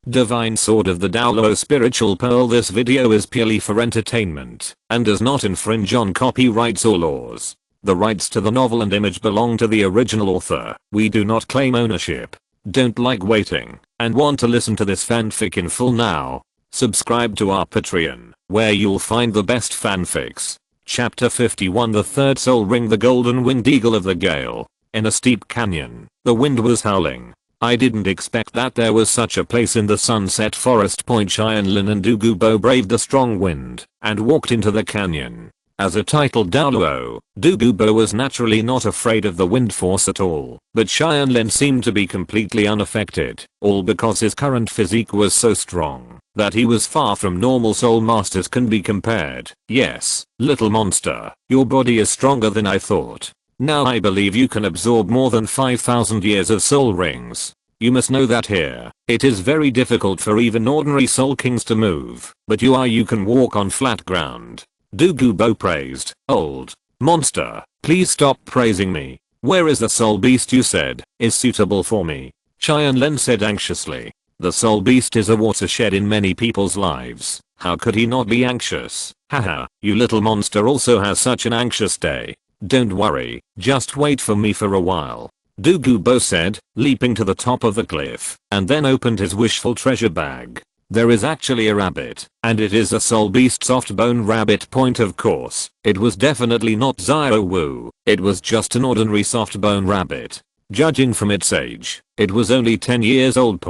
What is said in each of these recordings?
Divine Sword of the Douluo Spiritual Pearl. This video is purely for entertainment and does not infringe on copyrights or laws. The rights to the novel and image belong to the original author. We do not claim ownership. Don't like waiting and want to listen to this fanfic in full now? Subscribe to our Patreon, where you'll find the best fanfics. Chapter 51. The Third Soul Ring. The Golden Winged Eagle of the Gale. In a steep canyon, the wind was howling. I didn't expect that there was such a place in the Sunset Forest. Tianlin and Qibao braved the strong wind and walked into the canyon. As a titled Douluo, Qibao was naturally not afraid of the wind force at all, but Tianlin seemed to be completely unaffected, all because his current physique was so strong that he was far from normal. Soul masters can be compared. Yes, little monster, your body is stronger than I thought. Now I believe you can absorb more than 5,000 years of soul rings. You must know that here, it is very difficult for even ordinary soul kings to move, but you can walk on flat ground. Qibao praised. Old monster, please stop praising me. Where is the soul beast you said is suitable for me? Tianlin said anxiously. The soul beast is a watershed in many people's lives. How could he not be anxious? Haha, you little monster also has such an anxious day. Don't worry, just wait for me for a while. Qibao said, leaping to the top of the cliff, and then opened his wishful treasure bag. There is actually a rabbit, and it is a soul beast soft bone rabbit. Of course, it was definitely not Xiaowu, it was just an ordinary soft bone rabbit. Judging from its age, it was only 10 years old.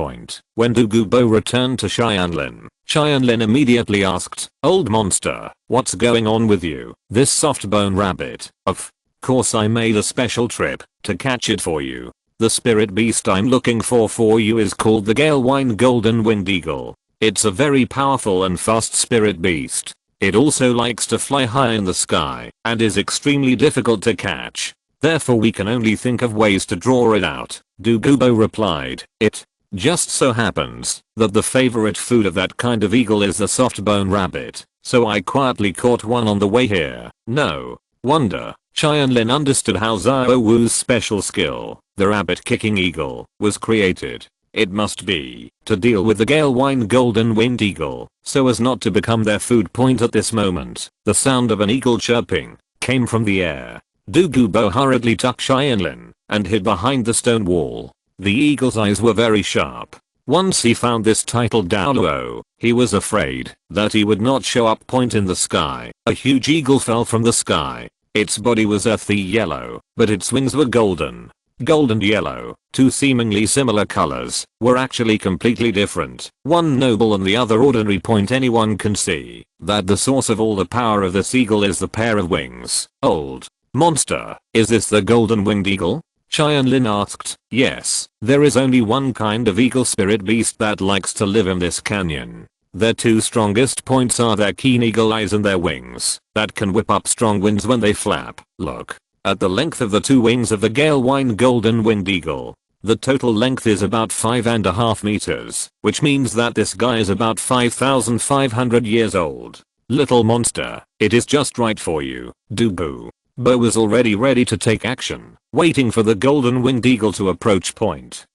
When Qibao returned to Tianlin, Tianlin immediately asked, old monster, what's going on with you? This soft bone rabbit? Of course I made a special trip to catch it for you. The spirit beast I'm looking for you is called the Galewine Golden Winged Eagle. It's a very powerful and fast spirit beast. It also likes to fly high in the sky and is extremely difficult to catch. Therefore we can only think of ways to draw it out. Qibao replied. It just so happens that the favorite food of that kind of eagle is the soft bone rabbit, so I quietly caught one on the way here. No wonder Tianlin understood how Xiaowu's special skill, the rabbit kicking eagle, was created. It must be to deal with the Galewine Golden Winged Eagle so as not to become their food. At this moment, the sound of an eagle chirping came from the air. Qibao hurriedly tucked Tianlin and hid behind the stone wall. The eagle's eyes were very sharp. Once he found this titled Douluo, he was afraid that he would not show up. In the sky, a huge eagle fell from the sky. Its body was earthy yellow, but its wings were golden. Gold and yellow, two seemingly similar colors, were actually completely different, one noble and the other ordinary. Anyone can see that the source of all the power of this eagle is the pair of wings. Old monster, is this the Golden Winged Eagle? Tianlin asked. Yes, there is only one kind of eagle spirit beast that likes to live in this canyon. Their two strongest points are their keen eagle eyes and their wings that can whip up strong winds when they flap. Look at the length of the two wings of the Galewine Golden Winged Eagle. The total length is about 5.5 meters, which means that this guy is about 5,500 years old. Little monster, it is just right for you. Qibao was already ready to take action, waiting for the Golden Winged Eagle to approach.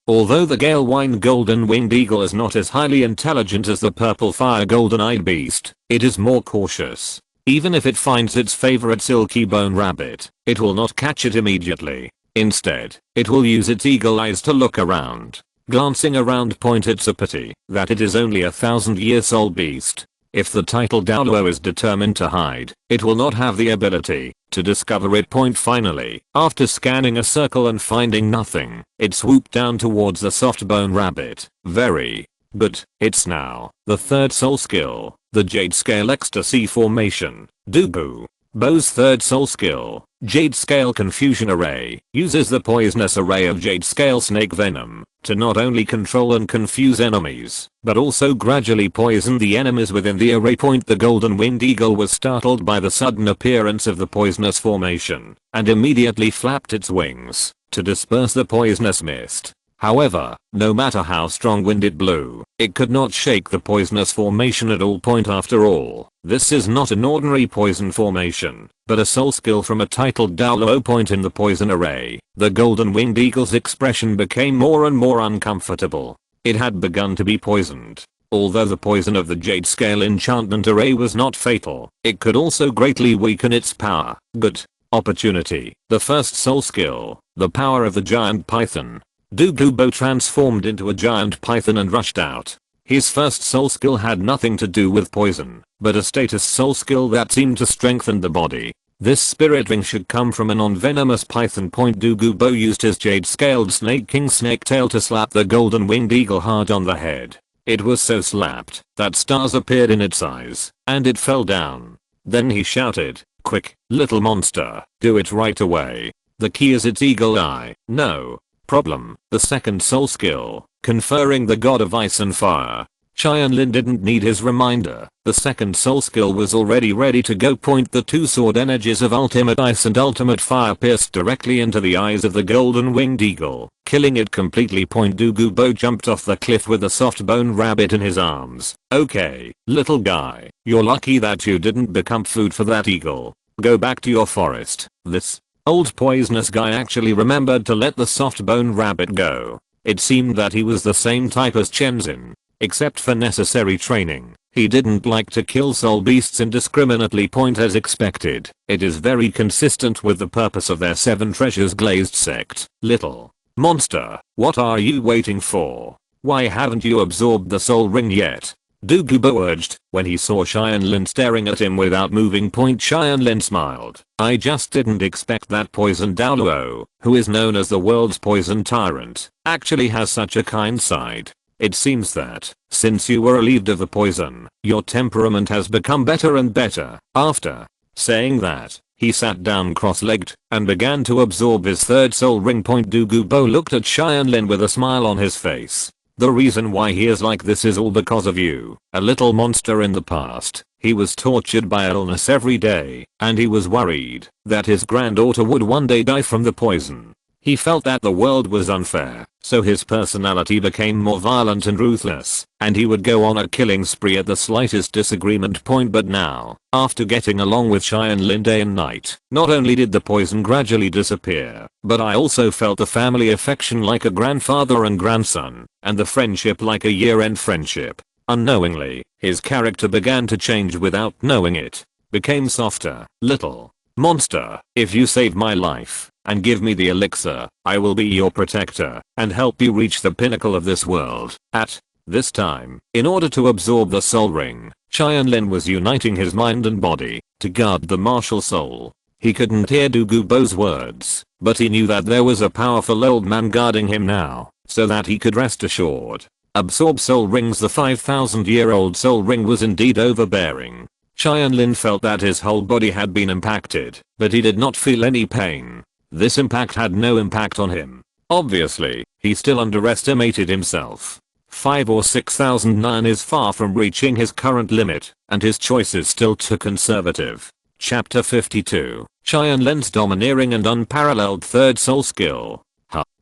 Although the Galewine Golden Winged Eagle is not as highly intelligent as the purple fire golden-eyed beast, it is more cautious. Even if it finds its favorite silky bone rabbit, it will not catch it immediately. Instead, it will use its eagle eyes to look around. Glancing around. It's a pity that it is only a 1,000-year soul beast. If the titled Douluo is determined to hide, it will not have the ability to discover it. Finally, after scanning a circle and finding nothing, it swooped down towards the soft bone rabbit. Very good. It's now the third soul skill, the Jade Scale Ecstasy Formation. Qibao third soul skill, Jade Scale Confusion Array, uses the poisonous array of Jade Scale Snake Venom to not only control and confuse enemies, but also gradually poison the enemies within the array. The Golden Winged Eagle was startled by the sudden appearance of the poisonous formation and immediately flapped its wings to disperse the poisonous mist. However, no matter how strong wind it blew, it could not shake the poisonous formation at all. After all, this is not an ordinary poison formation, but a soul skill from a titled Douluo. In the poison array, the Golden Winged Eagle's expression became more and more uncomfortable. It had begun to be poisoned. Although the poison of the Jade Scale enchantment array was not fatal, it could also greatly weaken its power. Good opportunity. The first soul skill, the power of the giant python. Douluo transformed into a giant python and rushed out. His first soul skill had nothing to do with poison, but a status soul skill that seemed to strengthen the body. This spirit ring should come from a non-venomous python. Douluo used his jade-scaled snake king snake tail to slap the golden winged eagle hard on the head. It was so slapped that stars appeared in its eyes, and it fell down. Then he shouted, "Quick, little monster, do it right away. The key is its eagle eye." No problem. The second soul skill, conferring the god of ice and fire. Tianlin didn't need his reminder. The second soul skill was already ready to go. The two sword energies of ultimate ice and ultimate fire pierced directly into the eyes of the golden winged eagle, killing it completely. Douluo jumped off the cliff with a soft bone rabbit in his arms. Okay, little guy, you're lucky that you didn't become food for that eagle. Go back to your forest. This old poisonous guy actually remembered to let the soft bone rabbit go. It seemed that he was the same type as Chenzin. Except for necessary training, he didn't like to kill soul beasts indiscriminately. As expected, it is very consistent with the purpose of their 7 treasures glazed sect. Little monster, what are you waiting for? Why haven't you absorbed the soul ring yet? Douluo urged, when he saw Tianlin staring at him without moving. Tianlin smiled. I just didn't expect that poison Douluo, who is known as the world's poison tyrant, actually has such a kind side. It seems that, since you were relieved of the poison, your temperament has become better and better. After saying that, he sat down cross-legged and began to absorb his third soul ring. Douluo looked at Tianlin with a smile on his face. The reason why he is like this is all because of you, a little monster. In the past, he was tortured by illness every day, and he was worried that his granddaughter would one day die from the poison. He felt that the world was unfair, so his personality became more violent and ruthless, and he would go on a killing spree at the slightest disagreement. But now, after getting along with Tianlin day and night, not only did the poison gradually disappear, but I also felt the family affection like a grandfather and grandson, and the friendship like a year-end friendship. Unknowingly, his character began to change without knowing it. Became softer. Little monster, if you save my life and give me the elixir, I will be your protector and help you reach the pinnacle of this world. At this time, in order to absorb the soul ring, Tianlin was uniting his mind and body to guard the martial soul. He couldn't hear Douluo's words, but he knew that there was a powerful old man guarding him now, so that he could rest assured. Absorb soul rings. The 5,000-year-old soul ring was indeed overbearing. Tianlin felt that his whole body had been impacted, but he did not feel any pain. This impact had no impact on him. Obviously, he still underestimated himself. 5 or 6,009 is far from reaching his current limit, and his choice is still too conservative. Chapter 52. Tianlin's domineering and unparalleled third soul skill.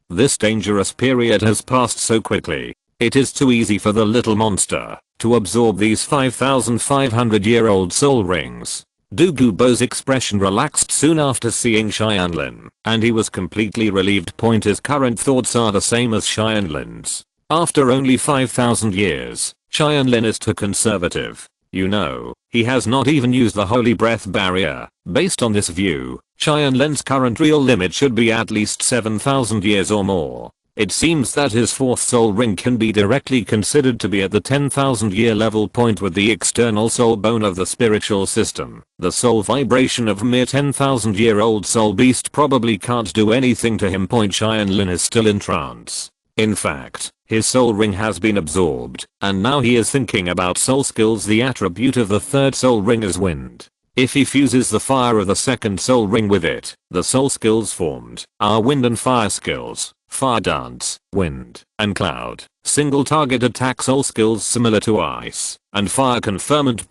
This dangerous period has passed so quickly. It is too easy for the little monster to absorb these 5,500-year-old soul rings. Douluo's expression relaxed soon after seeing Tianlin, and he was completely relieved. His current thoughts are the same as Tianlin's. After only 5,000 years, Tianlin is too conservative. You know, he has not even used the holy breath barrier. Based on this view, Tianlin's current real limit should be at least 7,000 years or more. It seems that his fourth soul ring can be directly considered to be at the 10,000 year level. With the external soul bone of the spiritual system, the soul vibration of a mere 10,000 year old soul beast probably can't do anything to him. Tianlin is still in trance. In fact, his soul ring has been absorbed, and now he is thinking about soul skills. The attribute of the third soul ring is wind. If he fuses the fire of the second soul ring with it, the soul skills formed are wind and fire skills. Fire dance, wind, and cloud. Single target attack soul skills similar to ice and fire conferment.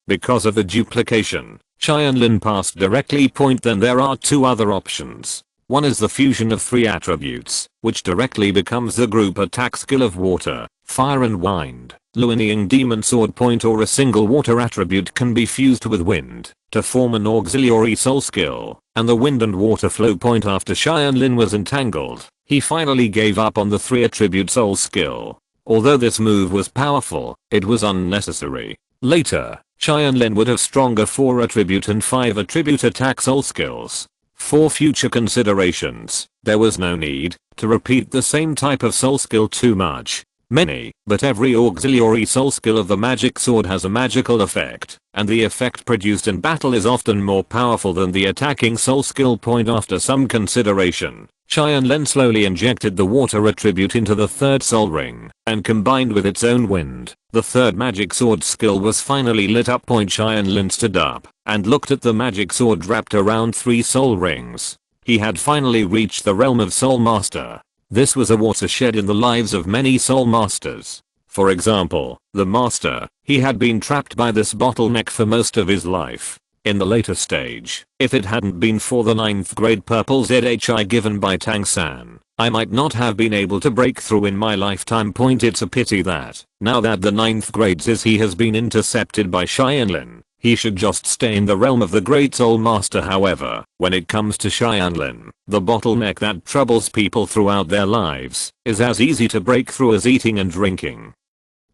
Because of the duplication, Tianlin passed directly. Then there are 2 other options. One is the fusion of 3 attributes, which directly becomes the group attack skill of water, fire and wind. Luining demon sword. Or a single water attribute can be fused with wind to form an auxiliary soul skill, and the wind and water flow. After Tianlin was entangled, he finally gave up on the 3 attribute soul skill. Although this move was powerful, it was unnecessary. Later, Tianlin would have stronger 4 attribute and 5 attribute attack soul skills. For future considerations, there was no need to repeat the same type of soul skill too much. But every auxiliary soul skill of the magic sword has a magical effect, and the effect produced in battle is often more powerful than the attacking soul skill point. After some consideration, Tianlin slowly injected the water attribute into the third soul ring, and combined with its own wind, the third magic sword skill was finally lit up. Tianlin stood up and looked at the magic sword wrapped around 3 soul rings. He had finally reached the realm of Soul Master. This was a watershed in the lives of many soul masters. For example, the master, he had been trapped by this bottleneck for most of his life. In the later stage, if it hadn't been for the 9th grade purple ZHI given by Tang San, I might not have been able to break through in my lifetime. It's a pity that, now that the 9th grade he has been intercepted by Tianlin, he should just stay in the realm of the Great Soul Master. However, when it comes to Tianlin, the bottleneck that troubles people throughout their lives is as easy to break through as eating and drinking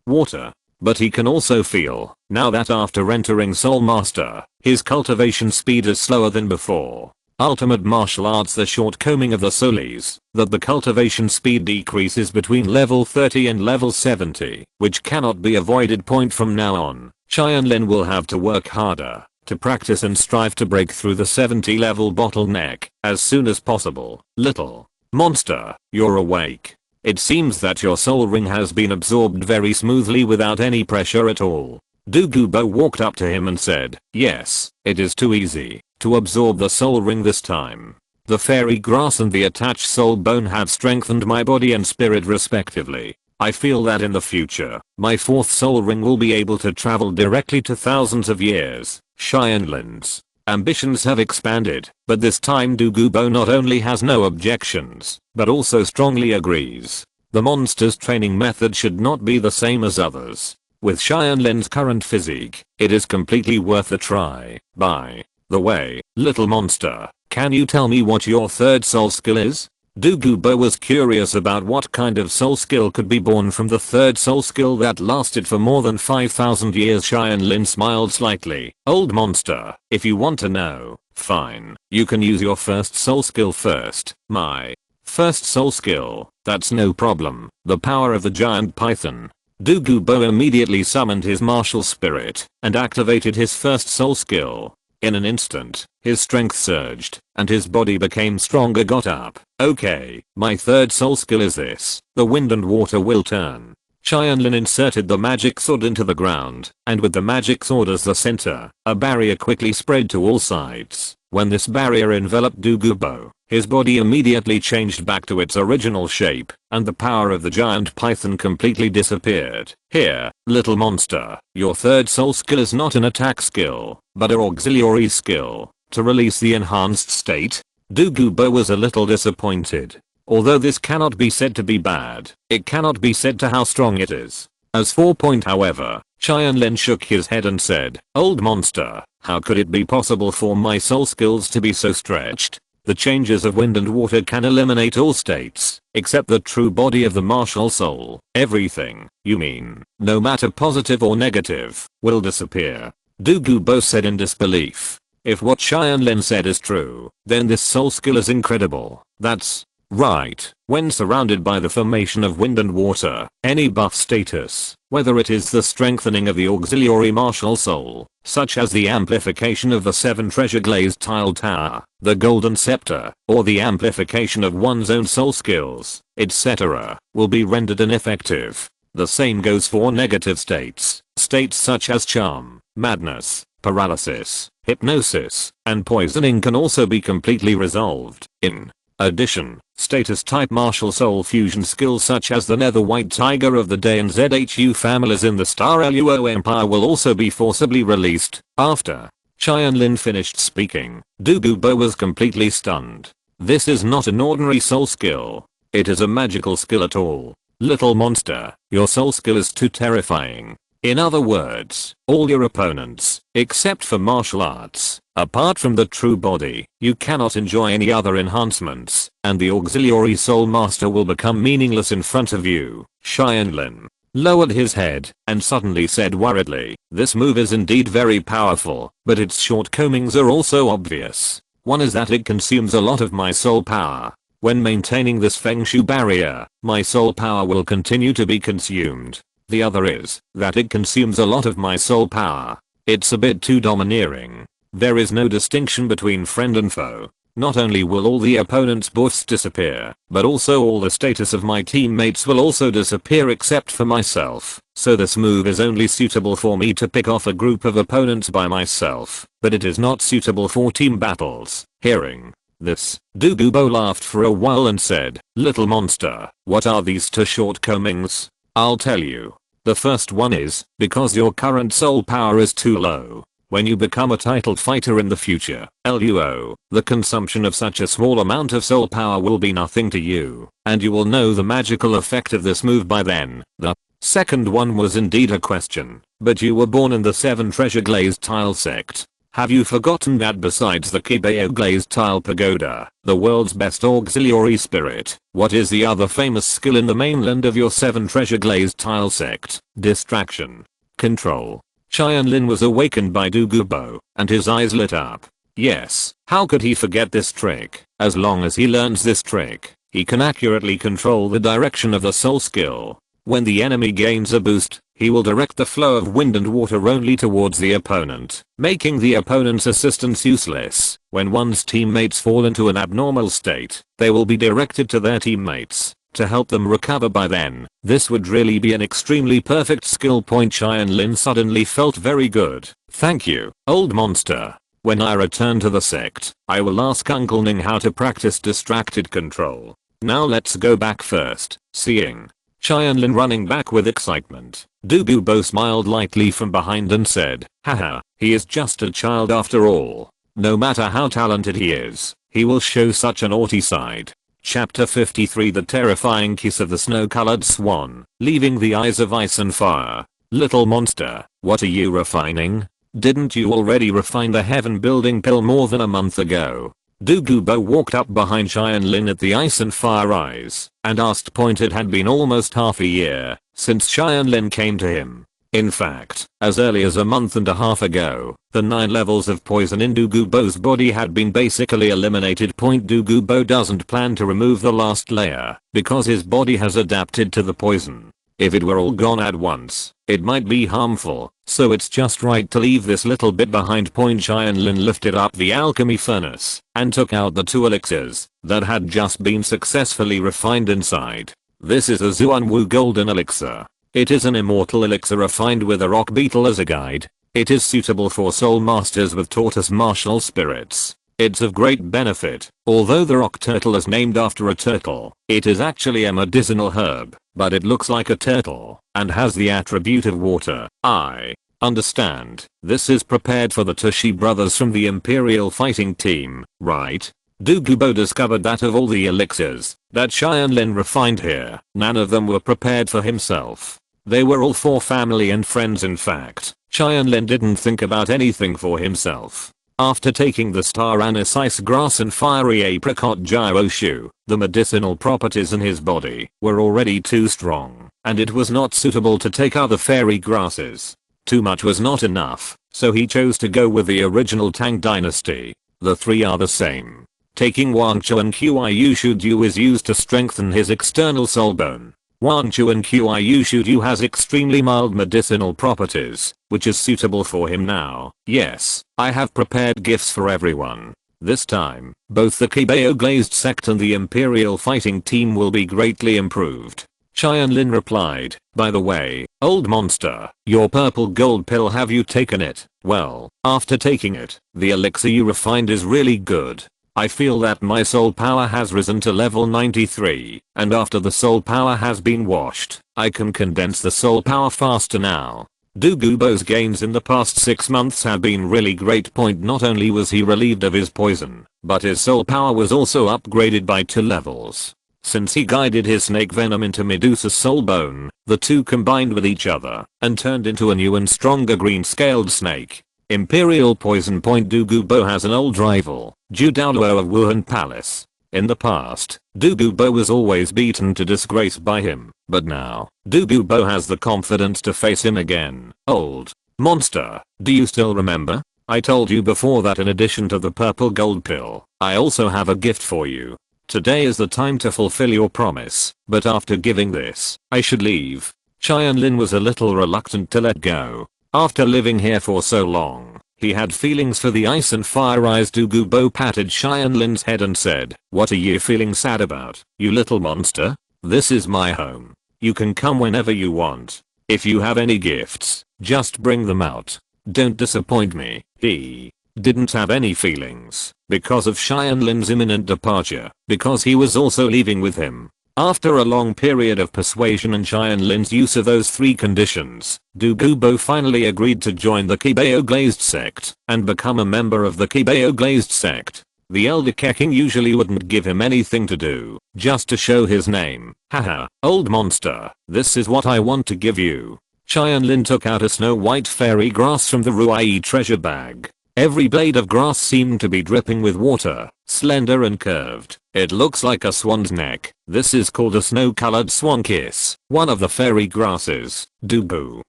water. But he can also feel, now that after entering Soul Master, his cultivation speed is slower than before. Ultimate martial arts, the shortcoming of the soulies, that the cultivation speed decreases between level 30 and level 70, which cannot be avoided. From now on, Tianlin will have to work harder to practice and strive to break through the 70 level bottleneck as soon as possible. Little monster, you're awake. It seems that your soul ring has been absorbed very smoothly without any pressure at all. Qibao walked up to him and said, yes, it is too easy to absorb the soul ring this time. The fairy grass and the attached soul bone have strengthened my body and spirit respectively. I feel that in the future, my 4th soul ring will be able to travel directly to thousands of years. Tianlin's ambitions have expanded, but this time Qibao not only has no objections, but also strongly agrees. The monster's training method should not be the same as others. With Tianlin's current physique, it is completely worth a try. By the way, little monster, can you tell me what your 3rd soul skill is? Qibao was curious about what kind of soul skill could be born from the 3rd soul skill that lasted for more than 5,000 years. Tianlin smiled slightly. Old monster, if you want to know, fine, you can use your 1st soul skill first. My 1st soul skill, that's no problem. The power of the giant python. Qibao immediately summoned his martial spirit and activated his 1st soul skill. In an instant, his strength surged, and his body became stronger. Got up. Okay, my 3rd soul skill is this. The wind and water will turn. Tianlin inserted the magic sword into the ground, and with the magic sword as the center, a barrier quickly spread to all sides. When this barrier enveloped Qibao, his body immediately changed back to its original shape, and the power of the giant python completely disappeared. Here, little monster, your 3rd soul skill is not an attack skill, but an auxiliary skill. To release the enhanced state, Qibao was a little disappointed. Although this cannot be said to be bad, it cannot be said to how strong it is. As for however, Tianlin shook his head and said, old monster, how could it be possible for my soul skills to be so stretched? The changes of wind and water can eliminate all states, except the true body of the martial soul. Everything, you mean, no matter positive or negative, will disappear. Qibao said in disbelief. If what Tianlin said is true, then this soul skill is incredible. That's right. When surrounded by the formation of wind and water, any buff status, whether it is the strengthening of the auxiliary martial soul, such as the amplification of the 7 treasure glazed tile tower, the golden scepter, or the amplification of one's own soul skills, etc., will be rendered ineffective. The same goes for negative states. States such as charm, madness, paralysis, hypnosis, and poisoning can also be completely resolved. In addition, status type martial soul fusion skills such as the Nether White Tiger of the Day and ZHU families in the Star Luo Empire will also be forcibly released. After Tianlin finished speaking, Qibao was completely stunned. This is not an ordinary soul skill. It is a magical skill at all. Little monster, your soul skill is too terrifying. In other words, all your opponents, except for martial arts, Apart from the true body, you cannot enjoy any other enhancements, and the auxiliary soul master will become meaningless in front of you. Tianlin lowered his head and suddenly said worriedly, "This move is indeed very powerful, but its shortcomings are also obvious. One is that it consumes a lot of my soul power. When maintaining this Feng Shui barrier, my soul power will continue to be consumed. The other is that it consumes a lot of my soul power. It's a bit too domineering. There is no distinction between friend and foe. Not only will all the opponent's buffs disappear, but also all the status of my teammates will also disappear except for myself. So this move is only suitable for me to pick off a group of opponents by myself, but it is not suitable for team battles." Hearing this, Qibao laughed for a while and said, "Little monster, what are these two shortcomings? I'll tell you. The first one is, because your current soul power is too low. When you become a titled fighter in the future, LUO, the consumption of such a small amount of soul power will be nothing to you, and you will know the magical effect of this move by then." The second one was indeed a question, but you were born in the 7 treasure glazed tile sect. Have you forgotten that besides the Qibao glazed tile pagoda, the world's best auxiliary spirit, what is the other famous skill in the mainland of your 7 treasure glazed tile sect? Distraction. Control. Tianlin was awakened by Qibao, and his eyes lit up. Yes, how could he forget this trick? As long as he learns this trick, he can accurately control the direction of the soul skill. When the enemy gains a boost, he will direct the flow of wind and water only towards the opponent, making the opponent's assistance useless. When one's teammates fall into an abnormal state, they will be directed to their teammates to help them recover by then. This would really be an extremely perfect skill point. Tianlin suddenly felt very good. "Thank you, old monster. When I return to the sect, I will ask Uncle Ning how to practice distracted control. Now let's go back first." Seeing Tianlin running back with excitement, Qibao smiled lightly from behind and said, "Haha, he is just a child after all. No matter how talented he is, he will show such a naughty side." Chapter 53 The Terrifying Kiss of the Snow-Colored Swan, Leaving the Eyes of Ice and Fire. "Little monster, what are you refining? Didn't you already refine the heaven building pill more than a month ago?" Qibao walked up behind Tianlin at the Ice and Fire Eyes and asked. It had been almost half a year since Tianlin came to him. In fact, as early as a month and a half ago, the 9 levels of poison in Qibao's body had been basically eliminated. Qibao doesn't plan to remove the last layer because his body has adapted to the poison. If it were all gone at once, it might be harmful, so it's just right to leave this little bit behind. Tianlin lifted up the alchemy furnace and took out the 2 elixirs that had just been successfully refined inside. This is a Zuanwu golden elixir. It is an immortal elixir refined with a rock beetle as a guide. It is suitable for soul masters with tortoise martial spirits. It's of great benefit. Although the rock turtle is named after a turtle, it is actually a medicinal herb, but it looks like a turtle and has the attribute of water. I understand. This is prepared for the Tashi brothers from the Imperial fighting team, right? Qibao discovered that of all the elixirs that Tianlin refined here, none of them were prepared for himself. They were all for family and friends. In fact, Tianlin didn't think about anything for himself. After taking the star anise ice grass and fiery apricot gyoshu, the medicinal properties in his body were already too strong, and it was not suitable to take other fairy grasses. Too much was not enough, so he chose to go with the original Tang dynasty. The 3 are the same. Taking Wanchu and Qiushu is used to strengthen his external soul bone. Wanchu and Qiushu has extremely mild medicinal properties, which is suitable for him now. Yes, I have prepared gifts for everyone. This time, both the Qibao glazed sect and the Imperial fighting team will be greatly improved. Tianlin replied, "By the way, old monster, your purple gold pill, have you taken it?" "Well, after taking it, the elixir you refined is really good. I feel that my soul power has risen to level 93, and after the soul power has been washed, I can condense the soul power faster now." Qibao's gains in the past 6 months have been really great. Not only was he relieved of his poison, but his soul power was also upgraded by 2 levels. Since he guided his snake venom into Medusa's soul bone, the 2 combined with each other and turned into a new and stronger green scaled snake. Imperial Poison Point. Douluo has an old rival, Douluo of Wuhan Palace. In the past, Douluo was always beaten to disgrace by him, but now, Douluo has the confidence to face him again. Old monster, do you still remember? I told you before that in addition to the purple gold pill, I also have a gift for you. Today is the time to fulfill your promise, but after giving this, I should leave. Tianlin was a little reluctant to let go. After living here for so long, he had feelings for the ice and fire eyes. Douluo patted Tianlin's head and said, "What are you feeling sad about, you little monster? This is my home. You can come whenever you want. If you have any gifts, just bring them out. Don't disappoint me." He didn't have any feelings because of Tianlin's imminent departure, because he was also leaving with him. After a long period of persuasion and Tianlin's use of those 3 conditions, Douluo finally agreed to join the Qibao Glazed sect and become a member of the Qibao Glazed sect. The elder king usually wouldn't give him anything to do, just to show his name. Haha, old monster, this is what I want to give you. Tianlin took out a snow white fairy grass from the Ruai treasure bag. Every blade of grass seemed to be dripping with water, slender and curved. It looks like a swan's neck. This is called a snow-colored swan kiss, one of the fairy grasses. Douluo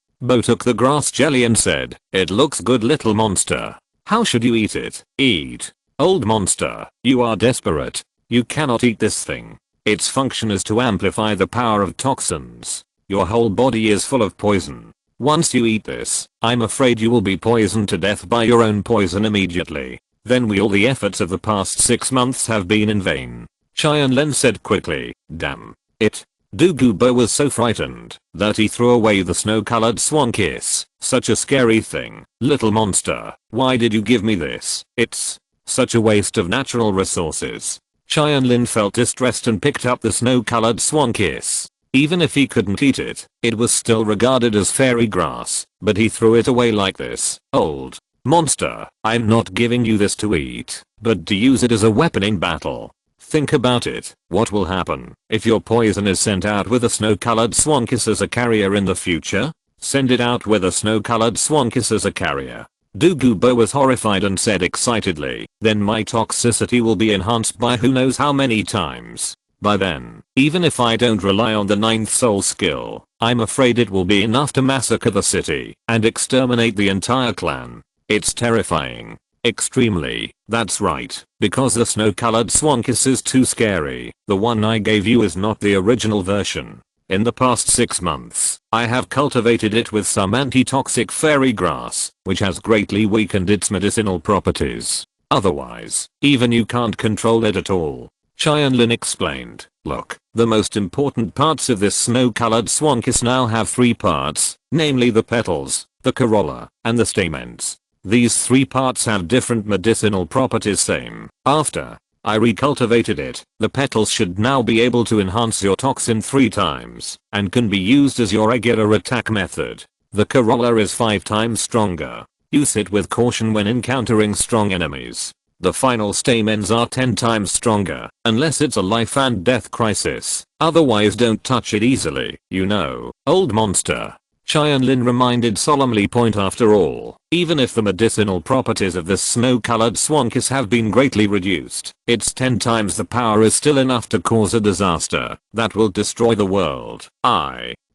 took the grass jelly and said, "It looks good, little monster. How should you eat it?" "Eat? Old monster, you are desperate. You cannot eat this thing. Its function is to amplify the power of toxins. Your whole body is full of poison. Once you eat this, I'm afraid you will be poisoned to death by your own poison immediately. Then all the efforts of the past 6 months have been in vain." Tianlin said quickly, "Damn it." Douluo was so frightened that he threw away the snow-colored swan kiss. "Such a scary thing. Little monster, why did you give me this? It's such a waste of natural resources." Tianlin felt distressed and picked up the snow-colored swan kiss. Even if he couldn't eat it, it was still regarded as fairy grass, but he threw it away like this. "Old monster, I'm not giving you this to eat, but to use it as a weapon in battle. Think about it. What will happen if your poison is sent out with a snow-colored swan kiss as a carrier in the future? Send it out with a snow-colored swan kiss as a carrier." Douluo was horrified and said excitedly, "Then my toxicity will be enhanced by who knows how many times. By then, even if I don't rely on the 9th soul skill, I'm afraid it will be enough to massacre the city and exterminate the entire clan. It's terrifying. Extremely. That's right, because the snow-colored swan kiss is too scary. The one I gave you is not the original version. In the past 6 months, I have cultivated it with some anti-toxic fairy grass, which has greatly weakened its medicinal properties. Otherwise, even you can't control it at all." Tianlin explained, "Look, the most important parts of this snow-colored swan kiss now have 3 parts, namely the petals, the corolla, and the stamens. These 3 parts have different medicinal properties. Same. After I recultivated it, the petals should now be able to enhance your toxin 3 times, and can be used as your regular attack method. The corolla is 5 times stronger. Use it with caution when encountering strong enemies. The final stamens are 10 times stronger, unless it's a life and death crisis. Otherwise don't touch it easily, you know, old monster." Tianlin reminded solemnly, "Point after all, even if the medicinal properties of this snow-colored swan kiss have been greatly reduced, its 10 times the power is still enough to cause a disaster that will destroy the world.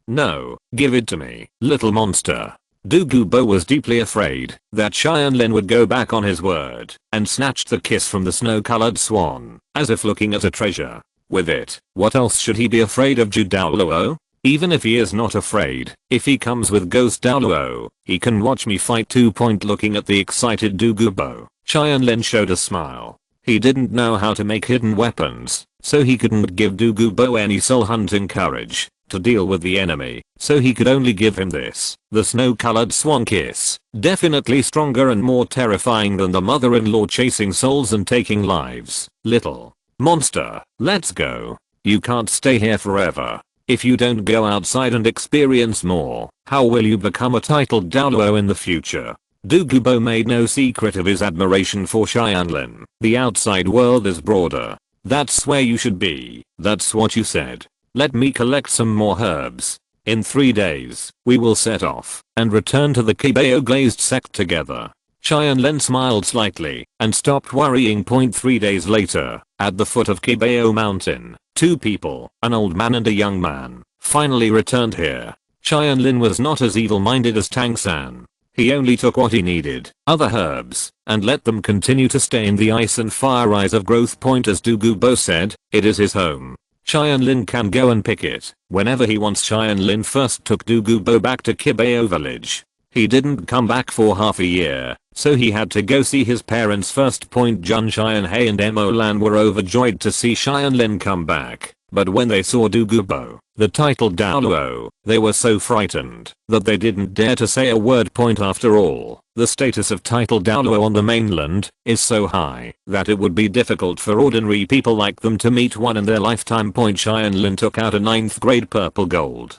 No, give it to me, little monster." Douluo was deeply afraid that Tianlin would go back on his word and snatched the kiss from the snow-colored swan, as if looking at a treasure. With it, what else should he be afraid of? Douluo? Even if he is not afraid, if he comes with Ghost Douluo, he can watch me fight. 2. Looking at the excited Douluo, Tianlin showed a smile. He didn't know how to make hidden weapons, so he couldn't give Douluo any soul hunting courage to deal with the enemy, so he could only give him this, the snow-colored swan kiss. Definitely stronger and more terrifying than the mother-in-law chasing souls and taking lives. "Little monster, let's go. You can't stay here forever. If you don't go outside and experience more, how will you become a titled Douluo in the future?" Douluo made no secret of his admiration for Tianlin. "The outside world is broader. That's where you should be." "That's what you said. Let me collect some more herbs. In 3 days, we will set off and return to the Qibao Glazed sect together." Tianlin smiled slightly and stopped worrying. 3 days later, at the foot of Qibao mountain, two people, an old man and a young man, finally returned here. Tianlin was not as evil-minded as Tang San. He only took what he needed, other herbs, and let them continue to stay in the ice and fire eyes of Growth Point. As Douluo said, it is his home. Tianlin can go and pick it whenever he wants. Tianlin first took Douluo back to Qibao village. He didn't come back for half a year, so he had to go see his parents first. Jun Xianhei and Mo Lan were overjoyed to see Tianlin come back, but when they saw Douluo, the title Douluo, they were so frightened that they didn't dare to say a word. After all, the status of title Douluo on the mainland is so high that it would be difficult for ordinary people like them to meet one in their lifetime. Tianlin took out a 9th grade purple gold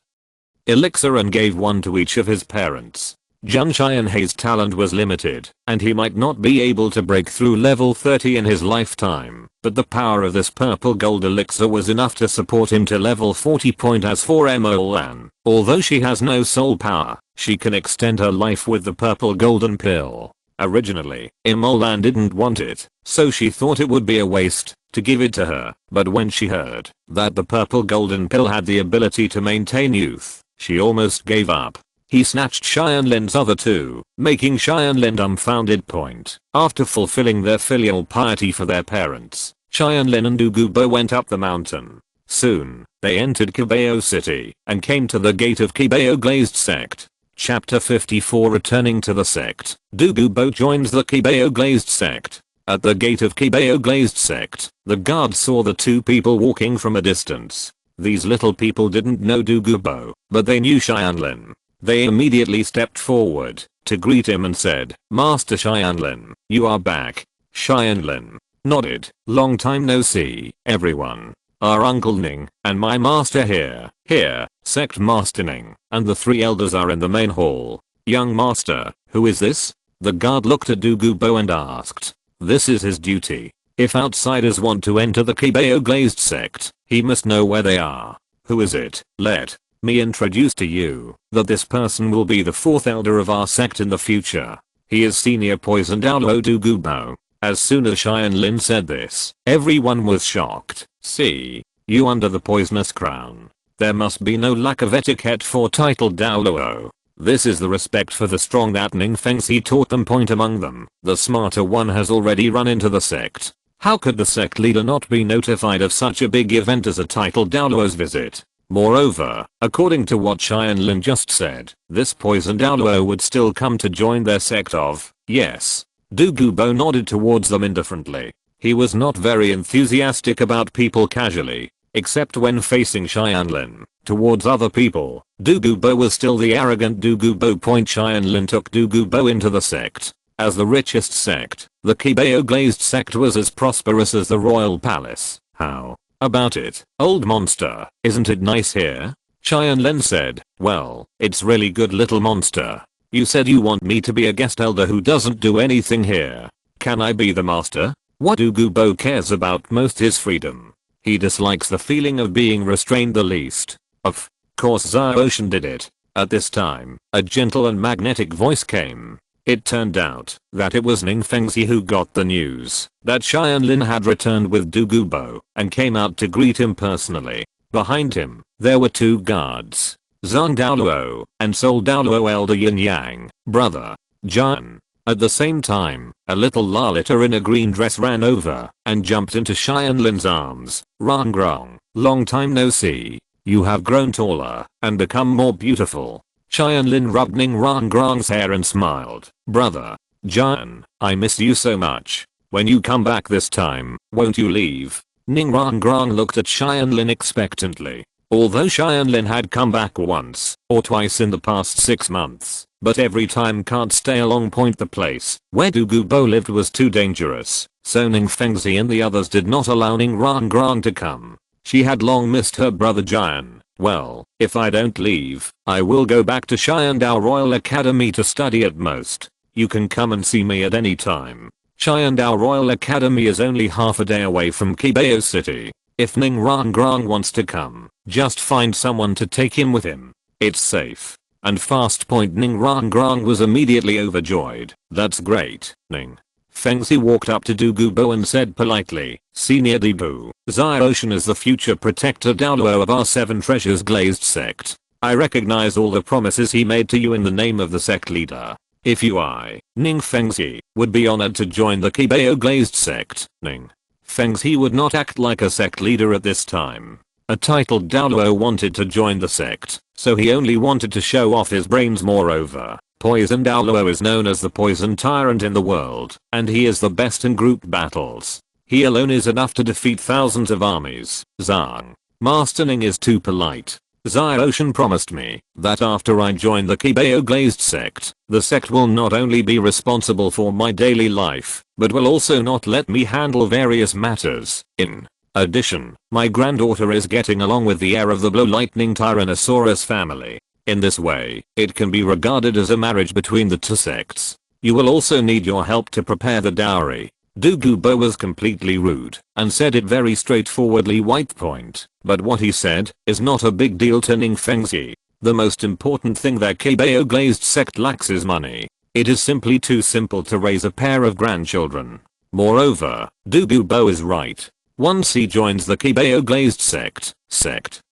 elixir and gave one to each of his parents. Jun Xianhei's talent was limited, and he might not be able to break through level 30 in his lifetime, but the power of this purple gold elixir was enough to support him to level 40. As for Mo Lan, although she has no soul power, she can extend her life with the purple golden pill. Originally, Mo Lan didn't want it, so she thought it would be a waste to give it to her, but when she heard that the purple golden pill had the ability to maintain youth, she almost gave up. He snatched Tianlin's other two, making Tianlin dumbfounded. After fulfilling their filial piety for their parents, Tianlin and Douluo went up the mountain. Soon, they entered Qibao city and came to the gate of Qibao Glazed sect. Chapter 54. Returning to the sect, Douluo joins the Qibao Glazed sect. At the gate of Qibao Glazed sect, the guards saw the two people walking from a distance. These little people didn't know Douluo, but they knew Tianlin. They immediately stepped forward to greet him and said, "Master Tianlin, you are back." Tianlin nodded. "Long time no see, everyone. Our Uncle Ning and my master here, Sect Master Ning, and the three elders are in the main hall." "Young master, who is this?" The guard looked at Douluo and asked. "This is his duty. If outsiders want to enter the Qibao Glazed sect, he must know where they are." "Who is it?" "Let me introduce to you that this person will be the fourth elder of our sect in the future. He is senior poison Douluo Douluo." As soon as Tianlin said this, everyone was shocked. "See, you under the poisonous crown. There must be no lack of etiquette for title Douluo. This is the respect for the strong that Ning Fengxi taught them." Among them, the smarter one has already run into the sect. How could the sect leader not be notified of such a big event as a title Douluo's visit? Moreover, according to what Tianlin just said, this poison Douluo would still come to join their sect of, yes. Douluo nodded towards them indifferently. He was not very enthusiastic about people casually, except when facing Tianlin. Towards other people, Douluo was still the arrogant Douluo. Tianlin took Douluo into the sect. As the richest sect, the Qibao Glazed sect was as prosperous as the royal palace. "How about it, old monster? Isn't it nice here?" Tianlin said. "Well, it's really good, little monster. You said you want me to be a guest elder who doesn't do anything here. Can I be the master?" What Douluo cares about most is freedom. He dislikes the feeling of being restrained the least. Of course Zhaoshan did it. At this time, a gentle and magnetic voice came. It turned out that it was Ning Fengxi who got the news that Tianlin had returned with Douluo and came out to greet him personally. Behind him, there were two guards, Zhang Douluo and Soul Douluo elder Yin Yang, brother, Jian. At the same time, a little Lalita in a green dress ran over and jumped into Tianlin's arms. "Rangrong, long time no see. You have grown taller and become more beautiful." Tianlin rubbed Ning Rangrong's hair and smiled. "Brother, Jian, I miss you so much. When you come back this time, won't you leave?" Ning Rangrong looked at Tianlin expectantly. Although Tianlin had come back once or twice in the past 6 months, but every time can't stay a long. The place where Douluo lived was too dangerous, so Ning Fengxi and the others did not allow Ning Rangrong to come. She had long missed her brother Jian. "Well, if I don't leave, I will go back to Xiandao Royal Academy to study at most. You can come and see me at any time." Xiandao Royal Academy is only half a day away from Qibao City. If Ning Rangrong wants to come, just find someone to take him with him. It's safe. and fast. Ning Rang Grang was immediately overjoyed. That's great, Ning. Fengzi walked up to Douluo and said politely, Senior Debu, Xiaoshan is the future protector Douluo of our 7 treasures glazed sect. I recognize all the promises he made to you in the name of the sect leader. If you Ning Fengzi, would be honored to join the Qibao glazed sect, Ning Fengzi would not act like a sect leader at this time. A titled Douluo wanted to join the sect, so he only wanted to show off his brains. Moreover, Poison Douluo is known as the poison tyrant in the world, and he is the best in group battles. He alone is enough to defeat thousands of armies. Zhang. Master Ning is too polite. Xiaoshan promised me that after I join the Qibao glazed sect, the sect will not only be responsible for my daily life, but will also not let me handle various matters. In addition, my granddaughter is getting along with the heir of the Blow Lightning Tyrannosaurus family. In this way, it can be regarded as a marriage between the 2 sects. You will also need your help to prepare the dowry. Douluo was completely rude and said it very straightforwardly. But what he said is not a big deal to Ning Fengzi. The most important thing that Qibao glazed sect lacks is money. It is simply too simple to raise a pair of grandchildren. Moreover, Douluo is right. Once he joins the Qibao glazed sect,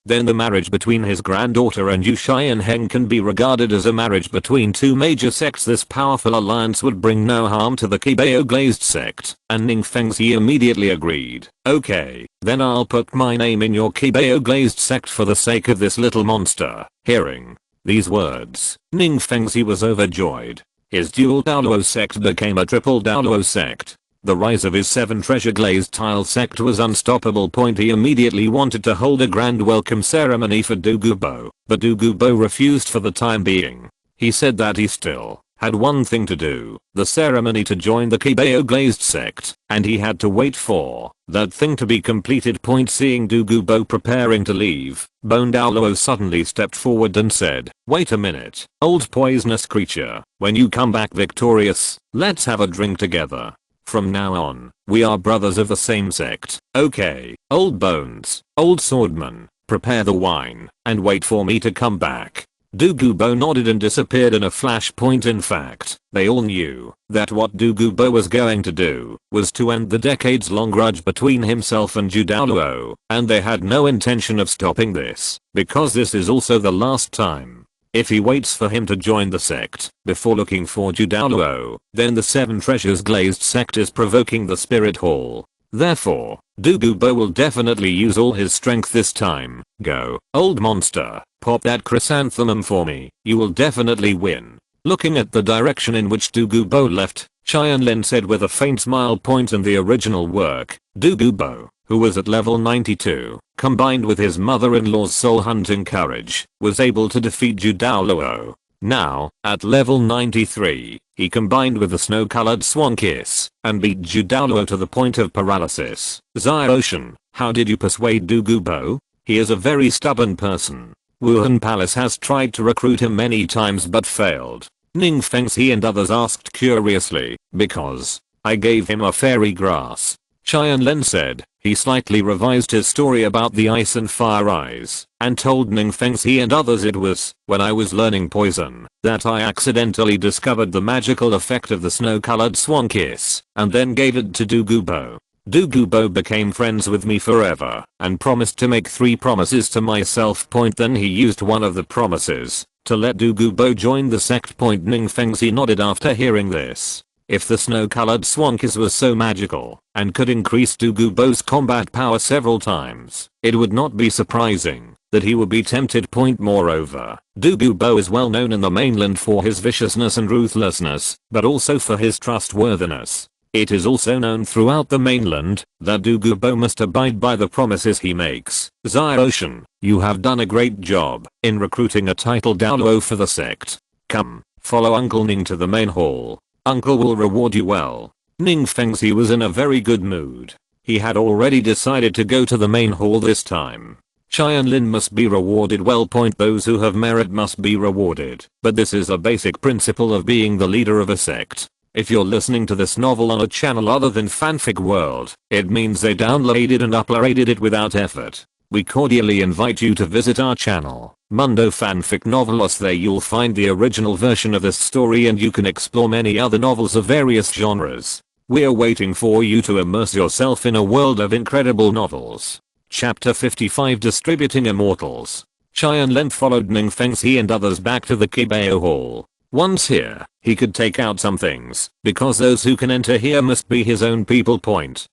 then the marriage between his granddaughter and Yu Xianheng can be regarded as a marriage between 2 major sects. This powerful alliance would bring no harm to the Qibao glazed sect, and Ning Fengzi immediately agreed. Okay, then I'll put my name in your Qibao glazed sect for the sake of this little monster. Hearing these words, Ning Fengzi was overjoyed. His dual Douluo sect became a triple Douluo sect. The rise of his 7 treasure glazed tile sect was unstoppable. He immediately wanted to hold a grand welcome ceremony for Douluo, but Douluo refused for the time being. He said that he still had one thing to do, the ceremony to join the Qibao glazed sect, and he had to wait for that thing to be completed. Seeing Douluo preparing to leave, Bone Douluo suddenly stepped forward and said, wait a minute, old poisonous creature, when you come back victorious, let's have a drink together. From now on, we are brothers of the same sect. Okay, old bones, old swordman, prepare the wine, and wait for me to come back. Douluo nodded and disappeared in a flash. In fact, they all knew that what Douluo was going to do was to end the decades-long grudge between himself and Douluo, and they had no intention of stopping this, because this is also the last time. If he waits for him to join the sect before looking for Douluo, then the 7 treasures glazed sect is provoking the spirit hall. Therefore, Douluo will definitely use all his strength this time. Go, old monster, pop that chrysanthemum for me, you will definitely win. Looking at the direction in which Douluo left, Tianlin said with a faint smile. In the original work, Douluo, who was at level 92, combined with his mother-in-law's soul hunting courage, was able to defeat Douluo. Now, at level 93, he combined with the snow-colored swan kiss, and beat Douluo to the point of paralysis. Xiaoshan, how did you persuade Douluo? He is a very stubborn person. Wuhan Palace has tried to recruit him many times but failed. Ning Fengzi and others asked curiously, because I gave him a fairy grass. Tianlin said. He slightly revised his story about the ice and fire eyes, and told Ning Fengzi and others it was when I was learning poison that I accidentally discovered the magical effect of the snow-colored swan kiss, and then gave it to Douluo. Douluo became friends with me forever, and promised to make 3 promises to myself. Then he used one of the promises to let Douluo join the sect. Ning Fengzi nodded after hearing this. If the snow-colored swan kiss was so magical and could increase Douluo's combat power several times, it would not be surprising that he would be tempted. Moreover, Douluo is well known in the mainland for his viciousness and ruthlessness, but also for his trustworthiness. It is also known throughout the mainland that Douluo must abide by the promises he makes. Xiaoshan, you have done a great job in recruiting a title Douluo for the sect. Come, follow Uncle Ning to the main hall. Uncle will reward you well. Ning Fengzi was in a very good mood. He had already decided to go to the main hall this time. Tianlin must be rewarded well. Those who have merit must be rewarded, but this is a basic principle of being the leader of a sect. If you're listening to this novel on a channel other than Fanfic World, it means they downloaded and uploaded it without effort. We cordially invite you to visit our channel. Mundo fanfic novelos. There you'll find the original version of this story and you can explore many other novels of various genres. We're waiting for you to immerse yourself in a world of incredible novels. Chapter 55 Distributing Immortals. Tianlin followed Ning Fengxi and others back to the Qibao Hall. Once here, he could take out some things, because those who can enter here must be his own people.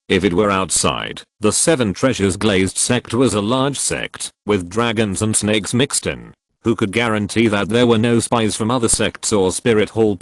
If it were outside, the Seven Treasures Glazed sect was a large sect, with dragons and snakes mixed in. Who could guarantee that there were no spies from other sects or Spirit Hall?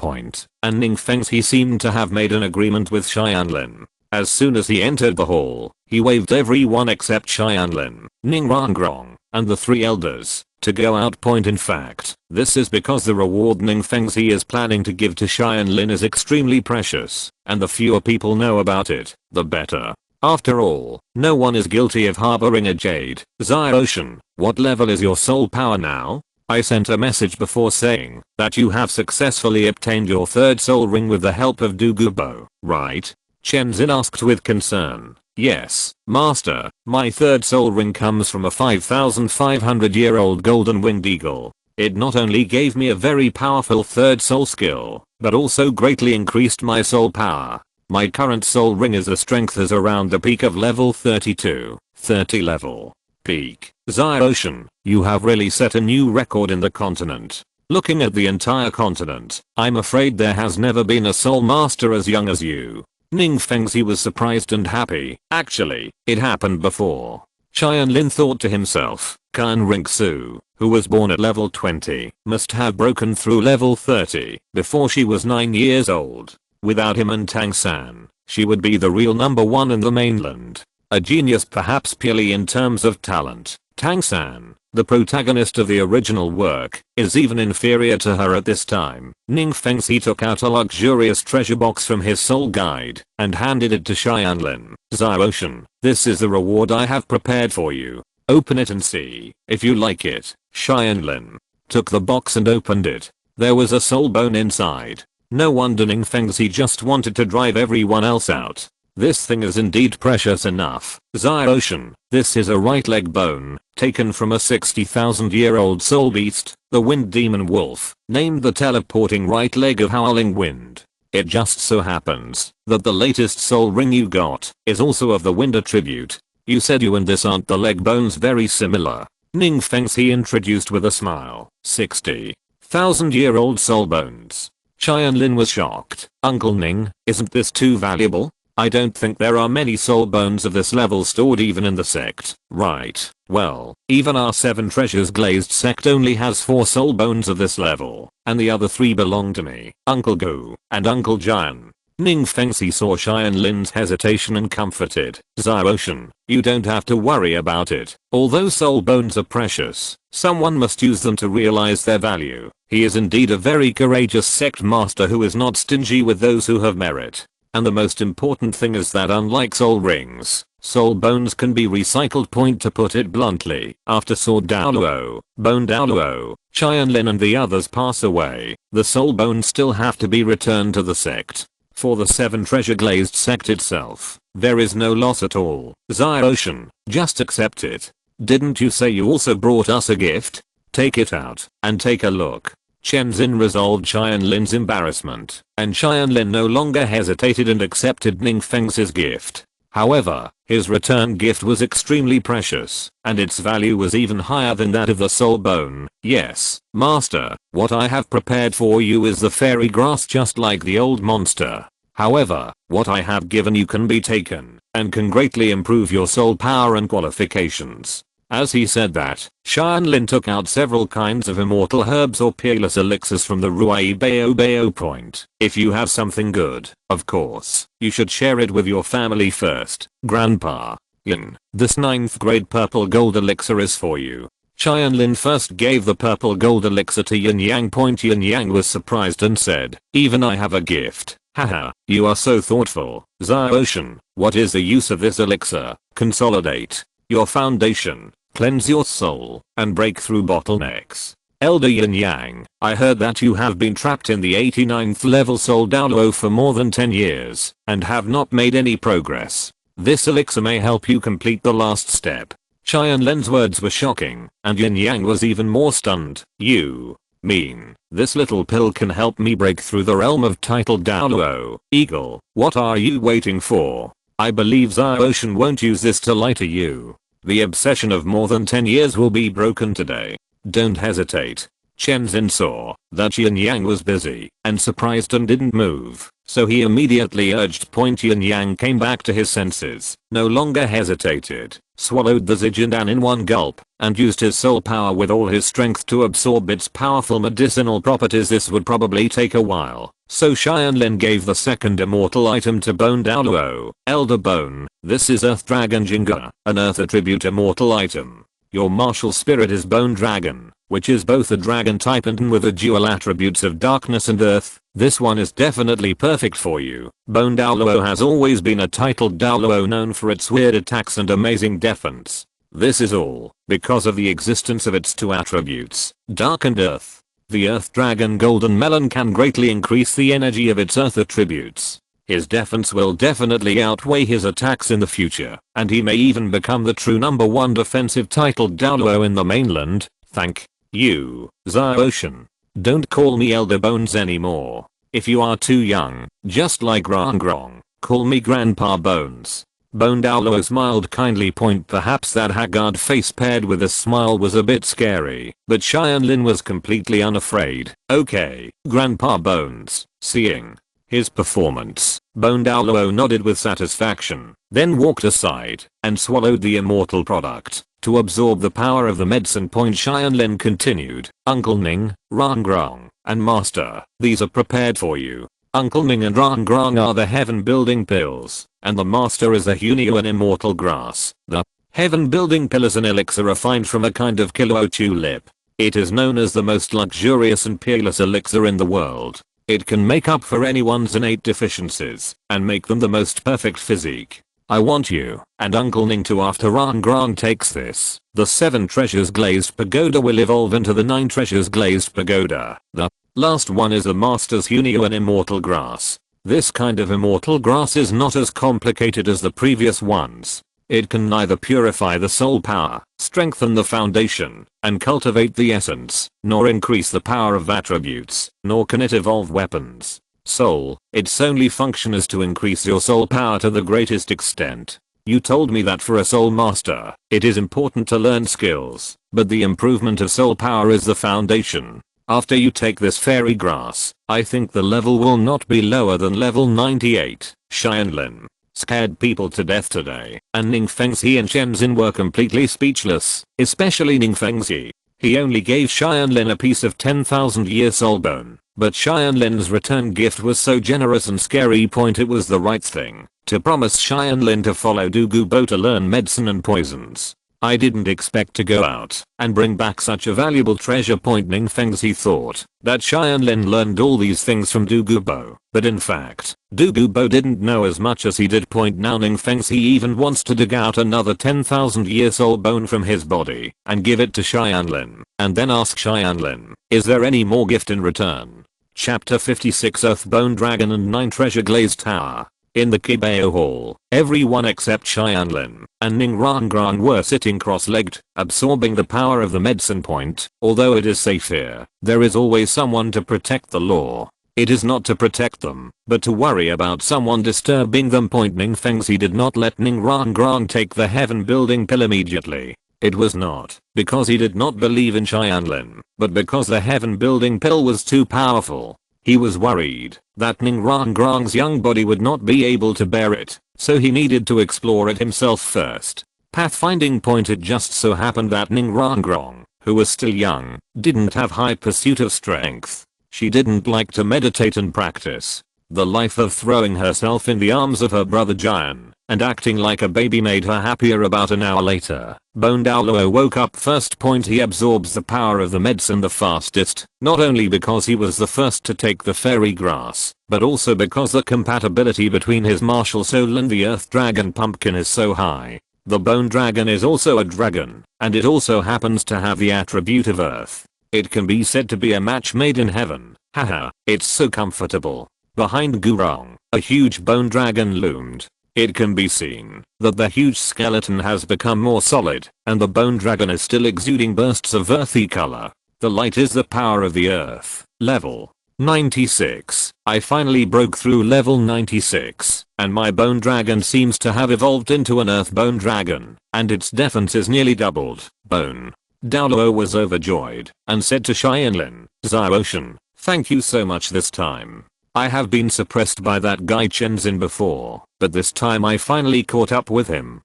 And Ning Fengxi seemed to have made an agreement with Tianlin. As soon as he entered the hall, he waved everyone except Tianlin, Ning Rongrong, and the three elders to go out. In fact, this is because the reward Ning Fengxi is planning to give to Tianlin is extremely precious, and the fewer people know about it, the better. After all, no one is guilty of harboring a jade. Ocean, what level is your soul power now? I sent a message before saying that you have successfully obtained your third soul ring with the help of Qibao, right? Chenzin asked with concern. Yes, master, my third soul ring comes from a 5,500-year-old golden winged eagle. It not only gave me a very powerful third soul skill, but also greatly increased my soul power. My current soul ring is a strength is around the peak of level 32, 30 level. Peak. Ocean, you have really set a new record in the continent. Looking at the entire continent, I'm afraid there has never been a soul master as young as you. Ning Fengxi was surprised and happy. Actually, it happened before. Tianlin thought to himself, Kan Ringsu, who was born at level 20, must have broken through level 30 before she was 9 years old. Without him and Tang San, she would be the real number one in the mainland. A genius perhaps purely in terms of talent. Tang San, the protagonist of the original work, is even inferior to her at this time. Ning Fengxi took out a luxurious treasure box from his soul guide and handed it to Tianlin. Ocean, this is the reward I have prepared for you. Open it and see if you like it. Tianlin took the box and opened it. There was a soul bone inside. No wonder Ning Fengxi just wanted to drive everyone else out. This thing is indeed precious enough. Ocean, this is a right leg bone, taken from a 60,000-year-old soul beast, the wind demon wolf, named the teleporting right leg of howling wind. It just so happens that the latest soul ring you got is also of the wind attribute. You said you and this aren't the leg bones very similar? Ning Fengxi introduced with a smile. 60,000-year-old soul bones. Tianlin was shocked. Uncle Ning, isn't this too valuable? I don't think there are many soul bones of this level stored even in the sect. Right, well, even our 7 treasures glazed sect only has 4 soul bones of this level, and the other 3 belong to me, Uncle Gu, and Uncle Jian. Ning Fengxi saw Tianlin's hesitation and comforted. Ocean, you don't have to worry about it. Although soul bones are precious, someone must use them to realize their value. He is indeed a very courageous sect master who is not stingy with those who have merit. And the most important thing is that unlike soul rings, soul bones can be recycled. To put it bluntly, after Sword Douluo, Bone Douluo, Tianlin and the others pass away, the soul bones still have to be returned to the sect. For the 7 treasure glazed sect itself, there is no loss at all. Ocean, just accept it. Didn't you say you also brought us a gift? Take it out and take a look. Chenzin resolved Tianlin's embarrassment, and Tianlin no longer hesitated and accepted Ning Fengxi's gift. However, his return gift was extremely precious, and its value was even higher than that of the soul bone. Yes, master, what I have prepared for you is the fairy grass just like the old monster. However, what I have given you can be taken, and can greatly improve your soul power and qualifications. As he said that, Tianlin took out several kinds of immortal herbs or peerless elixirs from the Qibao point. If you have something good, of course, you should share it with your family first. Grandpa. Yin, this 9th grade purple gold elixir is for you. Tianlin first gave the purple gold elixir to Yin Yang. Yin Yang was surprised and said, even I have a gift. Haha, you are so thoughtful. Ocean, what is the use of this elixir? Consolidate your foundation, cleanse your soul, and break through bottlenecks. Elder Yin Yang, I heard that you have been trapped in the 89th level Sword Douluo for more than 10 years, and have not made any progress. This elixir may help you complete the last step. Tianlin's words were shocking, and Yin Yang was even more stunned. You mean this little pill can help me break through the realm of titled Douluo? Eagle, what are you waiting for? I believe Ziocean won't use this to lie to you. The obsession of more than 10 years will be broken today. Don't hesitate. Chen Xin saw that Yin Yang was busy and surprised and didn't move, so he immediately urged. Yin Yang came back to his senses, no longer hesitated, swallowed the Zijindan in one gulp, and used his soul power with all his strength to absorb its powerful medicinal properties. This would probably take a while, so Tianlin gave the second immortal item to Bone Douluo, Elder Bone. This is Earth Dragon Jinga, an Earth attribute immortal item. Your martial spirit is Bone Dragon, which is both a dragon type and with the dual attributes of darkness and earth. This one is definitely perfect for you. Bone Douluo has always been a titled Douluo known for its weird attacks and amazing defense. This is all because of the existence of its two attributes, dark and earth. The Earth Dragon Golden Melon can greatly increase the energy of its earth attributes. His defense will definitely outweigh his attacks in the future, and he may even become the true #1 defensive titled Douluo in the mainland. Thank you, Ziocean. Don't call me Elder Bones anymore. If you are too young, just like Rongrong, call me Grandpa Bones. Bone Douluo smiled kindly. Perhaps that haggard face paired with a smile was a bit scary, but Tianlin was completely unafraid. Okay, Grandpa Bones. Seeing his performance, Bone Douluo nodded with satisfaction, then walked aside and swallowed the immortal product to absorb the power of the medicine. Tianlin continued, Uncle Ning, Rongrong, and Master, these are prepared for you. Uncle Ning and Rongrong are the heaven building pills, and the Master is the Hunio, an immortal grass. The heaven building pill is an elixir refined from a kind of Qibao tulip. It is known as the most luxurious and peerless elixir in the world. It can make up for anyone's innate deficiencies and make them the most perfect physique. I want you and Uncle Ning to, after Rongrong takes this, the 7 treasures glazed pagoda will evolve into the 9 treasures glazed pagoda. The last one is the Master's Hunio, an immortal grass. This kind of immortal grass is not as complicated as the previous ones. It can neither purify the soul power, strengthen the foundation, and cultivate the essence, nor increase the power of attributes, nor can it evolve weapons. Soul, its only function is to increase your soul power to the greatest extent. You told me that for a soul master, it is important to learn skills, but the improvement of soul power is the foundation. After you take this fairy grass, I think the level will not be lower than level 98. Tianlin scared people to death today, and Ning Fengzi and Chen Xin were completely speechless, especially Ning Fengzi. He only gave Tianlin a piece of 10,000-year soul bone, but Tianlin's return gift was so generous and scary. It was the right thing to promise Tianlin to follow Qibao to learn medicine and poisons. I didn't expect to go out and bring back such a valuable treasure. Ning Fengzi thought that Tianlin learned all these things from Qibao, but in fact, Qibao didn't know as much as he did. Now Ning Fengzi even wants to dig out another 10,000-year soul bone from his body and give it to Tianlin, and then ask Tianlin, is there any more gift in return? Chapter 56, Earth Bone Dragon and 9 Treasure Glazed Tower. In the Qibao Hall, everyone except Tianlin and Ning Rongrong were sitting cross-legged, absorbing the power of the medicine point. Although it is safe here, there is always someone to protect the law. It is not to protect them, but to worry about someone disturbing them. Ning Fengzi did not let Ning Rongrong take the heaven building pill immediately. It was not because he did not believe in Tianlin, but because the heaven building pill was too powerful. He was worried that Ning Rongrong's young body would not be able to bear it, so he needed to explore it himself first. Pathfinding. It just so happened that Ning Rongrong, who was still young, didn't have high pursuit of strength. She didn't like to meditate and practice. The life of throwing herself in the arms of her brother Jian and acting like a baby made her happier. About an hour later, Bone Douluo woke up first. He absorbs the power of the medicine the fastest, not only because he was the first to take the fairy grass, but also because the compatibility between his martial soul and the Earth Dragon pumpkin is so high. The Bone Dragon is also a dragon, and it also happens to have the attribute of Earth. It can be said to be a match made in heaven. Haha, it's so comfortable. Behind Gurong, a huge bone dragon loomed. it can be seen that the huge skeleton has become more solid, and the bone dragon is still exuding bursts of earthy color. The light is the power of the earth. Level 96. I finally broke through level 96, and my bone dragon seems to have evolved into an earth bone dragon, and its defense is nearly doubled. Bone Douluo was overjoyed and said to Tianlin, "Ocean, thank you so much this time. I have been suppressed by that guy Chenzin before, but this time I finally caught up with him.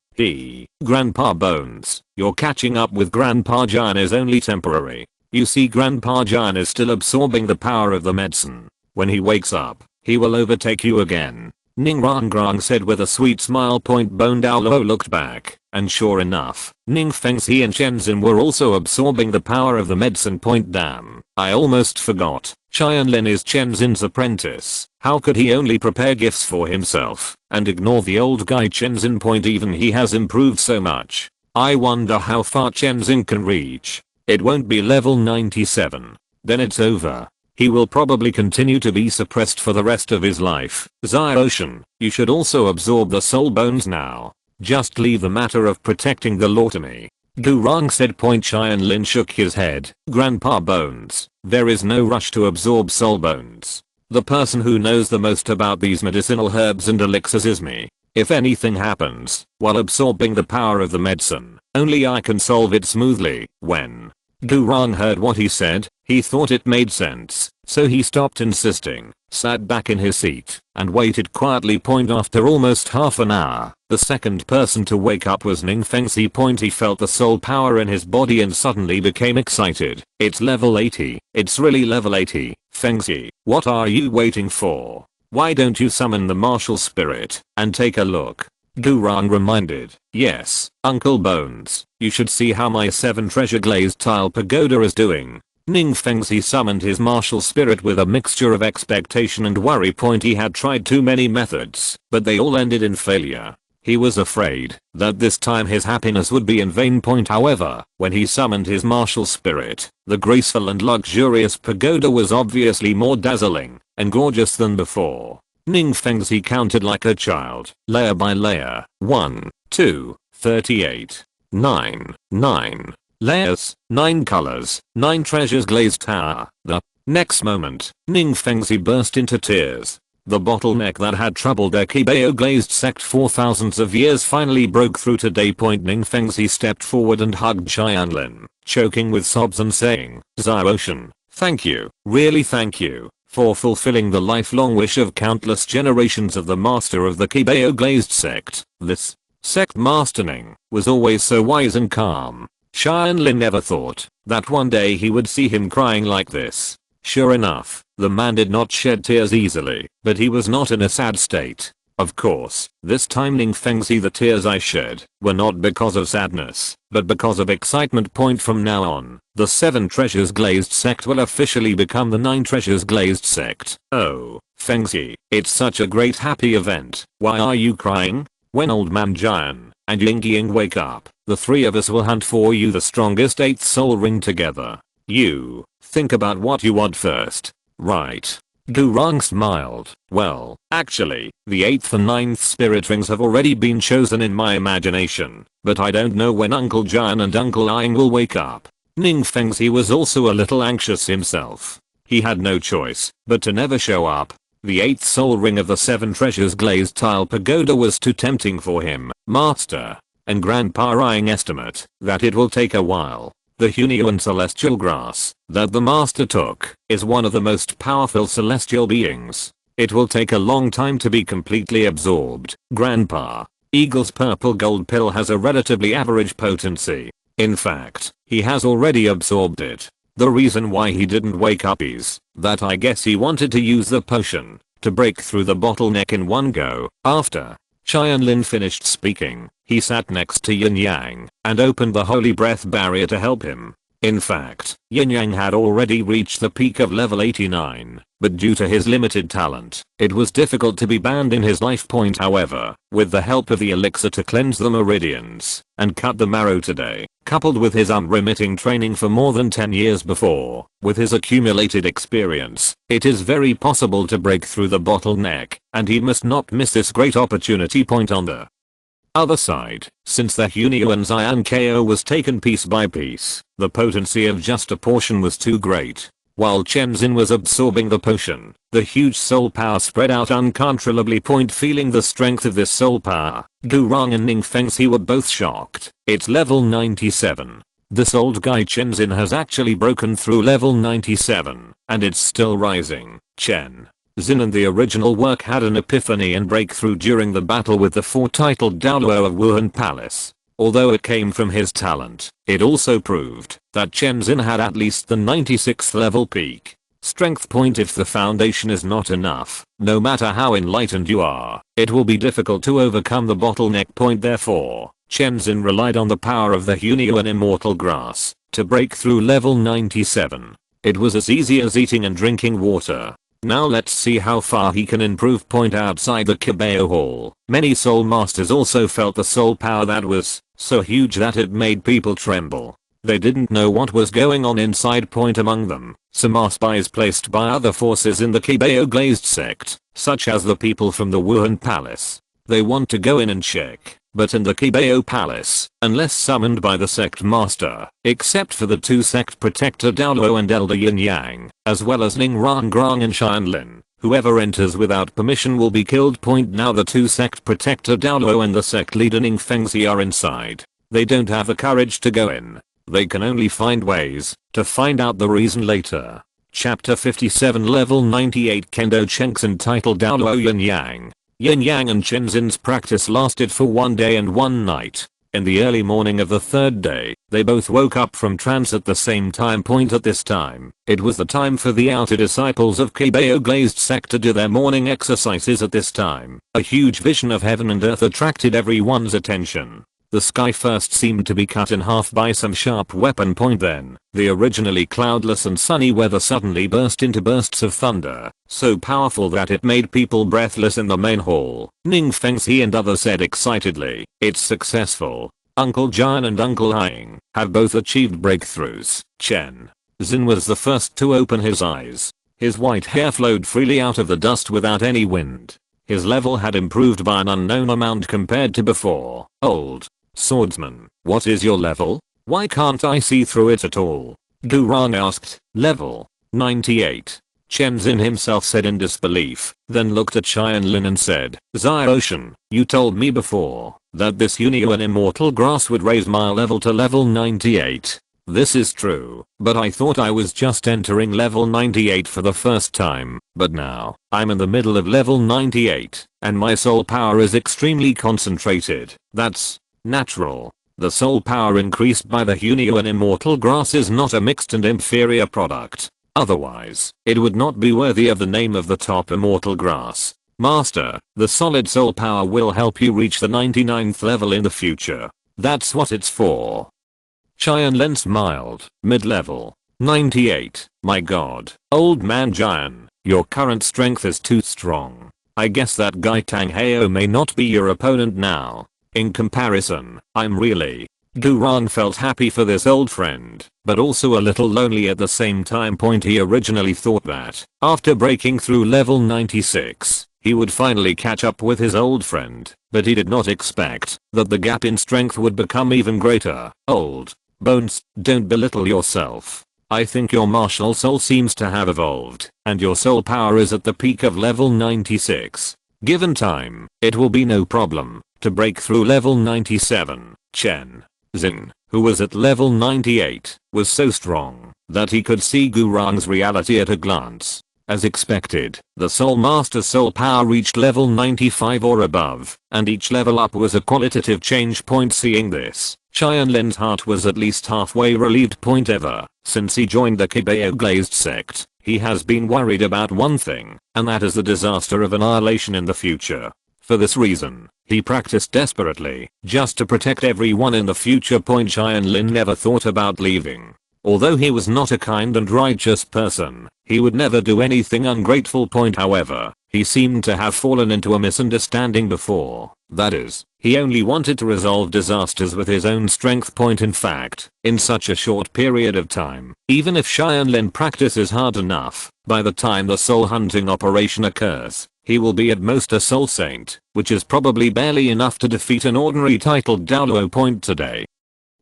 Grandpa Bones, your catching up with Grandpa Jian is only temporary. You see, Grandpa Jian is still absorbing the power of the medicine. When he wakes up, he will overtake you again." Ning Rangrang said with a sweet smile. Bone Douluo looked back, and sure enough, Ning Fengzi and Chenzin were also absorbing the power of the medicine. Damn, I almost forgot. Tianlin is Chenzin's apprentice. How could he only prepare gifts for himself and ignore the old guy Chenzin? Even he has improved so much. I wonder how far Chenzin can reach. It won't be level 97. Then it's over. He will probably continue to be suppressed for the rest of his life. Ocean, you should also absorb the soul bones now. Just leave the matter of protecting the law to me. Gurang said. Tianlin shook his head. Grandpa Bones, there is no rush to absorb soul bones. The person who knows the most about these medicinal herbs and elixirs is me. If anything happens while absorbing the power of the medicine, only I can solve it smoothly. When Gurang heard what he said, he thought it made sense, so he stopped insisting, sat back in his seat, and waited quietly. After almost half an hour, the second person to wake up was Ning Fengzi. He felt the soul power in his body and suddenly became excited. It's level 80. It's really level 80. Fengzi, what are you waiting for? Why don't you summon the martial spirit and take a look? Gurang reminded. Yes, Uncle Bones, you should see how my 7 treasure glazed tile pagoda is doing. Ning Fengzi summoned his martial spirit with a mixture of expectation and worry. He had tried too many methods, but they all ended in failure. He was afraid that this time his happiness would be in vain. However, when he summoned his martial spirit, the graceful and luxurious pagoda was obviously more dazzling and gorgeous than before. Ning Fengzi counted like a child, layer by layer. 1, 2, 38, 9, 9 layers, 9 colors, 9 treasures glazed tower. The next moment, Ning Fengzi burst into tears. The bottleneck that had troubled their Qibao glazed sect for thousands of years finally broke through today. Ning Fengzi stepped forward and hugged Tianlin, choking with sobs and saying, "Ocean, thank you, really thank you, for fulfilling the lifelong wish of countless generations of the master of the Qibao glazed sect. This sect master Ning was always so wise and calm." Tianlin never thought that one day he would see him crying like this. Sure enough, the man did not shed tears easily, but he was not in a sad state. Of course, this time Ning Fengzi, the tears I shed were not because of sadness, but because of excitement. From now on, the 7 treasures glazed sect will officially become the 9 treasures glazed sect. Oh, Fengzi, it's such a great happy event. Why are you crying? When Old Man Jian and Yingying wake up, the 3 of us will hunt for you the strongest 8th soul ring together. You think about what you want first, right? Gurang smiled. Well, actually, the 8th and 9th spirit rings have already been chosen in my imagination, but I don't know when Uncle Jian and Uncle Ying will wake up. Ning Fengzi was also a little anxious himself. He had no choice but to never show up. The 8th soul ring of the 7 treasures glazed tile pagoda was too tempting for him. Master and Grandpa Ying estimate that it will take a while. The Hunyuan celestial grass that the master took is one of the most powerful celestial beings. It will take a long time to be completely absorbed. Grandpa Eagle's purple gold pill has a relatively average potency. In fact, he has already absorbed it. The reason why he didn't wake up is that I guess he wanted to use the potion to break through the bottleneck in one go. After Tianlin finished speaking, he sat next to Yin Yang and opened the holy breath barrier to help him. In fact, Yin Yang had already reached the peak of level 89, but due to his limited talent, it was difficult to be banned in his life point. However, with the help of the elixir to cleanse the meridians and cut the marrow today, coupled with his unremitting training for more than 10 years before, with his accumulated experience, it is very possible to break through the bottleneck, and he must not miss this great opportunity. Point on the other side, since the Hunyuan Xian KO was taken piece by piece, the potency of just a portion was too great. While Chen Xin was absorbing the potion, the huge soul power spread out uncontrollably. Feeling the strength of this soul power, Gu Rong and Ning Fengxi were both shocked. It's level 97. This old guy Chen Xin has actually broken through level 97, and it's still rising. Chen Xin and the original work had an epiphany and breakthrough during the battle with the 4-titled Douluo of Wuhan Palace. Although it came from his talent, it also proved that Chen Xin had at least the 96th level peak strength point. If the foundation is not enough, no matter how enlightened you are, it will be difficult to overcome the bottleneck point. Therefore, Chen Xin relied on the power of the Hunyuan immortal grass to break through level 97. It was as easy as eating and drinking water. Now let's see how far he can improve. Outside the Qibao hall, many soul masters also felt the soul power that was so huge that it made people tremble. They didn't know what was going on inside. Among them, some are spies placed by other forces in the Qibao Glazed sect, such as the people from the Wuhan Palace. They want to go in and check, but in the Qibao Palace, unless summoned by the sect master, except for the 2 sect protector Douluo and Elder Yin Yang, as well as Ning Rangrang and Tianlin, whoever enters without permission will be killed. Now the 2 sect protector Douluo and the sect leader Ning Fengxi are inside. They don't have the courage to go in. They can only find ways to find out the reason later. Chapter 57 Level 98 Kendo Chenks entitled Douluo Yin Yang. Yin Yang and Chen Xin's practice lasted for 1 day and 1 night. In the early morning of the 3rd day, they both woke up from trance at the same time. At this time, it was the time for the outer disciples of Qibao Glazed sect to do their morning exercises. At this time, a huge vision of heaven and earth attracted everyone's attention. The sky first seemed to be cut in half by some sharp weapon. Then, the originally cloudless and sunny weather suddenly burst into bursts of thunder, so powerful that it made people breathless in the main hall. Ning Fengxi and others said excitedly, "It's successful. Uncle Jian and Uncle Haiying have both achieved breakthroughs." Chen Xin was the first to open his eyes. His white hair flowed freely out of the dust without any wind. His level had improved by an unknown amount compared to before. "Old swordsman, what is your level? Why can't I see through it at all?" Gu Rong asked. "Level 98. Chen Xin himself said in disbelief, then looked at Tianlin and said, "Xia Ocean, you told me before that this Hunyuan immortal grass would raise my level to level 98. This is true, but I thought I was just entering level 98 for the first time, but now, I'm in the middle of level 98, and my soul power is extremely concentrated. That's natural. The soul power increased by the Hunyuan immortal grass is not a mixed and inferior product. Otherwise, it would not be worthy of the name of the top immortal grass. Master, the solid soul power will help you reach the 99th level in the future. That's what it's for." Tianlin smiled. "Mid-level 98. My god, old man Jian, your current strength is too strong. I guess that guy Tang Heo may not be your opponent now. In comparison, I'm really..." Gu Rong felt happy for this old friend, but also a little lonely at the same time. He originally thought that, after breaking through level 96, he would finally catch up with his old friend, but he did not expect that the gap in strength would become even greater. "Old bones, don't belittle yourself. I think your martial soul seems to have evolved, and your soul power is at the peak of level 96. Given time, it will be no problem to break through level 97. Chen Xin, who was at level 98, was so strong that he could see Gu Rong's reality at a glance. As expected, the Soul Master's soul power reached level 95 or above, and each level up was a qualitative change. Seeing this, Tianlin's heart was at least halfway relieved. Ever since he joined the Qibao Glazed sect, he has been worried about one thing, and that is the disaster of annihilation in the future. For this reason, he practiced desperately, just to protect everyone in the future. Tianlin never thought about leaving. Although he was not a kind and righteous person, he would never do anything ungrateful. However, he seemed to have fallen into a misunderstanding before. That is, he only wanted to resolve disasters with his own strength. In fact, in such a short period of time, even if Tianlin practices hard enough, by the time the soul hunting operation occurs, he will be at most a soul saint, which is probably barely enough to defeat an ordinary titled Douluo. Today,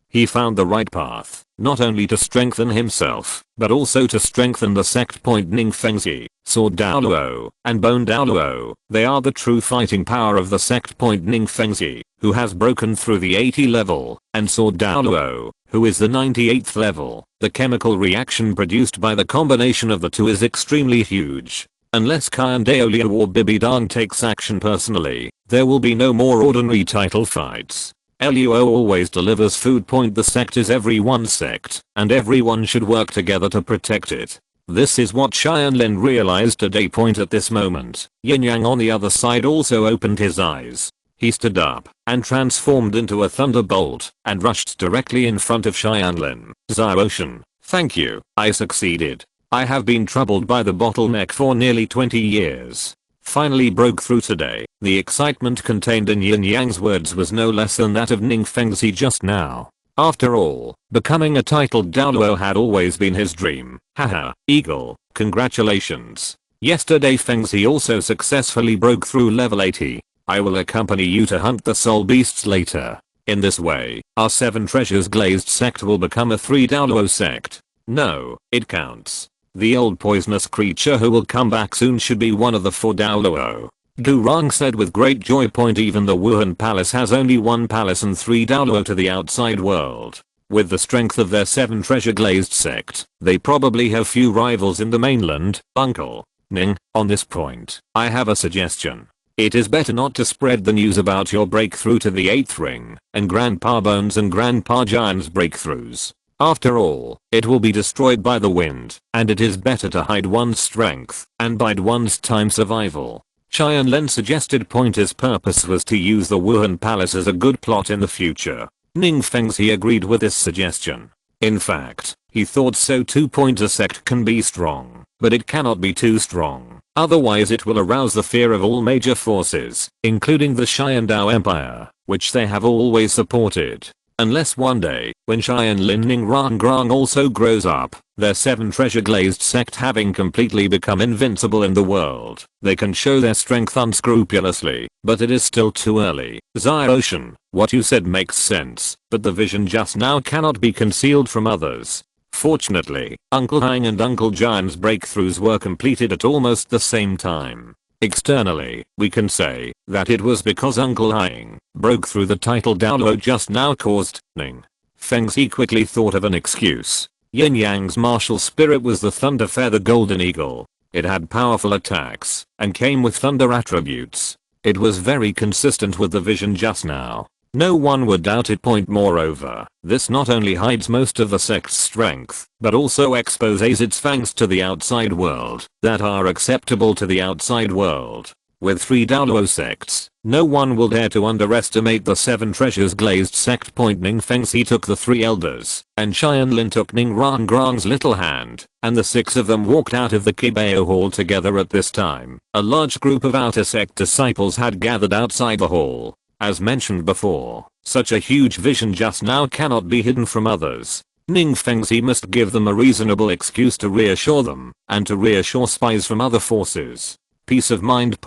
he found the right path, not only to strengthen himself, but also to strengthen the sect. Ningfengzi, Sword Douluo, and Bone Douluo, they are the true fighting power of the sect. Ningfengzi, who has broken through the 80 level, and Sword Douluo, who is the 98th level. The chemical reaction produced by the combination of the two is extremely huge. Unless Daoluo or Bibidang takes action personally, there will be no more ordinary title fights. Luo always delivers food. The sect is everyone's sect, and everyone should work together to protect it. This is what Tianlin realized today. At this moment, Yin Yang on the other side also opened his eyes. He stood up and transformed into a thunderbolt and rushed directly in front of Tianlin. Ocean, thank you, I succeeded. I have been troubled by the bottleneck for nearly 20 years. Finally broke through today. The excitement contained in Yin Yang's words was no less than that of Ningfengzi just now. After all, becoming a titled Douluo had always been his dream. Haha, Eagle, congratulations. Yesterday Fengzi also successfully broke through level 80. I will accompany you to hunt the soul beasts later. In this way, our 7 treasures glazed sect will become a 3 Douluo sect. No, it counts. The old poisonous creature who will come back soon should be one of the 4 Douluo. Gurang said with great joy. Even the Wuhan Palace has only 1 palace and 3 Douluo to the outside world. With the strength of their 7 treasure glazed sect, they probably have few rivals in the mainland. Uncle Ning, on this point, I have a suggestion. It is better not to spread the news about your breakthrough to the 8th ring, and Grandpa Bones and Grandpa Giant's breakthroughs. After all, it will be destroyed by the wind, and it is better to hide one's strength and bide one's time. Survival. Tianlin suggested. His purpose was to use the Wuhan Palace as a good plot in the future. Ningfengzi agreed with this suggestion. In fact, he thought so too. A sect can be strong, but it cannot be too strong, otherwise it will arouse the fear of all major forces, including the Xiandao Empire, which they have always supported. Unless one day, when Tianlin Ningrangrang also grows up, their 7 treasure glazed sect having completely become invincible in the world, they can show their strength unscrupulously, but it is still too early. Ocean, what you said makes sense, but the vision just now cannot be concealed from others. Fortunately, Uncle Hang and Uncle Giant's breakthroughs were completed at almost the same time. Externally, we can say that it was because Uncle Hang broke through the title Douluo just now caused Ning. Fengzi quickly thought of an excuse. Yin Yang's martial spirit was the Thunder Feather Golden Eagle. It had powerful attacks and came with thunder attributes. It was very consistent with the vision just now. No one would doubt it. Moreover, this not only hides most of the sect's strength, but also exposes its fangs to the outside world that are acceptable to the outside world. With 3 Douluo sects, no one will dare to underestimate the 7 treasures glazed sect. Ningfengzi took the 3 elders, and Tianlin took Ningrangrang's little hand, and the 6 of them walked out of the Qibao hall together. At this time, a large group of outer sect disciples had gathered outside the hall. As mentioned before, such a huge vision just now cannot be hidden from others. Ningfengzi must give them a reasonable excuse to reassure them, and to reassure spies from other forces. Peace of mind.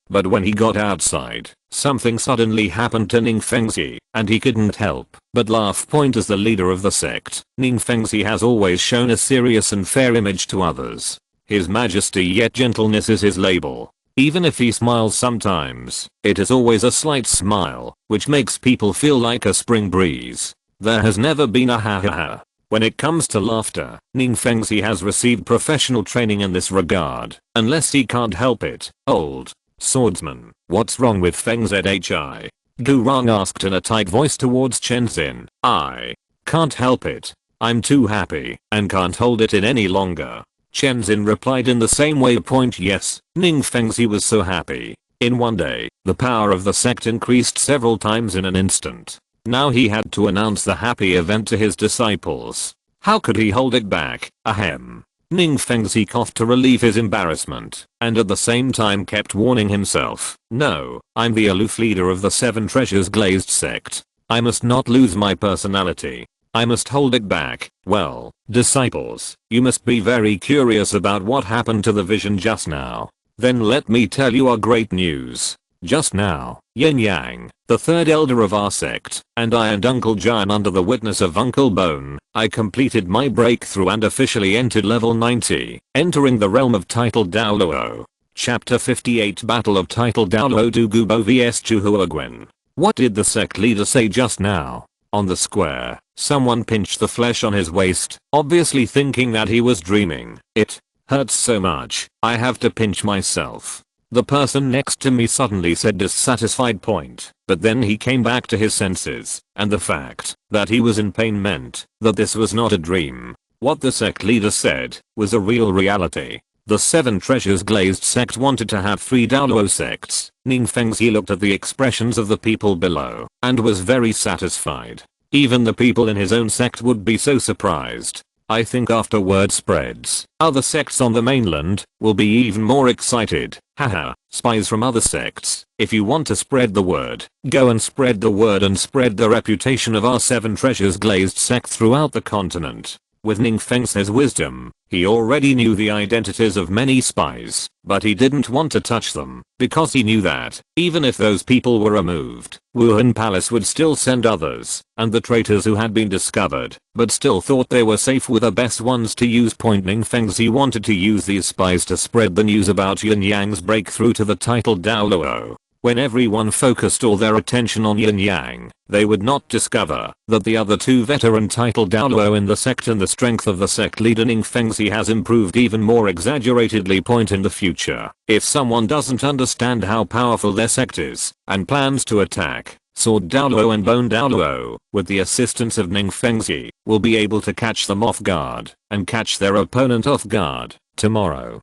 But when he got outside, something suddenly happened to Ningfengzi, and he couldn't help but laugh. As the leader of the sect, Ningfengzi has always shown a serious and fair image to others. His majesty yet gentleness is his label. Even if he smiles sometimes, it is always a slight smile, which makes people feel like a spring breeze. There has never been a ha-ha-ha. When it comes to laughter, Ningfengzi has received professional training in this regard, unless he can't help it. Old swordsman, what's wrong with Feng Zhi? Gurang asked in a tight voice towards Chenzin. I can't help it. I'm too happy, and can't hold it in any longer. Chenzin replied in the same way. Yes, Ningfengzi was so happy. In one day, the power of the sect increased several times in an instant. Now he had to announce the happy event to his disciples. How could he hold it back? Ahem. Ning Fengzi coughed to relieve his embarrassment, and at the same time kept warning himself, no, I'm the aloof leader of the Seven Treasures Glazed sect. I must not lose my personality. I must hold it back. Well, disciples, you must be very curious about what happened to the vision just now. Then let me tell you our great news. Just now, Yin Yang, the third elder of our sect, and I and Uncle Jian under the witness of Uncle Bone, I completed my breakthrough and officially entered level 90, entering the realm of titled Douluo. Chapter 58 Battle of Title Douluo Qibao vs Chuhuaguen. What did the sect leader say just now? On the square, someone pinched the flesh on his waist, obviously thinking that he was dreaming. It hurts so much, I have to pinch myself. The person next to me suddenly said dissatisfied point, but then he came back to his senses, and the fact that he was in pain meant that this was not a dream. What the sect leader said was a real reality. The Seven Treasures Glazed sect wanted to have 3 Douluo sects. Ning Fengzi looked at the expressions of the people below and was very satisfied. Even the people in his own sect would be so surprised. I think after word spreads, other sects on the mainland will be even more excited. Haha, spies from other sects, if you want to spread the word, go and spread the word and spread the reputation of our Seven Treasures Glazed sect throughout the continent. With Ning Fengzi's wisdom, he already knew the identities of many spies, but he didn't want to touch them, because he knew that, even if those people were removed, Wuhan Palace would still send others, and the traitors who had been discovered, but still thought they were safe were the best ones to use. Ning Fengzi wanted to use these spies to spread the news about Yin Yang's breakthrough to the title Douluo. When everyone focused all their attention on Yin Yang, they would not discover that the other 2 veteran title Douluo in the sect and the strength of the sect leader Ning Fengzi has improved even more exaggeratedly. In the future, if someone doesn't understand how powerful their sect is and plans to attack, Sword Douluo and Bone Douluo, with the assistance of Ning Fengzi, will be able to catch them off guard and catch their opponent off guard. Tomorrow,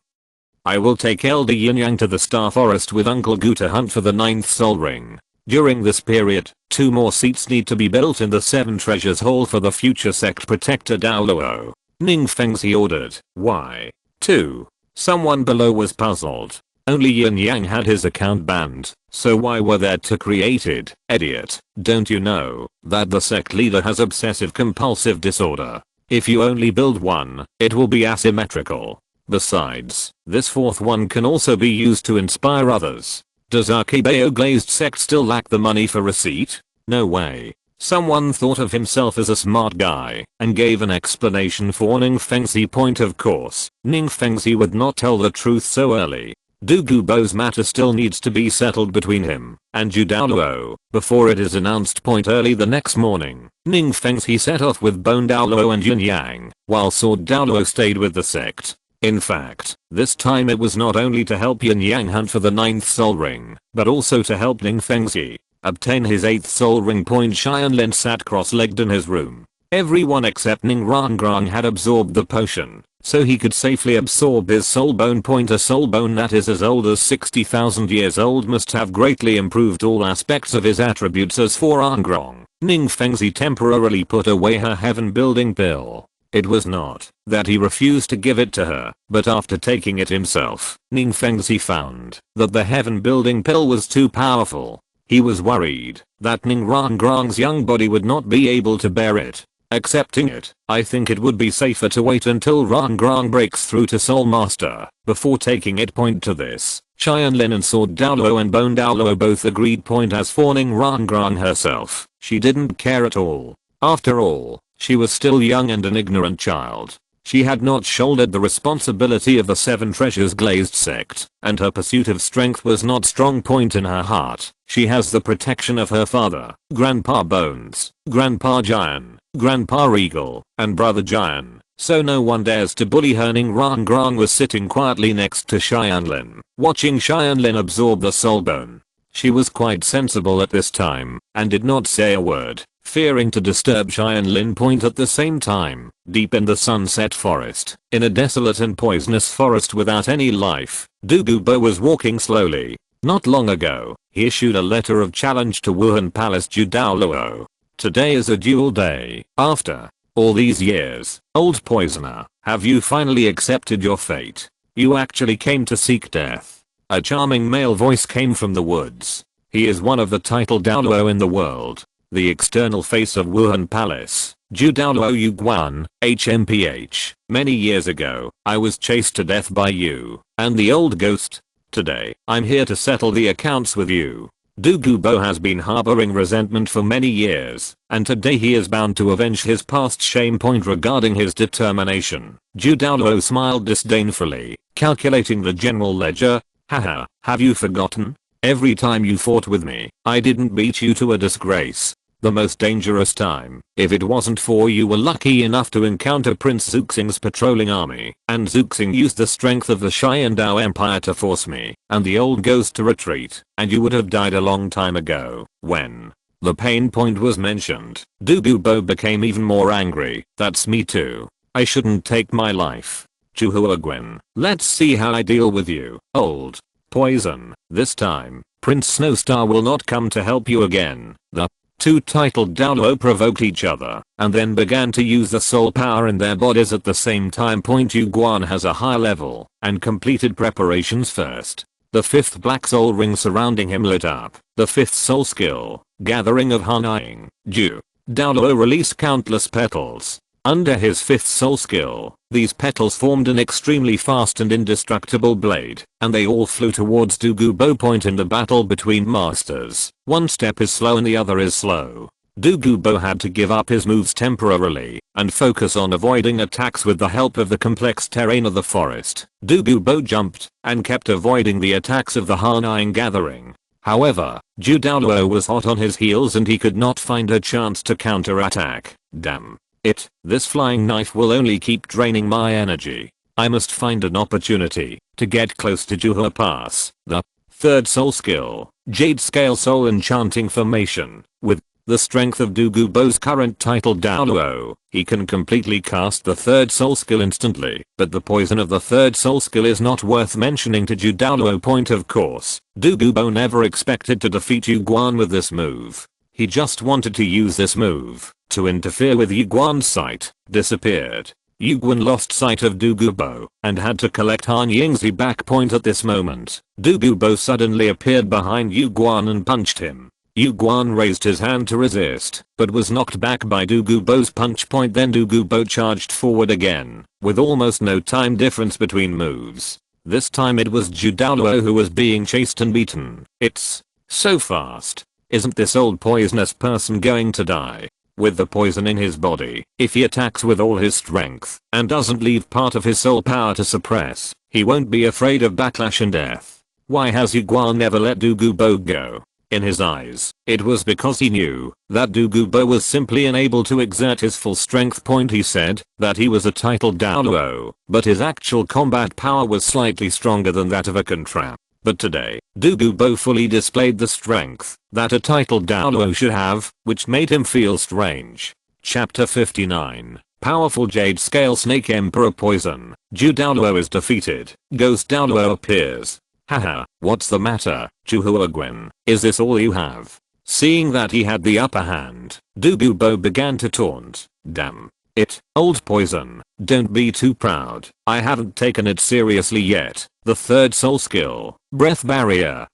I will take Elder Yin Yang to the Star Forest with Uncle Gu to hunt for the 9th soul ring. During this period, 2 more seats need to be built in the Seven Treasures Hall for the future sect protector Douluo. Ning Fengzi ordered. Why? 2. Someone below was puzzled. Only Yin Yang had his account banned, so why were there 2 created? Idiot, don't you know that the sect leader has obsessive compulsive disorder? If you only build 1, it will be asymmetrical. Besides, this 4th one can also be used to inspire others. Does our Qibao Glazed sect still lack the money for receipt? No way. Someone thought of himself as a smart guy and gave an explanation for Ning Fengzi. Of course, Ning Fengzi would not tell the truth so early. Qubiao's matter still needs to be settled between him and Douluo before it is announced. Early the next morning, Ning Fengzi set off with Bone Douluo and Yin Yang, while Sword Douluo stayed with the sect. In fact, this time it was not only to help Yin Yang hunt for the 9th soul ring, but also to help Ning Fengzi obtain his 8th soul ring. Tianlin sat cross-legged in his room. Everyone except Ning Rangrang had absorbed the potion, so he could safely absorb his soul bone. A soul bone that is as old as 60,000 years old must have greatly improved all aspects of his attributes. As for Rangrang, Ning Fengzi temporarily put away her heaven building pill. It was not that he refused to give it to her, but after taking it himself, Ning Fengzi found that the heaven building pill was too powerful. He was worried that Ning Rangrang's young body would not be able to bear it. Accepting it, I think it would be safer to wait until Rangrang breaks through to Soul Master before taking it. To this, Tianlin and Sword Douluo and Bone Douluo both agreed. As for Ning Rangrang herself, she didn't care at all. After all, she was still young and an ignorant child. She had not shouldered the responsibility of the Seven Treasures Glazed sect, and her pursuit of strength was not strong point in her heart. She has the protection of her father, Grandpa Bones, Grandpa Jian, Grandpa Regal, and Brother Jian, so no one dares to bully her. Ning Rangrang was sitting quietly next to Tianlin, watching Tianlin absorb the soul bone. She was quite sensible at this time, and did not say a word, fearing to disturb Tianlin. At the same time, deep in the Sunset Forest, in a desolate and poisonous forest without any life, Qibao was walking slowly. Not long ago, he issued a letter of challenge to Wuhan Palace Douluo. Today is a duel day. After All these years, old poisoner, have you finally accepted your fate? You actually came to seek death. A charming male voice came from the woods. He is one of the titled Douluo in the world. The external face of Wuhan Palace, Douluo Yuguan, HMPH. Many years ago, I was chased to death by you, and the old ghost. Today, I'm here to settle the accounts with you. Qibao has been harboring resentment for many years, and today he is bound to avenge his past shame. Point regarding his determination. Douluo smiled disdainfully, calculating the general ledger. Haha, have you forgotten? Every time you fought with me, I didn't beat you to a disgrace. The most dangerous time, if it wasn't for you were lucky enough to encounter Prince Zuxing's patrolling army, and Zuxing used the strength of the Xiandao Empire to force me and the old ghost to retreat, and you would have died a long time ago. When the pain point was mentioned, Qibao became even more angry. That's me too. I shouldn't take my life. Chuhuagwen, let's see how I deal with you, old poison. This time, Prince Snowstar will not come to help you again. The two titled Douluo provoked each other, and then began to use the soul power in their bodies at the same time. Yuguan has a high level, and completed preparations first. The fifth black soul ring surrounding him lit up. The fifth soul skill, Gathering of Hanaying, Douluo released countless petals. Under his fifth soul skill, these petals formed an extremely fast and indestructible blade, and they all flew towards Qibao. In the battle between masters, one step is slow and the other is slow. Qibao had to give up his moves temporarily and focus on avoiding attacks with the help of the complex terrain of the forest. Qibao jumped and kept avoiding the attacks of the Hanaying gathering. However, Douluo was hot on his heels and he could not find a chance to counterattack. Damn it, this flying knife will only keep draining my energy. I must find an opportunity to get close to Juhua Pass. The third soul skill, Jade Scale Soul Enchanting Formation. With the strength of Qubiao's current title Douluo, he can completely cast the third soul skill instantly, but the poison of the third soul skill is not worth mentioning to Douluo. Of course, Qibao never expected to defeat Yuguan with this move. He just wanted to use this move to interfere with Yuguan's sight. Disappeared. Yuguan lost sight of Qibao and had to collect Han Yingzi back. At this moment, Qibao suddenly appeared behind Yuguan and punched him. Yuguan raised his hand to resist, but was knocked back by Qubiao's punch. Then Qibao charged forward again, with almost no time difference between moves. This time it was Douluo who was being chased and beaten. It's so fast. Isn't this old poisonous person going to die? With the poison in his body, if he attacks with all his strength and doesn't leave part of his soul power to suppress, he won't be afraid of backlash and death. Why has Yuguan never let Qibao go? In his eyes, it was because he knew that Qibao was simply unable to exert his full strength. He said that he was a titled Douluo, but his actual combat power was slightly stronger than that of a contrap. But today, Qibao fully displayed the strength that a titled Douluo should have, which made him feel strange. Chapter 59. Powerful Jade Scale Snake Emperor Poison. Douluo is defeated. Ghost Douluo appears. Haha, what's the matter, Chuhuagwen? Is this all you have? Seeing that he had the upper hand, Qibao began to taunt. Damn it, old poison, don't be too proud. I haven't taken it seriously yet. The third soul skill, Breath Barrier.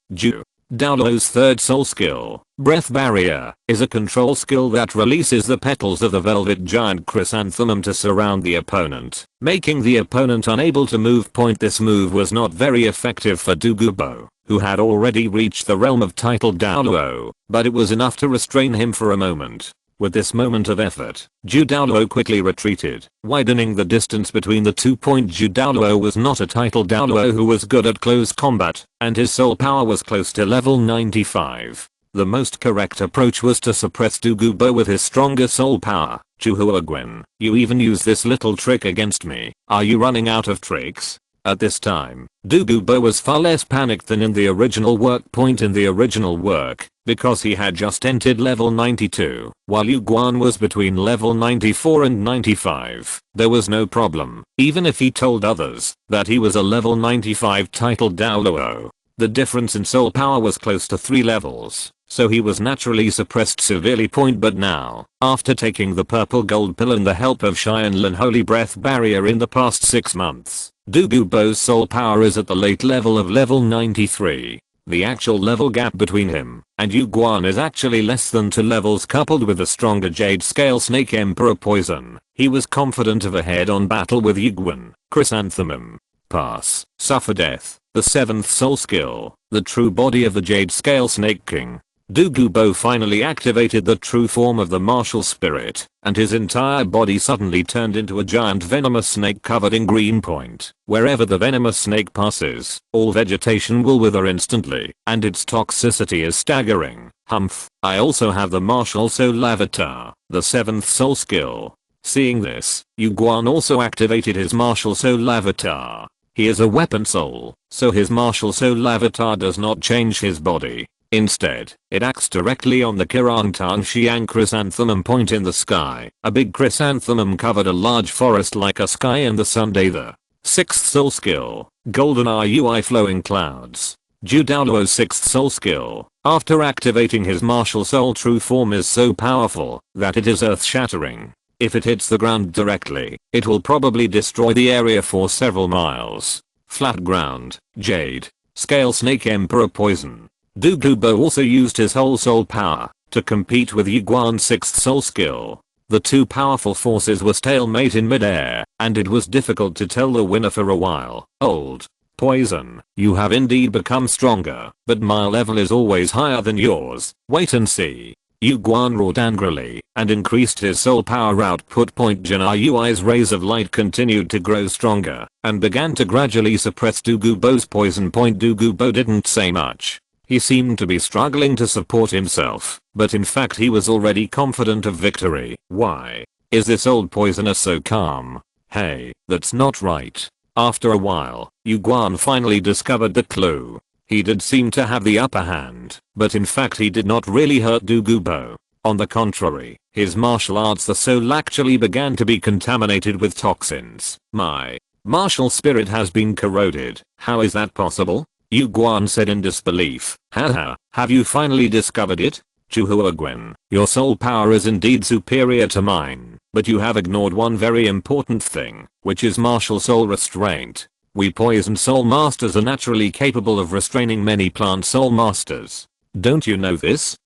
Douluo's third soul skill, Breath Barrier, is a control skill that releases the petals of the velvet giant chrysanthemum to surround the opponent, making the opponent unable to move. This move was not very effective for Qibao, who had already reached the realm of titled Douluo, but it was enough to restrain him for a moment. With this moment of effort, Douluo quickly retreated, widening the distance between the two. Douluo was not a titled Douluo who was good at close combat, and his soul power was close to level 95. The most correct approach was to suppress Qibao with his stronger soul power. Chuhuagwen, you even use this little trick against me. Are you running out of tricks? At this time, Qibao was far less panicked than in the original work. In the original work, because he had just entered level 92, while Yuguan was between level 94 and 95, there was no problem, even if he told others that he was a level 95 titled Douluo. The difference in soul power was close to 3 levels. so he was naturally suppressed severely. But now, after taking the purple gold pill and the help of Tianlin holy breath barrier in the past 6 months, Douluo's soul power is at the late level of level 93. The actual level gap between him and Yu Guan is actually less than 2 levels. Coupled with a stronger Jade Scale Snake Emperor poison, he was confident of a head-on battle with Yu Guan. Chrysanthemum. Pass. Suffer death. The 7th soul skill. The true body of the Jade Scale Snake King. Douluo finally activated the true form of the martial spirit, and his entire body suddenly turned into a giant venomous snake covered in green point. Wherever the venomous snake passes, all vegetation will wither instantly, and its toxicity is staggering. Humph. I also have the martial soul avatar, the 7th soul skill. Seeing this, Yu Guan also activated his martial soul avatar. He is a weapon soul, so his martial soul avatar does not change his body. Instead, it acts directly on the Kirang Xiang chrysanthemum point in the sky. A big chrysanthemum covered a large forest like a sky in the Sunday. The 6th soul skill. Golden RUI flowing clouds. Douluo's 6th soul skill, after activating his martial soul true form, is so powerful that it is earth-shattering. If it hits the ground directly, it will probably destroy the area for several miles. Flat ground. Jade Scale Snake Emperor poison. Douluo also used his whole soul power to compete with Yu Guan's 6th soul skill. The two powerful forces were stalemate in midair, and it was difficult to tell the winner for a while. Old poison, you have indeed become stronger, but my level is always higher than yours. Wait and see. Yu Guan roared angrily and increased his soul power output. Jin Rui's rays of light continued to grow stronger and began to gradually suppress Douluo's poison. Douluo didn't say much. He seemed to be struggling to support himself, but in fact he was already confident of victory. Why is this old poisoner so calm? Hey, that's not right. After a while, Yu Guan finally discovered the clue. He did seem to have the upper hand, but in fact he did not really hurt Douluo. On the contrary, his martial arts the soul actually began to be contaminated with toxins. My martial spirit has been corroded. How is that possible? Yu Guan said in disbelief. Haha, have you finally discovered it? Chuhuagwen, your soul power is indeed superior to mine, but you have ignored one very important thing, which is martial soul restraint. We poison soul masters are naturally capable of restraining many plant soul masters. Don't you know this?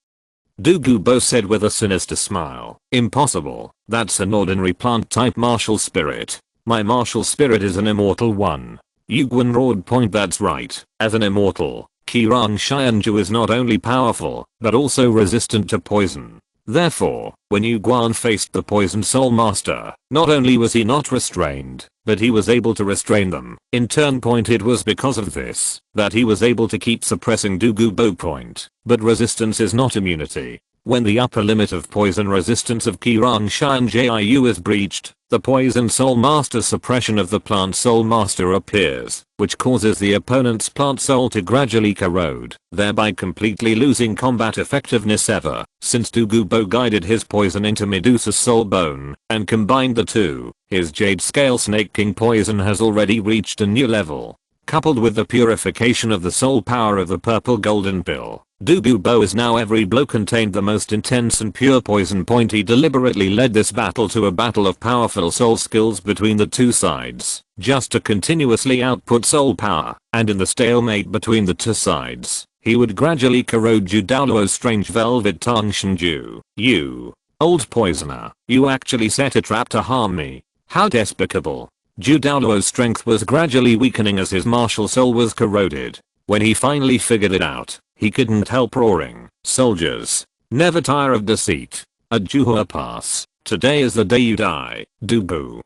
Douluo said with a sinister smile. Impossible, that's an ordinary plant type martial spirit. My martial spirit is an immortal one. Yu Guan roared. That's right, as an immortal, Qirang Xianju is not only powerful, but also resistant to poison. Therefore, when Yu Guan faced the poison soul master, not only was he not restrained, but he was able to restrain them. In turn, it was because of this that he was able to keep suppressing Douluo. But resistance is not immunity. When the upper limit of poison resistance of Qirang Xianju is breached, the poison soul master's suppression of the plant soul master appears, which causes the opponent's plant soul to gradually corrode, thereby completely losing combat effectiveness. Ever since Douluo guided his poison into Medusa's soul bone and combined the two, his Jade Scale Snake King poison has already reached a new level. Coupled with the purification of the soul power of the purple golden pill, Douluo is now every blow contained the most intense and pure poison. He deliberately led this battle to a battle of powerful soul skills between the two sides, just to continuously output soul power, and in the stalemate between the two sides, he would gradually corrode Douluo's strange velvet tongue. Shinju, you old poisoner, you actually set a trap to harm me. How despicable. Douluo's strength was gradually weakening as his martial soul was corroded. When he finally figured it out, he couldn't help roaring. Soldiers, never tire of deceit. At Juhua Pass, today is the day you die. Douluo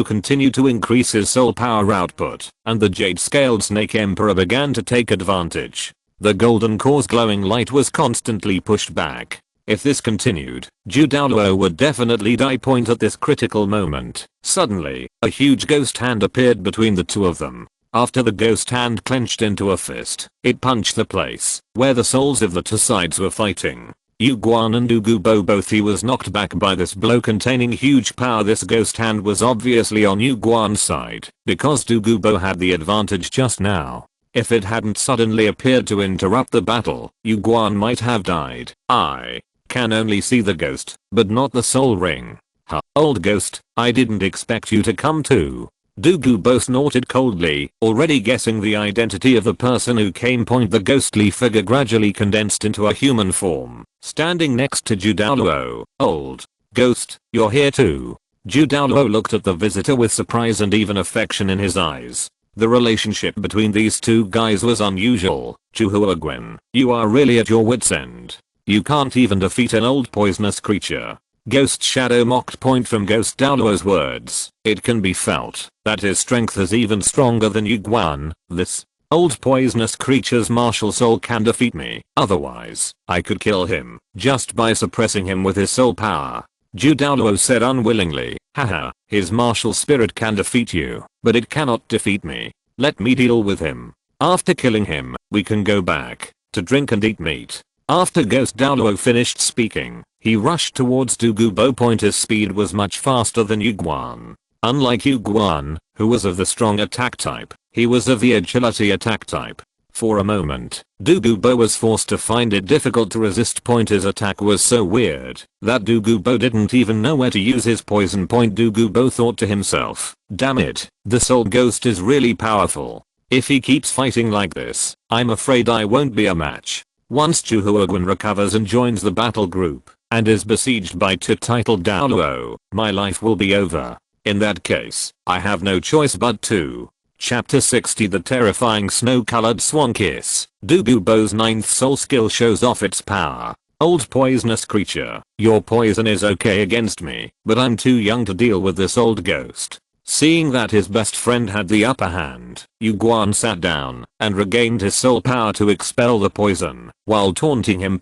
continued to increase his soul power output, and the jade-scaled snake emperor began to take advantage. The golden core's glowing light was constantly pushed back. If this continued, Douluo would definitely die. At this critical moment, suddenly, a huge ghost hand appeared between the two of them. After the ghost hand clenched into a fist, it punched the place where the souls of the two sides were fighting. Yu Guan and Douluo both. He was knocked back by this blow containing huge power. This ghost hand was obviously on Yu Guan's side, because Douluo had the advantage just now. If it hadn't suddenly appeared to interrupt the battle, Yu Guan might have died. I can only see the ghost, but not the soul ring. Huh. Old ghost, I didn't expect you to come too. Douluo snorted coldly, already guessing the identity of the person who came. The ghostly figure gradually condensed into a human form, standing next to Douluo. Old ghost, you're here too. Douluo looked at the visitor with surprise and even affection in his eyes. The relationship between these two guys was unusual. Chuhuagwen, you are really at your wits' end. You can't even defeat an old poisonous creature. Ghost Shadow mocked. From Ghost Douluo's words, it can be felt that his strength is even stronger than Yu Guan. This old poisonous creature's martial soul can defeat me. Otherwise, I could kill him just by suppressing him with his soul power. Douluo said unwillingly. Haha, his martial spirit can defeat you, but it cannot defeat me. Let me deal with him. After killing him, we can go back to drink and eat meat. After Ghost Douluo finished speaking, he rushed towards Douluo. His speed was much faster than Yu Guan. Unlike Yu Guan, who was of the strong attack type, he was of the agility attack type. For a moment, Douluo was forced to find it difficult to resist. His attack was so weird that Douluo didn't even know where to use his poison. Douluo thought to himself, damn it, this old ghost is really powerful. If he keeps fighting like this, I'm afraid I won't be a match. Once Chuhuagwen recovers and joins the battle group, and is besieged by titled Douluo, my life will be over. In that case, I have no choice but to. Chapter 60. The terrifying snow-colored swan kiss. Douluo's 9th soul skill shows off its power. Old poisonous creature, your poison is okay against me, but I'm too young to deal with this old ghost. Seeing that his best friend had the upper hand, Yu Guan sat down and regained his soul power to expel the poison while taunting him.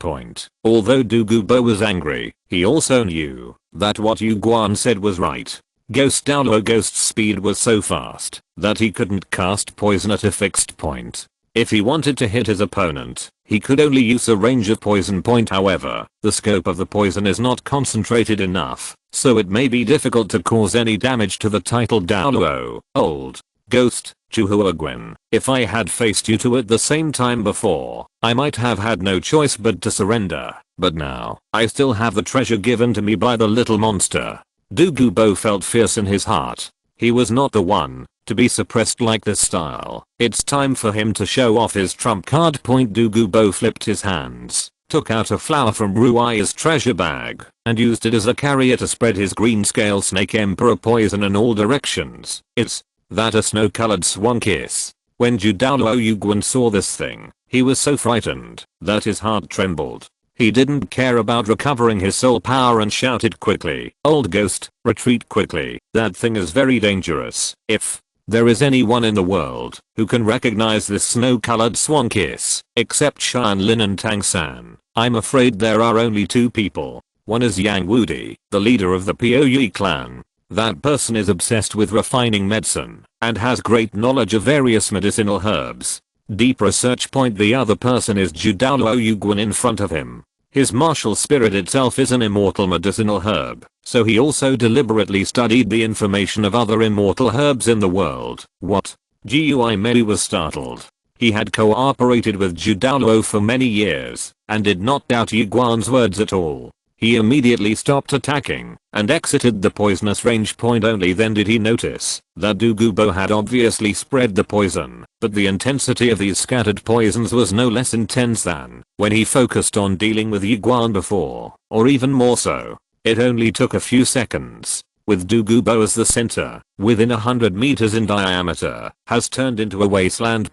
Although Douluo was angry, he also knew that what Yu Guan said was right. Ghost Douluo Ghost's speed was so fast that he couldn't cast poison at a fixed point. If he wanted to hit his opponent, he could only use a range of poison. However, the scope of the poison is not concentrated enough, so it may be difficult to cause any damage to the titled Douluo. Old ghost, Chuhuagwen, if I had faced you two at the same time before, I might have had no choice but to surrender, but now, I still have the treasure given to me by the little monster. Douluo felt fierce in his heart. He was not the one to be suppressed like this style. It's time for him to show off his trump card. Douluo flipped his hands, took out a flower from Ruai's treasure bag, and used it as a carrier to spread his green scale snake emperor poison in all directions. Is that a snow-colored swan kiss? When Douluo Yuguan saw this thing, he was so frightened that his heart trembled. He didn't care about recovering his soul power and shouted quickly, old ghost, retreat quickly, that thing is very dangerous. If there is anyone in the world who can recognize this snow-colored swan kiss, except Tianlin and Tang San, I'm afraid there are only two people. One is Yang Wudi, the leader of the Glazed Clan. That person is obsessed with refining medicine and has great knowledge of various medicinal herbs. Deep research. The other person is Douluo Yuguan in front of him. His martial spirit itself is an immortal medicinal herb, so he also deliberately studied the information of other immortal herbs in the world. What? Gui Mei was startled. He had cooperated with Douluo for many years and did not doubt Yuguan's words at all. He immediately stopped attacking and exited the poisonous range. Only then did he notice that Douluo had obviously spread the poison, but the intensity of these scattered poisons was no less intense than when he focused on dealing with Yuguan before, or even more so. It only took a few seconds. With Douluo as the center, within 100 meters in diameter, has turned into a wasteland.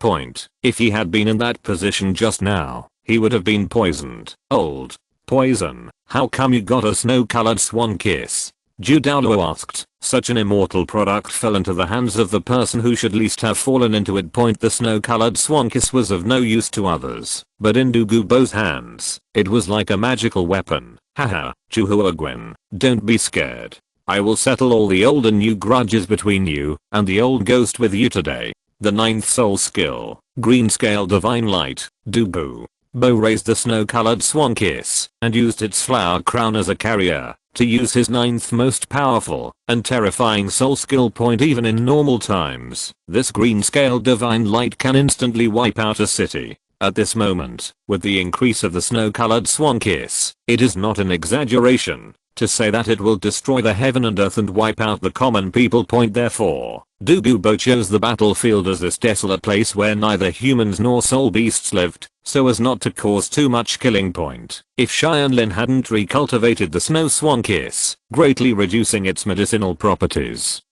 If he had been in that position just now, he would have been poisoned. Old poison, how come you got a snow-colored swan kiss? Douluo asked. Such an immortal product fell into the hands of the person who should least have fallen into it. The snow-colored swan kiss was of no use to others, but in Douluo's hands, it was like a magical weapon. Haha, Chuhuagwen, don't be scared. I will settle all the old and new grudges between you and the old ghost with you today. The 9th soul skill, green scale divine light. Douluo raised the snow-colored swan kiss and used its flower crown as a carrier. to use his 9th most powerful and terrifying soul skill point even in normal times. This green scaled divine light can instantly wipe out a city. At this moment, with the increase of the snow-colored swan kiss, it is not an exaggeration to say that it will destroy the heaven and earth and wipe out the common people. Therefore, Douluo chose the battlefield as this desolate place where neither humans nor soul beasts lived, so as not to cause too much killing. If Tianlin hadn't recultivated the snow swan kiss, greatly reducing its medicinal properties,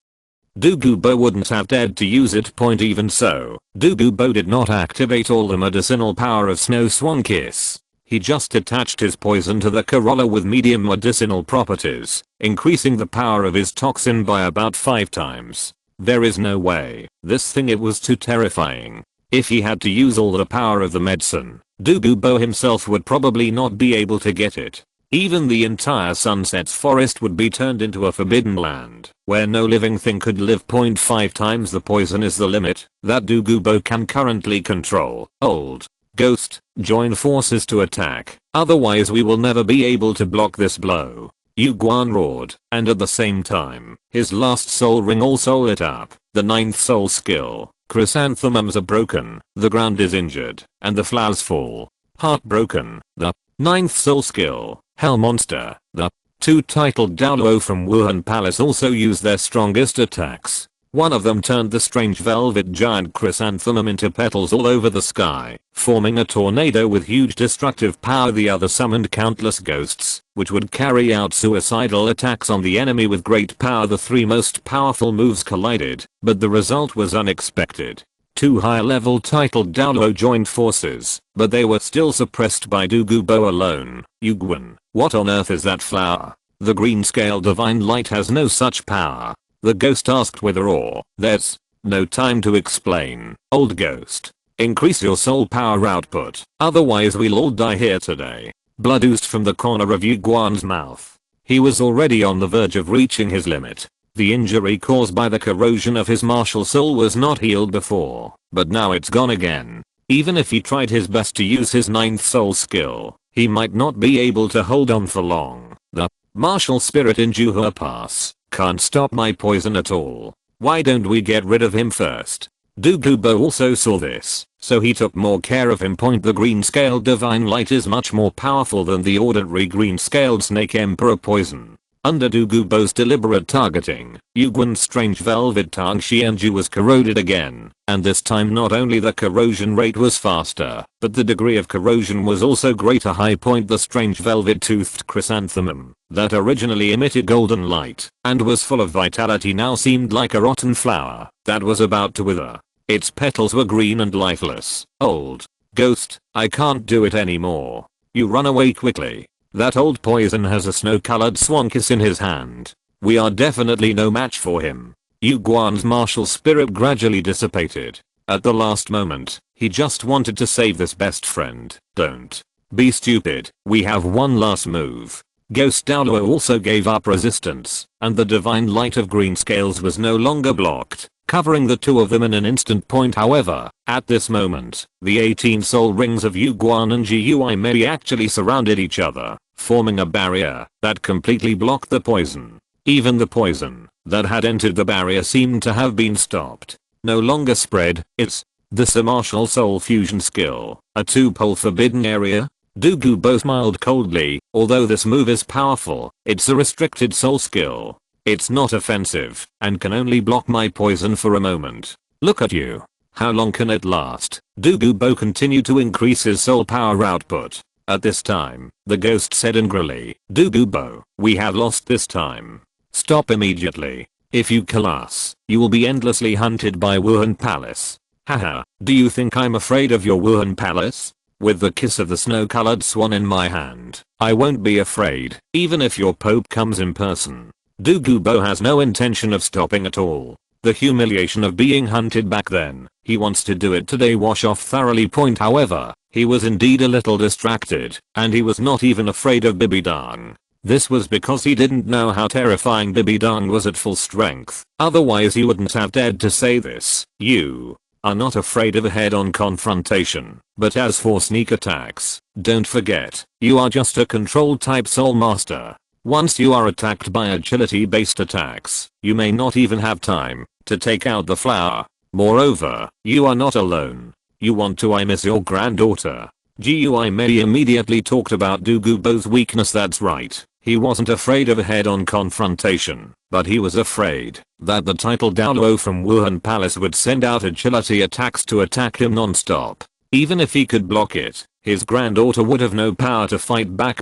Douluo wouldn't have dared to use it. Even so, Douluo did not activate all the medicinal power of Snow Swan Kiss. He just attached his poison to the corolla with medium medicinal properties, increasing the power of his toxin by about 5 times. There is no way. This thing, it was too terrifying. If he had to use all the power of the medicine, Douluo himself would probably not be able to get it. Even the entire Sunset's forest would be turned into a forbidden land, where no living thing could live. 5 times the poison is the limit that Douluo can currently control. Old Ghost, join forces to attack, otherwise we will never be able to block this blow. Yu Guan roared, and at the same time, his last soul ring also lit up. The 9th soul skill, chrysanthemums are broken, the ground is injured, and the flowers fall. Heartbroken, the 9th soul skill, Hell Monster, the 2 titled Douluo from Wuhan Palace also used their strongest attacks. One of them turned the strange velvet giant chrysanthemum into petals all over the sky, forming a tornado with huge destructive power. The other summoned countless ghosts, which would carry out suicidal attacks on the enemy with great power. The 3 most powerful moves collided, but the result was unexpected. 2 higher level titled Douluo joined forces, but they were still suppressed by Douluo alone. Yu Guan, what on earth is that flower? The green scale divine light has no such power. The ghost asked with awe. There's no time to explain, old ghost. Increase your soul power output, otherwise we'll all die here today. Blood oozed from the corner of Yu Guan's mouth. He was already on the verge of reaching his limit. The injury caused by the corrosion of his martial soul was not healed before, but now it's gone again. Even if he tried his best to use his 9th soul skill, he might not be able to hold on for long. The martial spirit in Juhua Pass can't stop my poison at all. Why don't we get rid of him first? Douluo also saw this, so he took more care of him. The green scaled divine light is much more powerful than the ordinary green scaled snake emperor poison. Under Douluo's deliberate targeting, Yu Guan's strange velvet tongue Xianju was corroded again, and this time not only the corrosion rate was faster, but the degree of corrosion was also greater. The strange velvet-toothed chrysanthemum, that originally emitted golden light and was full of vitality, now seemed like a rotten flower that was about to wither. Its petals were green and lifeless. Old ghost, I can't do it anymore. You run away quickly. That old poison has a snow-colored swan kiss in his hand. We are definitely no match for him. Yu Guan's martial spirit gradually dissipated. At the last moment, he just wanted to save this best friend. Don't be stupid, we have one last move. Ghost Douluo also gave up resistance, and the divine light of green scales was no longer blocked, covering the 2 of them in an instant. However, at this moment, the 18 soul rings of Yu Guan and Gui Mei actually surrounded each other, forming a barrier that completely blocked the poison. Even the poison that had entered the barrier seemed to have been stopped. No longer spread. It's this a martial soul fusion skill, a 2-pole forbidden area? Douluo smiled coldly. Although this move is powerful, it's a restricted soul skill. It's not offensive, and can only block my poison for a moment. Look at you. How long can it last? Douluo continued to increase his soul power output. At this time, the ghost said angrily, Douluo, we have lost this time. Stop immediately. If you kill us, you will be endlessly hunted by Wuhan Palace. Haha, do you think I'm afraid of your Wuhan Palace? With the kiss of the snow-colored swan in my hand, I won't be afraid, even if your pope comes in person. Douluo has no intention of stopping at all. The humiliation of being hunted back then, he wants to do it today, wash off thoroughly. However, he was indeed a little distracted, and he was not even afraid of Bibidang. This was because he didn't know how terrifying Bibidang was at full strength, otherwise he wouldn't have dared to say this. You are not afraid of a head-on confrontation, but as for sneak attacks, don't forget, you are just a control type soul master. Once you are attacked by agility-based attacks, you may not even have time to take out the flower. Moreover, you are not alone. You want to I miss your granddaughter. GUI Mei immediately talked about Douluo's weakness. That's right. He wasn't afraid of a head-on confrontation, but he was afraid that the title Douluo from Wuhan Palace would send out agility attacks to attack him non-stop. Even if he could block it, his granddaughter would have no power to fight back.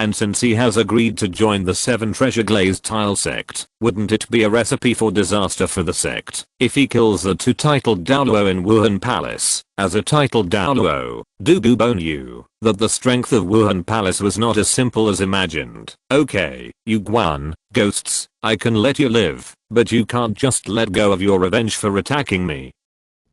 And since he has agreed to join the 7 treasure glazed tile sect, wouldn't it be a recipe for disaster for the sect if he kills the 2 titled Douluo in Wuhan Palace? As a titled Douluo, Douluo knew that the strength of Wuhan Palace was not as simple as imagined. Okay, you Guan, ghosts, I can let you live, but you can't just let go of your revenge for attacking me.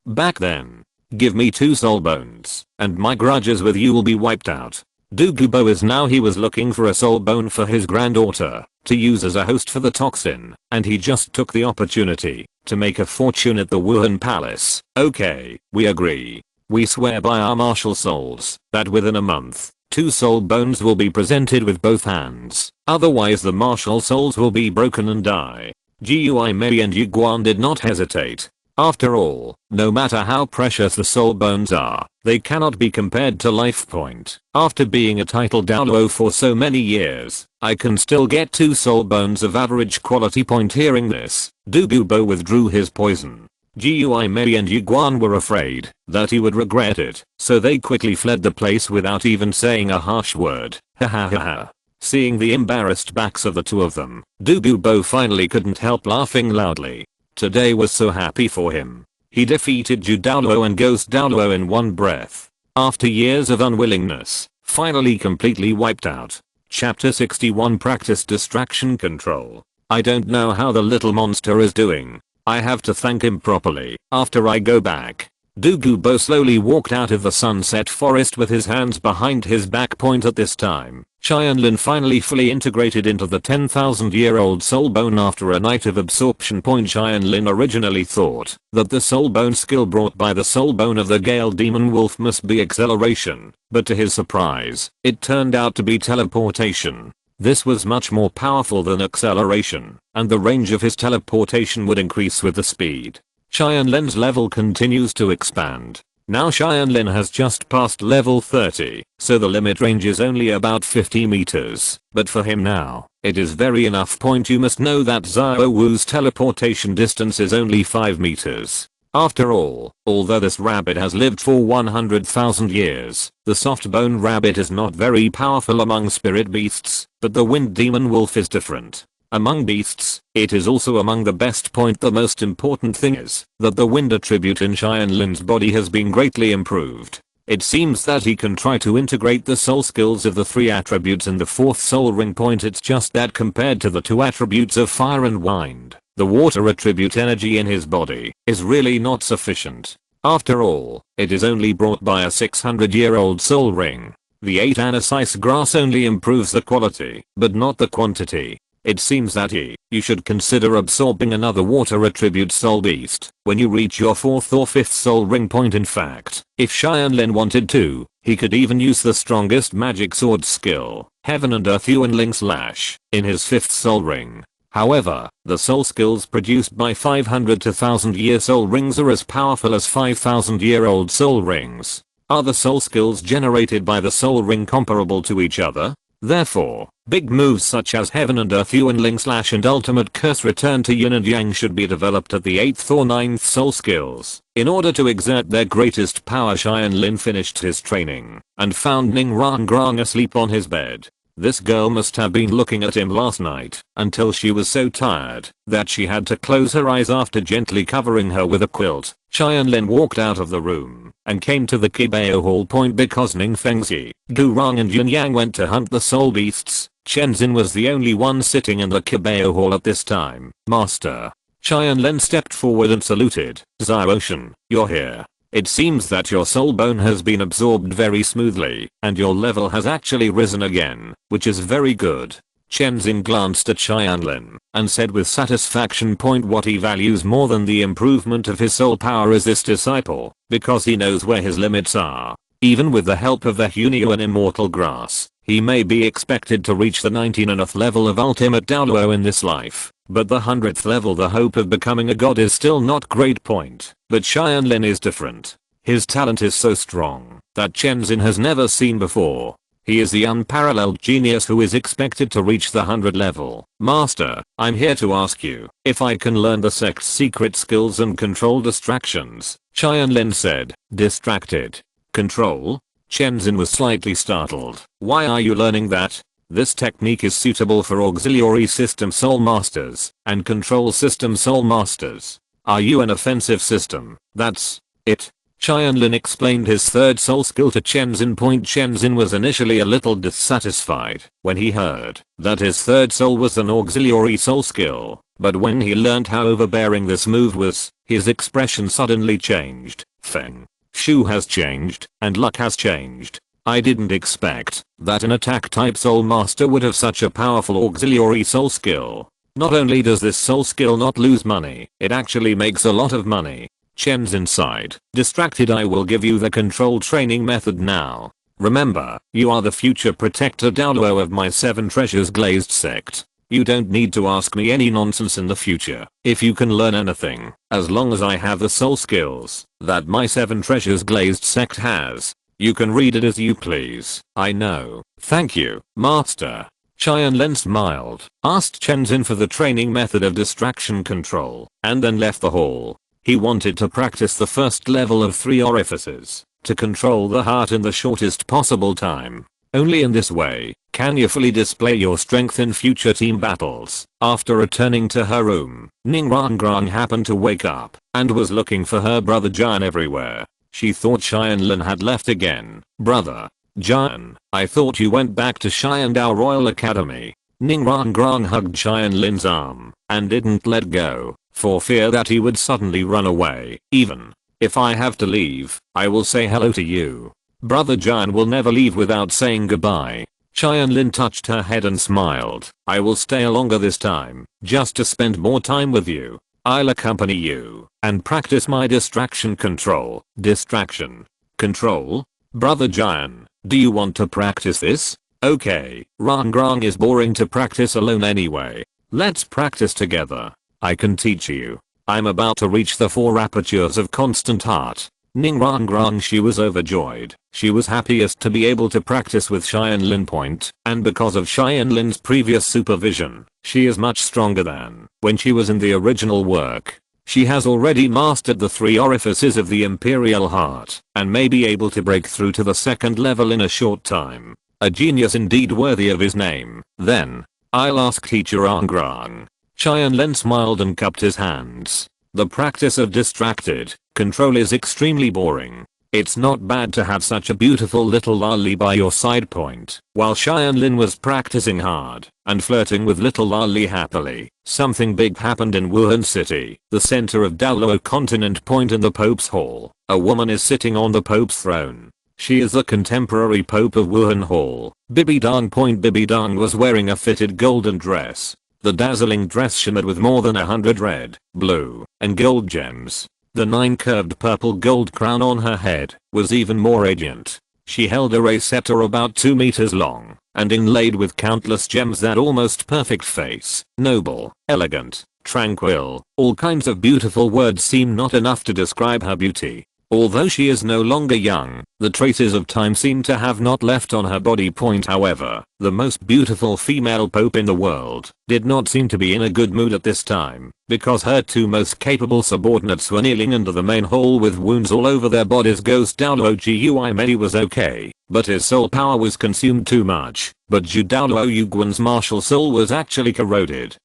Back then, give me 2 soul bones, and my grudges with you will be wiped out. Douluo is now he was looking for a soul bone for his granddaughter to use as a host for the toxin, and he just took the opportunity to make a fortune at the Wuhan Palace. Okay, we agree. We swear by our martial souls that within a month, 2 soul bones will be presented with both hands. Otherwise the martial souls will be broken and die. GUI Mei and Yu Guan did not hesitate. After all, no matter how precious the soul bones are, they cannot be compared to life point. After being a titled Douluo for so many years, I can still get 2 soul bones of average quality point. Hearing this, Douluo withdrew his poison. GUI Mei and Yu Guan were afraid that he would regret it, so they quickly fled the place without even saying a harsh word. Ha ha ha ha. Seeing the embarrassed backs of the 2 of them, Douluo finally couldn't help laughing loudly. Today was so happy for him. He defeated Ju Douluo and Ghost Douluo in one breath. After years of unwillingness, finally completely wiped out. Chapter 61 Practice Distraction Control. I don't know how the little monster is doing. I have to thank him properly after I go back. Douluo slowly walked out of the sunset forest with his hands behind his back. At this time, Tianlin finally fully integrated into the 10,000-year-old soul bone after a night of absorption. Tianlin originally thought that the soul bone skill brought by the soul bone of the Gale Demon Wolf must be acceleration, but to his surprise, it turned out to be teleportation. This was much more powerful than acceleration, and the range of his teleportation would increase with the speed. Tianlin's level continues to expand. Now Tianlin has just passed level 30, so the limit range is only about 50 meters, but for him now, it is very enough. You must know that Xiao Wu's teleportation distance is only 5 meters. After all, although this rabbit has lived for 100,000 years, the soft bone rabbit is not very powerful among spirit beasts, but the wind demon wolf is different. Among beasts, it is also among the best. The most important thing is that the wind attribute in Tianlin's body has been greatly improved. It seems that he can try to integrate the soul skills of the 3 attributes in the 4th soul ring. It's just that compared to the 2 attributes of fire and wind, the water attribute energy in his body is really not sufficient. After all, it is only brought by a 600-year-old soul ring. The 8 anisaice grass only improves the quality, but not the quantity. It seems that you should consider absorbing another water attribute soul beast when you reach your 4th or 5th soul ring. In fact, if Tianlin wanted to, he could even use the strongest magic sword skill, Heaven and Earth Yuanling Slash, in his 5th soul ring. However, the soul skills produced by 500 to 1000-year soul rings are as powerful as 5,000-year-old soul rings. Are the soul skills generated by the soul ring comparable to each other? Therefore, big moves such as Heaven and Earth Yuanling Slash and Ultimate Curse Return to Yin and Yang should be developed at the 8th or 9th soul skills. In order to exert their greatest power, Tianlin finished his training and found Ning Rangrang asleep on his bed. This girl must have been looking at him last night until she was so tired that she had to close her eyes after gently covering her with a quilt. Tianlin walked out of the room and came to the Qibao hall. Because Ning Fengzi, Durang and Yun Yang went to hunt the soul beasts, Chenzin was the only one sitting in the Qibao hall at this time. Master. Tianlin stepped forward and saluted. Xiaoshan, you're here. It seems that your soul bone has been absorbed very smoothly, and your level has actually risen again, which is very good. Chenzin glanced at Tianlin and said with satisfaction. What he values more than the improvement of his soul power is this disciple, because he knows where his limits are. Even with the help of the Hunio and Immortal Grass, He may be expected to reach the 99th level of ultimate Douluo in this life, but the 100th level, the hope of becoming a god, is still not great point. But Tianlin is different. His talent is so strong that Chenzin has never seen before. He is the unparalleled genius who is expected to reach the 100 level. Master, I'm here to ask you if I can learn the sect's secret skills and control distractions, Tianlin said. Distracted? Control? Chenzin was slightly startled. Why are you learning that? This technique is suitable for auxiliary system soul masters and control system soul masters. Are you an offensive system? That's it. Tianlin explained his third soul skill to Chenzin. Chenzin was initially a little dissatisfied when he heard that his third soul was an auxiliary soul skill, but when he learned how overbearing this move was, his expression suddenly changed. Feng Shu has changed, and luck has changed. I didn't expect that an attack type soul master would have such a powerful auxiliary soul skill. Not only does this soul skill not lose money, it actually makes a lot of money. Chenzin sighed. Distracted? I will give you the control training method now. Remember, you are the future protector Douluo of my 7 treasures glazed sect. You don't need to ask me any nonsense in the future. If you can learn anything, as long as I have the soul skills that my 7 treasures glazed sect has, you can read it as you please. I know. Thank you, Master. Tianlin smiled, asked Chenzin for the training method of distraction control, and then left the hall. He wanted to practice the first level of 3 orifices to control the heart in the shortest possible time. Only in this way can you fully display your strength in future team battles. After returning to her room, Ningrangrang happened to wake up and was looking for her brother Jian everywhere. She thought Tianlin had left again. Brother Jian, I thought you went back to Xiandao Royal Academy. Ningrangrang hugged Tianlin's arm and didn't let go, for fear that he would suddenly run away. Even if I have to leave, I will say hello to you. Brother Jian will never leave without saying goodbye. Tianlin touched her head and smiled. I will stay longer this time, just to spend more time with you. I'll accompany you and practice my distraction control. Distraction control? Brother Jian, do you want to practice this? Okay, Rangrang is boring to practice alone anyway. Let's practice together. I can teach you. I'm about to reach the 4 apertures of constant heart. Ningrangrang, she was overjoyed. She was happiest to be able to practice with Tianlin point, and because of Tianlin's previous supervision, she is much stronger than when she was in the original work. She has already mastered the 3 orifices of the Imperial Heart, and may be able to break through to the 2nd level in a short time. A genius indeed, worthy of his name. Then, I'll ask teacher Angrang. Tianlin smiled and cupped his hands. The practice of distracted control is extremely boring. It's not bad to have such a beautiful little lolly by your side point. While Tianlin was practicing hard and flirting with little lolly happily, something big happened in Wuhan City, the center of Douluo Continent. Point in the Pope's Hall, a woman is sitting on the Pope's throne. She is the contemporary Pope of Wuhan Hall. Bibidang. Bibidang was wearing a fitted golden dress. The dazzling dress shimmered with more than 100 red, blue, and gold gems. The 9 curved purple gold crown on her head was even more radiant. She held a ray scepter about 2 meters long and inlaid with countless gems. That almost perfect face, noble, elegant, tranquil, all kinds of beautiful words seem not enough to describe her beauty. Although she is no longer young, the traces of time seem to have not left on her body. However, the most beautiful female pope in the world did not seem to be in a good mood at this time, because her 2 most capable subordinates were kneeling under the main hall with wounds all over their bodies. Ghost Douluo Gui Mei was okay, but his soul power was consumed too much. But Zhu Douluo Yuguan's martial soul was actually corroded,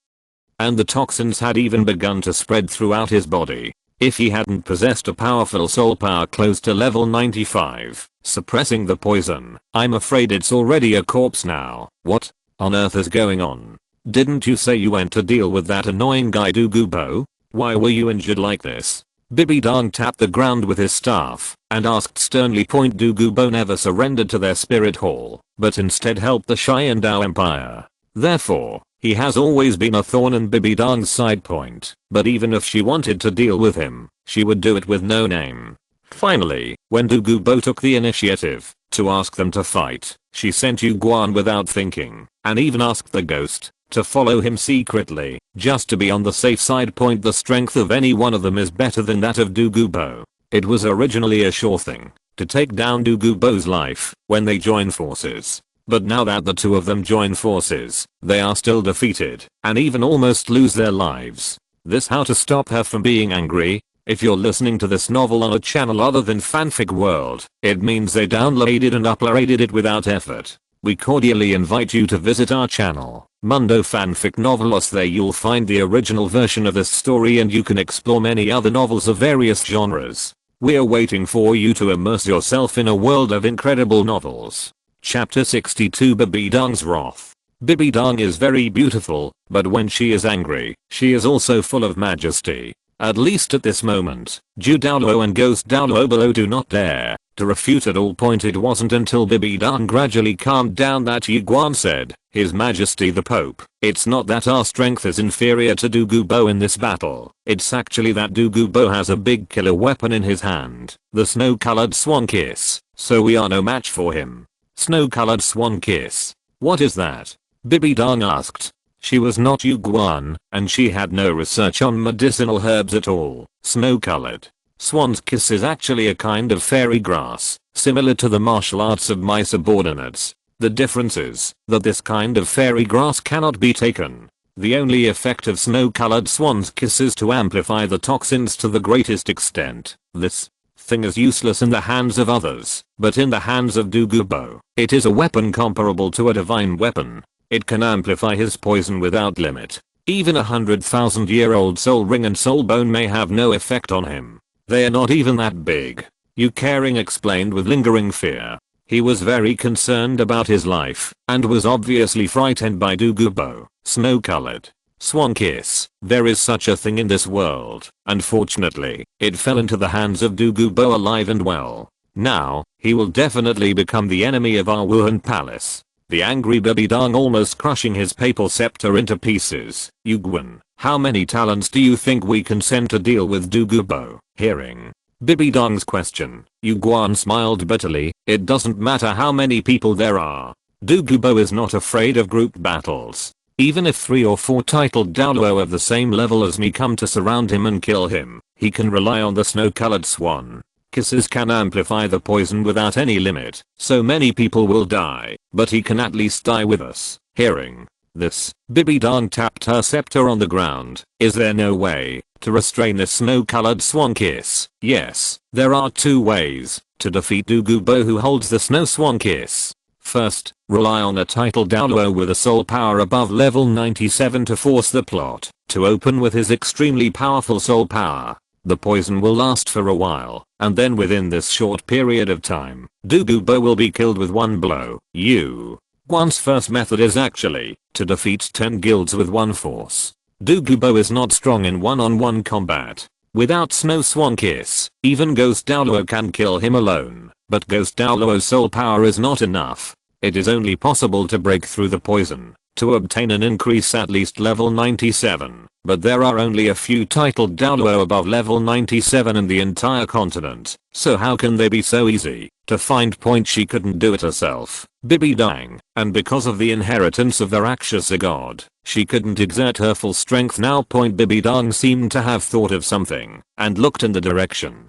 and the toxins had even begun to spread throughout his body. If he hadn't possessed a powerful soul power close to level 95, suppressing the poison, I'm afraid it's already a corpse now. What on earth is going on? Didn't you say you went to deal with that annoying guy Qibao? Why were you injured like this? Bibidang tapped the ground with his staff and asked sternly. Qibao never surrendered to their spirit hall, but instead helped the Xiandao Empire. Therefore, he has always been a thorn in Bibidang's side point, but even if she wanted to deal with him, she would do it with no name. Finally, when Qibao took the initiative, to ask them to fight. She sent Yu Guan without thinking, and even asked the ghost to follow him secretly, just to be on the safe side. The strength of any one of them is better than that of Du Gubo. It was originally a sure thing to take down Du Gubo's life when they join forces. But now that the two of them join forces, they are still defeated, and even almost lose their lives. This how to stop her from being angry. If you're listening to this novel on a channel other than Fanfic World, it means they downloaded and uploaded it without effort. We cordially invite you to visit our channel, Mundo Fanfic Novelos. There you'll find the original version of this story and you can explore many other novels of various genres. We're waiting for you to immerse yourself in a world of incredible novels. Chapter 62 Bibidong's Wrath. Bibidong is very beautiful, but when she is angry, she is also full of majesty. At least at this moment, Ju Douluo and Ghost Douluo below do not dare to refute at all. It wasn't until Bibidong gradually calmed down that Yu Guan said, His Majesty the Pope, it's not that our strength is inferior to Du Gubo in this battle, it's actually that Du Gubo has a big killer weapon in his hand, the snow-colored swan kiss, so we are no match for him. Snow-colored swan kiss? What is that? Bibidong asked. She was not Yu Guan, and she had no research on medicinal herbs at all. Snow-colored swan's kiss is actually a kind of fairy grass, similar to the martial arts of my subordinates. The difference is that this kind of fairy grass cannot be taken. The only effect of snow-colored swan's kiss is to amplify the toxins to the greatest extent. This thing is useless in the hands of others, but in the hands of Du Gubo, it is a weapon comparable to a divine weapon. It can amplify his poison without limit. Even 100,000-year-old soul ring and soul bone may have no effect on him. They are not even that big. Yu Caring explained with lingering fear. He was very concerned about his life, and was obviously frightened by Du Gubo. Snow-colored swan kiss. There is such a thing in this world. Unfortunately, it fell into the hands of Du Gubo alive and well. Now, he will definitely become the enemy of our Wuhan palace. The angry Bibidong almost crushing his papal scepter into pieces. Yu Guan, how many talents do you think we can send to deal with Du Gubo? Hearing Bibidong's question, Yu Guan smiled bitterly. It doesn't matter how many people there are. Du Gubo is not afraid of group battles. Even if 3 or 4 titled Douluo of the same level as me come to surround him and kill him, he can rely on the snow-colored swan. Kisses can amplify the poison without any limit, so many people will die, but he can at least die with us. Hearing this, Bibidong tapped her scepter on the ground. Is there no way to restrain this snow-colored swan kiss? Yes, there are 2 ways to defeat Du Gubo who holds the snow swan kiss. First, rely on a titled Douluo with a soul power above level 97 to force the plot to open with his extremely powerful soul power. The poison will last for a while, and then within this short period of time, Du Gubo will be killed with 1 blow. Yu Guan's first method is actually to defeat 10 guilds with 1 force. Du Gubo is not strong in one-on-one combat. Without Snow Swan Kiss, even Ghost Douluo can kill him alone, but Ghost Douluo's soul power is not enough. It is only possible to break through the poison to obtain an increase at least level 97, but there are only a few titled Douluo above level 97 in the entire continent, so how can they be so easy to find? She couldn't do it herself, Bibidong, and because of the inheritance of the Rakshasa god, she couldn't exert her full strength now. Bibidong seemed to have thought of something, and looked in the direction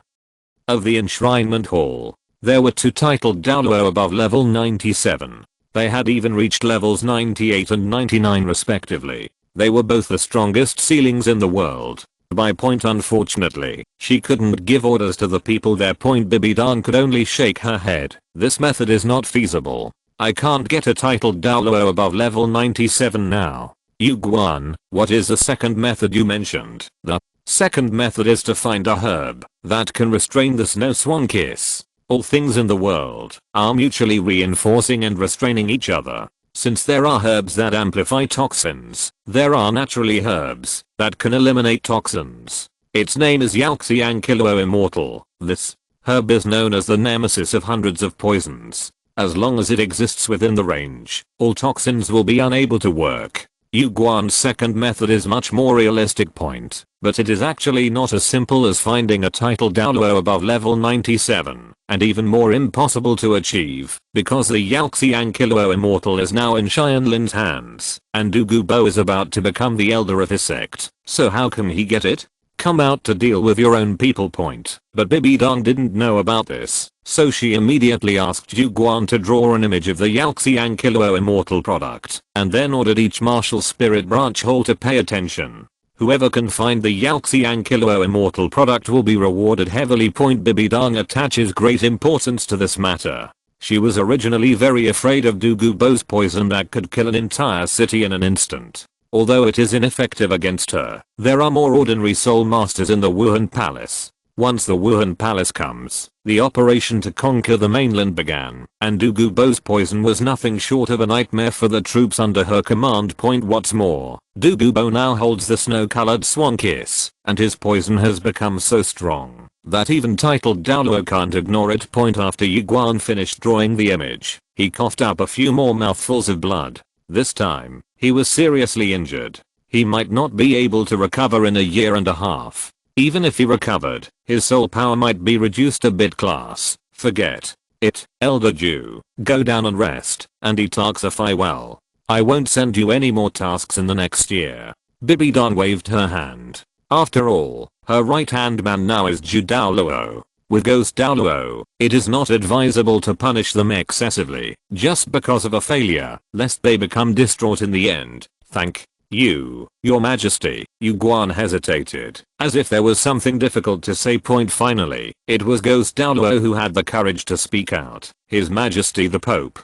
of the enshrinement hall. There were 2 titled Douluo above level 97. They had even reached levels 98 and 99 respectively. They were both the strongest ceilings in the world. Unfortunately, she couldn't give orders to the people there. Bibidong could only shake her head. This method is not feasible. I can't get a titled Douluo above level 97 now. Yu Guan, what is the second method you mentioned? The second method is to find a herb that can restrain the Snow Swan Kiss. All things in the world are mutually reinforcing and restraining each other. Since there are herbs that amplify toxins, there are naturally herbs that can eliminate toxins. Its name is Yalxiangqiluo Immortal. This herb is known as the nemesis of hundreds of poisons. As long as it exists within the range, all toxins will be unable to work. Yu Guan's second method is much more realistic point, but it is actually not as simple as finding a title Douluo above level 97, and even more impossible to achieve, because the Yaoxiang Qibao Immortal is now in Tianlin's hands, and Qibao is about to become the elder of his sect, so how can he get it? Come out to deal with your own people point. But Bibi Dong didn't know about this, so she immediately asked Yu Guan to draw an image of the Yaoxiang Qibao Immortal product, and then ordered each martial spirit branch hall to pay attention. Whoever can find the Yaoxiang Qibao Immortal product will be rewarded heavily. Bibi Dong attaches great importance to this matter. She was originally very afraid of Qibao's poison that could kill an entire city in an instant. Although it is ineffective against her, there are more ordinary soul masters in the Wuhan Palace. Once the Wuhan Palace comes, the operation to conquer the mainland began, and Qibao's poison was nothing short of a nightmare for the troops under her command. What's more, Qibao now holds the snow-colored swan kiss, and his poison has become so strong that even titled Douluo can't ignore it. After Yu Guan finished drawing the image, he coughed up a few more mouthfuls of blood. This time, he was seriously injured. He might not be able to recover in a year and a half. Even if he recovered, his soul power might be reduced a bit. Forget it, Elder Jew. Go down and rest, and eat Arxify well. I won't send you any more tasks in the next year. Bibi Dong waved her hand. After all, her right-hand man now is Zhu Douluo. With Ghost Douluo, it is not advisable to punish them excessively, just because of a failure, lest they become distraught in the end. Thank you, Your Majesty. Yu Guan hesitated, as if there was something difficult to say. Finally, it was Ghost Douluo who had the courage to speak out. His Majesty the Pope,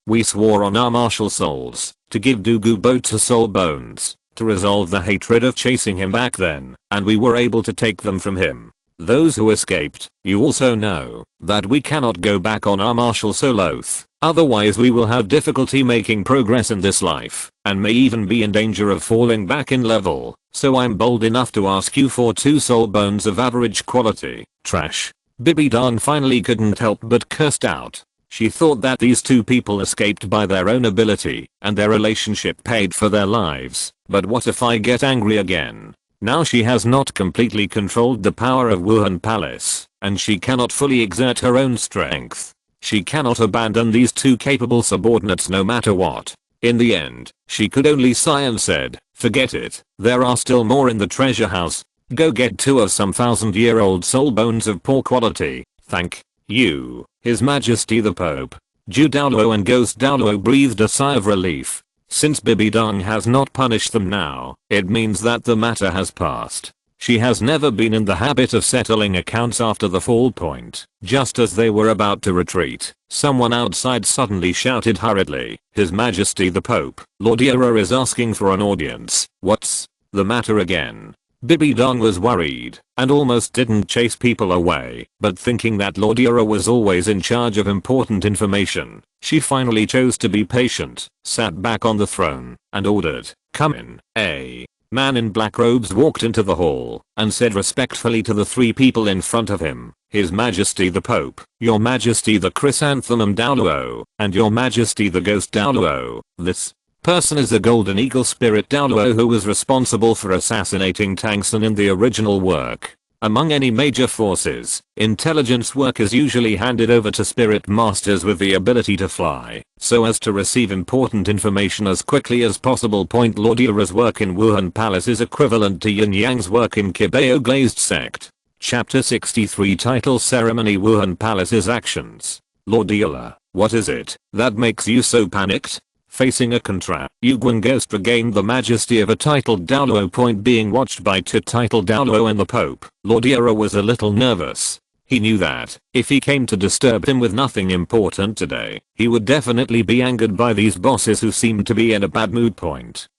we swore on our martial souls, to give Qibao to soul bones, to resolve the hatred of chasing him back then, and we were able to take them from him. Those who escaped, you also know that we cannot go back on our martial soul oath, otherwise we will have difficulty making progress in this life, and may even be in danger of falling back in level, so I'm bold enough to ask you for 2 soul bones of average quality. Trash. Bibi Dong finally couldn't help but cursed out. She thought that these 2 people escaped by their own ability, and their relationship paid for their lives, but what if I get angry again? Now she has not completely controlled the power of Wuhan Palace, and she cannot fully exert her own strength. She cannot abandon these 2 capable subordinates no matter what. In the end, she could only sigh and said, forget it, there are still more in the treasure house. Go get 2 of some 1,000-year-old soul bones of poor quality. Thank you, His Majesty the Pope. Zhu Douluo and Ghost Douluo breathed a sigh of relief. Since Bibi Dong has not punished them now, it means that the matter has passed. She has never been in the habit of settling accounts after the fall point. Just as they were about to retreat, someone outside suddenly shouted hurriedly, His Majesty the Pope, Lord Yura is asking for an audience. What's the matter again? Bibi Dong was worried, and almost didn't chase people away, but thinking that Lord Yura was always in charge of important information, she finally chose to be patient, sat back on the throne, and ordered, come in. A man in black robes walked into the hall, and said respectfully to the 3 people in front of him, His Majesty the Pope, Your Majesty the Chrysanthemum Douluo, and Your Majesty the Ghost Douluo. This person is the Golden Eagle Spirit Douluo who was responsible for assassinating Tang San in the original work. Among any major forces, intelligence work is usually handed over to spirit masters with the ability to fly, so as to receive important information as quickly as possible. Lord Yura's work in Wuhan Palace is equivalent to Yin Yang's work in Qibao Glazed Sect. Chapter 63 Title Ceremony Wuhan Palace's Actions. Lord Yura, what is it that makes you so panicked? Facing a contra, Yu Guan Ghost regained the majesty of a titled Douluo. Being watched by 2 titled Douluo and the Pope, Lord Yura was a little nervous. He knew that, if he came to disturb him with nothing important today, he would definitely be angered by these bosses who seemed to be in a bad mood.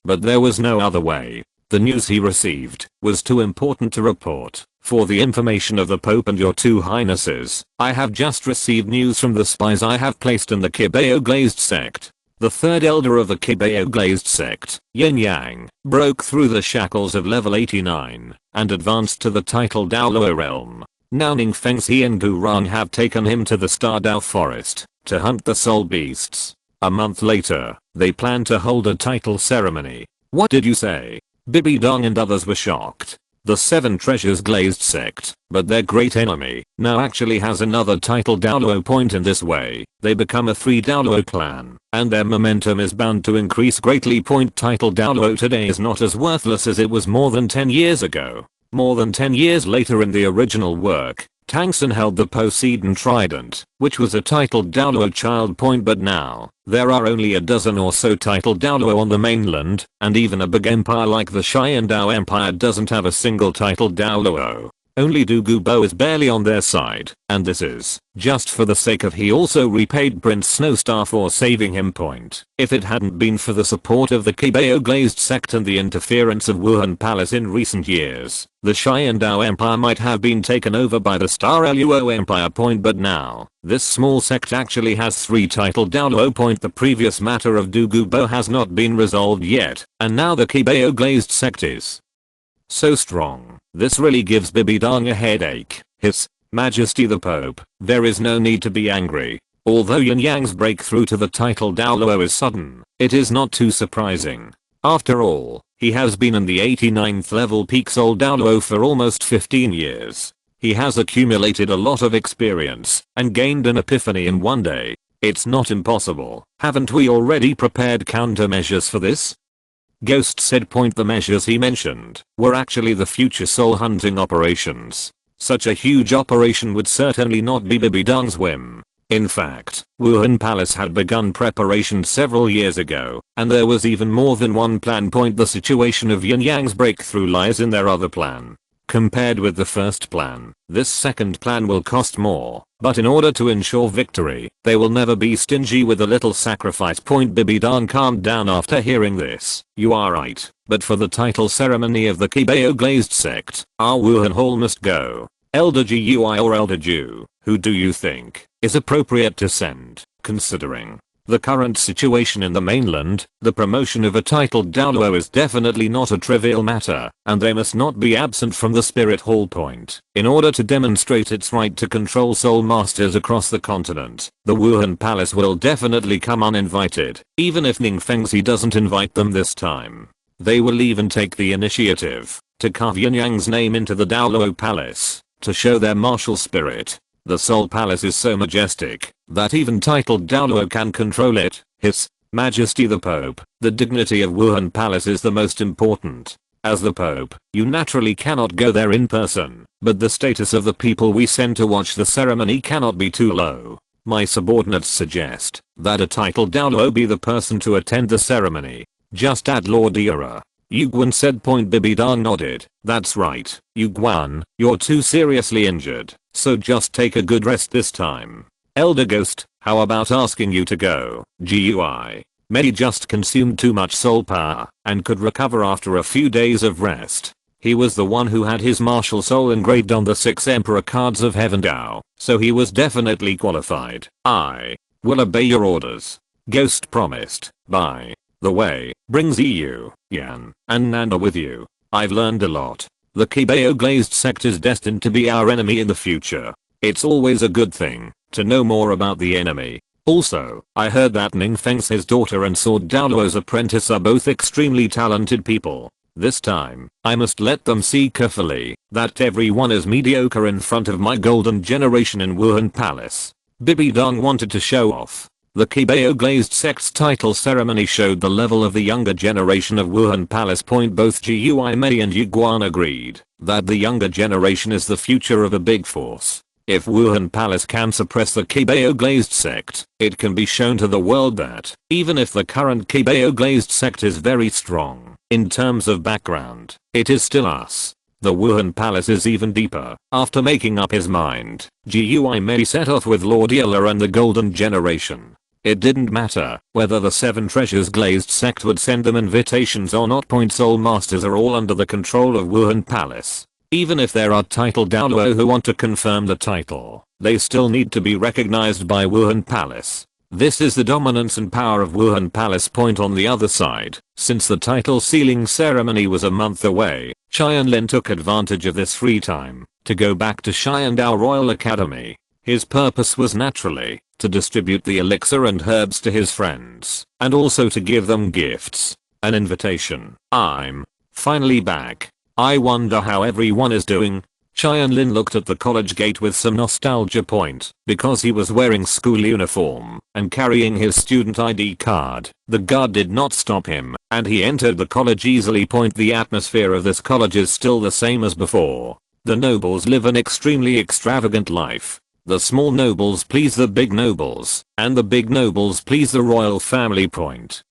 But there was no other way. The news he received was too important to report. For the information of the Pope and your 2 highnesses, I have just received news from the spies I have placed in the Qibao Glazed Sect. The 3rd elder of the Qibao Glazed Sect, Yin Yang, broke through the shackles of level 89 and advanced to the title Douluo realm. Now Ning Fengxi and Gu Rong have taken him to the Stardao Forest to hunt the soul beasts. A month later, they plan to hold a title ceremony. What did you say? Bibi Dong and others were shocked. The Seven Treasures Glazed sect, but their great enemy, now actually has another title Douluo point. In this way, they become a 3 Douluo clan, and their momentum is bound to increase greatly. Title Douluo today is not as worthless as it was more than 10 years ago. More than 10 years later in the original work, Tangsun held the Poseidon Trident, which was a titled Douluo child point, but now, there are only a dozen or so titled Douluo on the mainland, and even a big empire like the Xiandao Empire doesn't have a single titled Douluo. Only Qibao is barely on their side, and this is just for the sake of he also repaid Prince Snowstar for saving him. If it hadn't been for the support of the Qibao Glazed sect and the interference of Wuhan Palace in recent years, the Xiandao Empire might have been taken over by the Star Luo Empire. But now, this small sect actually has 3 titled Douluo. The previous matter of Qibao has not been resolved yet, and now the Qibao Glazed sect is so strong. This really gives Bibi Dong a headache. His Majesty the Pope, there is no need to be angry. Although Yin Yang's breakthrough to the title Douluo is sudden, it is not too surprising. After all, he has been in the 89th level peak Soul Douluo for almost 15 years. He has accumulated a lot of experience and gained an epiphany in one day. It's not impossible. Haven't we already prepared countermeasures for this? Ghost said. The measures he mentioned were actually the future soul hunting operations. Such a huge operation would certainly not be Bibi Dong's whim. In fact, Wuhan Palace had begun preparation several years ago, and there was even more than one plan. The situation of Yin Yang's breakthrough lies in their other plan. Compared with the first plan, this second plan will cost more, but in order to ensure victory, they will never be stingy with a little sacrifice. Bibi Dong calmed down after hearing this. You are right, but for the title ceremony of the Qibao Glazed sect, our Wuhan Hall must go. Elder Gui or Elder Ju, who do you think is appropriate to send, considering the current situation in the mainland? The promotion of a titled Douluo is definitely not a trivial matter, and they must not be absent from the Spirit Hall. In order to demonstrate its right to control soul masters across the continent, the Wuhan Palace will definitely come uninvited, even if Ning Fengzi doesn't invite them this time. They will even take the initiative to carve Yin Yang's name into the Douluo Palace, to show their martial spirit. The Soul Palace is so majestic that even titled Douluo can control it. His Majesty the Pope, the dignity of Wuhan Palace is the most important. As the Pope, you naturally cannot go there in person, but the status of the people we send to watch the ceremony cannot be too low. My subordinates suggest that a titled Douluo be the person to attend the ceremony. Just add Lord Ira. Yuguan said. Bibi Dong nodded. That's right, Yuguan, you're too seriously injured, so just take a good rest this time. Elder Ghost, how about asking you to go? Gui. Mei just consumed too much soul power and could recover after a few days of rest. He was the one who had his martial soul engraved on the 6 Emperor cards of Heaven Dao, so he was definitely qualified. I will obey your orders. Ghost promised. By the way, bring Ziyu, Yan, and Nanda with you. I've learned a lot. The Qibao Glazed sect is destined to be our enemy in the future. It's always a good thing to know more about the enemy. Also, I heard that Ning Feng's daughter and Sword Douluo's apprentice are both extremely talented people. This time, I must let them see carefully that everyone is mediocre in front of my golden generation in Wuhan Palace. Bibi Dong wanted to show off. The Qibao Glazed sect's title ceremony showed the level of the younger generation of Wuhan Palace. Both Gui Mei and Yuguan agreed that the younger generation is the future of a big force. If Wuhan Palace can suppress the Qibao Glazed sect, it can be shown to the world that, even if the current Qibao Glazed sect is very strong in terms of background, it is still us. The Wuhan Palace is even deeper. After making up his mind, Gui Mei set off with Lord Ila and the Golden Generation. It didn't matter whether the 7 Treasures Glazed sect would send them invitations or not. Soul Masters are all under the control of Wuhan Palace. Even if there are titled Douluo who want to confirm the title, they still need to be recognized by Wuhan Palace. This is the dominance and power of Wuhan Palace. On the other side, since the title sealing ceremony was a month away, Tianlin took advantage of this free time to go back to Xiandao Royal Academy. His purpose was naturally to distribute the elixir and herbs to his friends, and also to give them gifts. An invitation. I'm finally back. I wonder how everyone is doing. Tianlin looked at the college gate with some nostalgia because he was wearing school uniform and carrying his student ID card. The guard did not stop him and he entered the college easily. The atmosphere of this college is still the same as before. The nobles live an extremely extravagant life. The small nobles please the big nobles, and the big nobles please the royal family.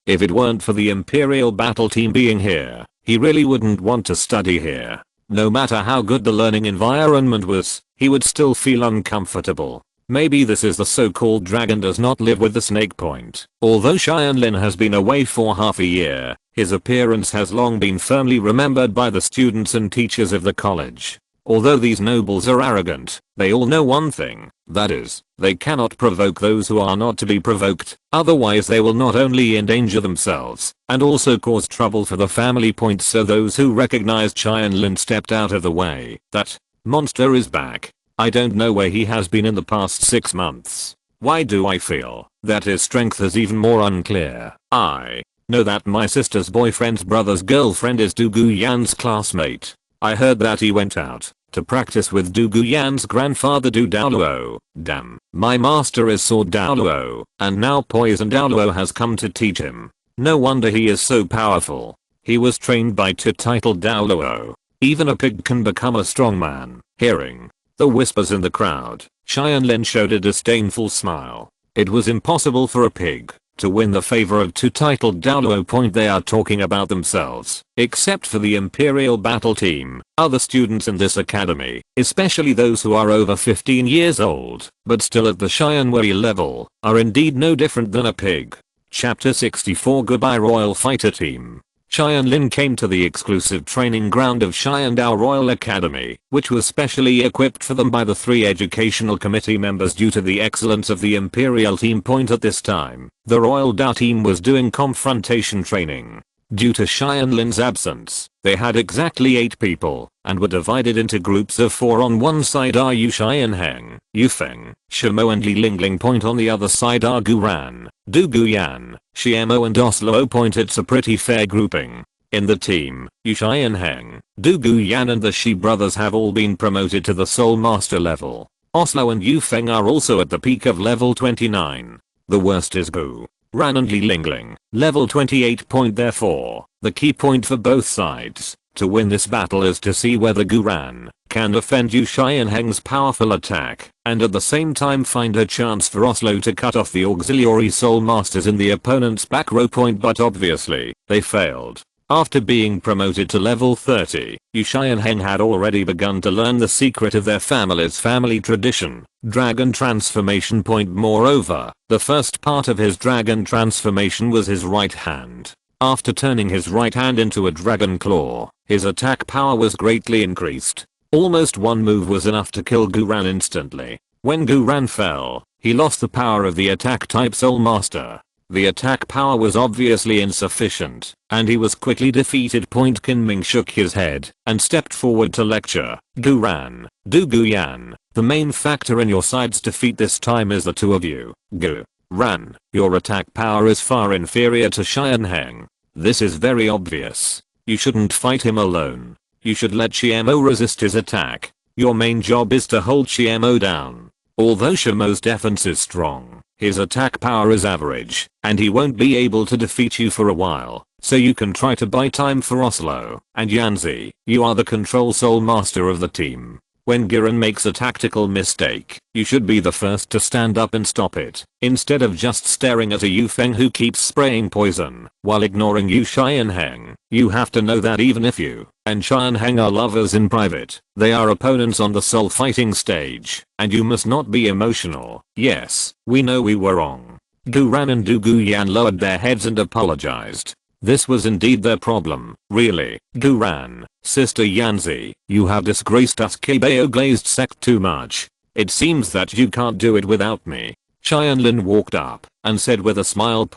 If it weren't for the Imperial battle team being here, he really wouldn't want to study here. No matter how good the learning environment was, he would still feel uncomfortable. Maybe this is the so-called dragon does not live with the snake. Although Tianlin has been away for half a year, his appearance has long been firmly remembered by the students and teachers of the college. Although these nobles are arrogant, they all know one thing, that is, they cannot provoke those who are not to be provoked, otherwise they will not only endanger themselves, and also cause trouble for the family. So those who recognize Tianlin stepped out of the way. That monster is back. I don't know where he has been in the past 6 months. Why do I feel that his strength is even more unclear? I know that my sister's boyfriend's brother's girlfriend is Douluo Yan's classmate. I heard that he went out to practice with Douluo Yan's grandfather Douluo. Damn. My master is Sword Douluo, and now Poison Douluo has come to teach him. No wonder he is so powerful. He was trained by titled Douluo. Even a pig can become a strong man. Hearing the whispers in the crowd, Tianlin showed a disdainful smile. It was impossible for a pig to win the favor of titled Douluo. They are talking about themselves, except for the Imperial battle team. Other students in this academy, especially those who are over 15 years old, but still at the Xianwei level, are indeed no different than a pig. Chapter 64 Goodbye Royal Fighter Team. Tianlin came to the exclusive training ground of Xiandao Royal Academy, which was specially equipped for them by the 3 educational committee members due to the excellence of the Imperial team. At this time, the Royal Dao team was doing confrontation training. Due to Tianlin's absence, they had exactly 8 people, and were divided into groups of 4. On one side are Yu Xianheng, Yu Feng, Shimo and Li Lingling. On the other side are Guran, Douluo Yan, Xiamo and Oslo. It's a pretty fair grouping. In the team, Yu Xianheng, Douluo Yan and the Shi brothers have all been promoted to the Soul Master level. Oslo and Yu Feng are also at the peak of level 29. The worst is Gu Ran and Li Lingling, level 28. Therefore, the key point for both sides to win this battle is to see whether Guran can defend Yu Xianheng's powerful attack, and at the same time find a chance for Oslo to cut off the auxiliary soul masters in the opponent's back row. But obviously, they failed. After being promoted to level 30, Yu Xianheng had already begun to learn the secret of their family's family tradition, dragon transformation. Moreover, the first part of his dragon transformation was his right hand. After turning his right hand into a dragon claw, his attack power was greatly increased. Almost one move was enough to kill Guran instantly. When Guran fell, he lost the power of the attack type Soul Master. The attack power was obviously insufficient, and he was quickly defeated. Kinming shook his head and stepped forward to lecture. Guran, Douluo Yan, the main factor in your side's defeat this time is the 2 of you. Guran, your attack power is far inferior to Xianheng. This is very obvious. You shouldn't fight him alone. You should let Xiamo resist his attack. Your main job is to hold Xiamo down. Although Shimo's defense is strong, his attack power is average, and he won't be able to defeat you for a while, so you can try to buy time for Oslo. And Yanzi, you are the control soul master of the team. When Giran makes a tactical mistake, you should be the first to stand up and stop it, instead of just staring at a Yu Feng who keeps spraying poison while ignoring Yu Xianheng. You have to know that even if you and Xianheng are lovers in private, they are opponents on the soul fighting stage, and you must not be emotional. Yes, we know we were wrong. Guran and Douluo Yan lowered their heads and apologized. This was indeed their problem. Really, Guran, Sister Yanzi, you have disgraced us Qibao Glazed sect too much. It seems that you can't do it without me. Tianlin walked up and said with a smile.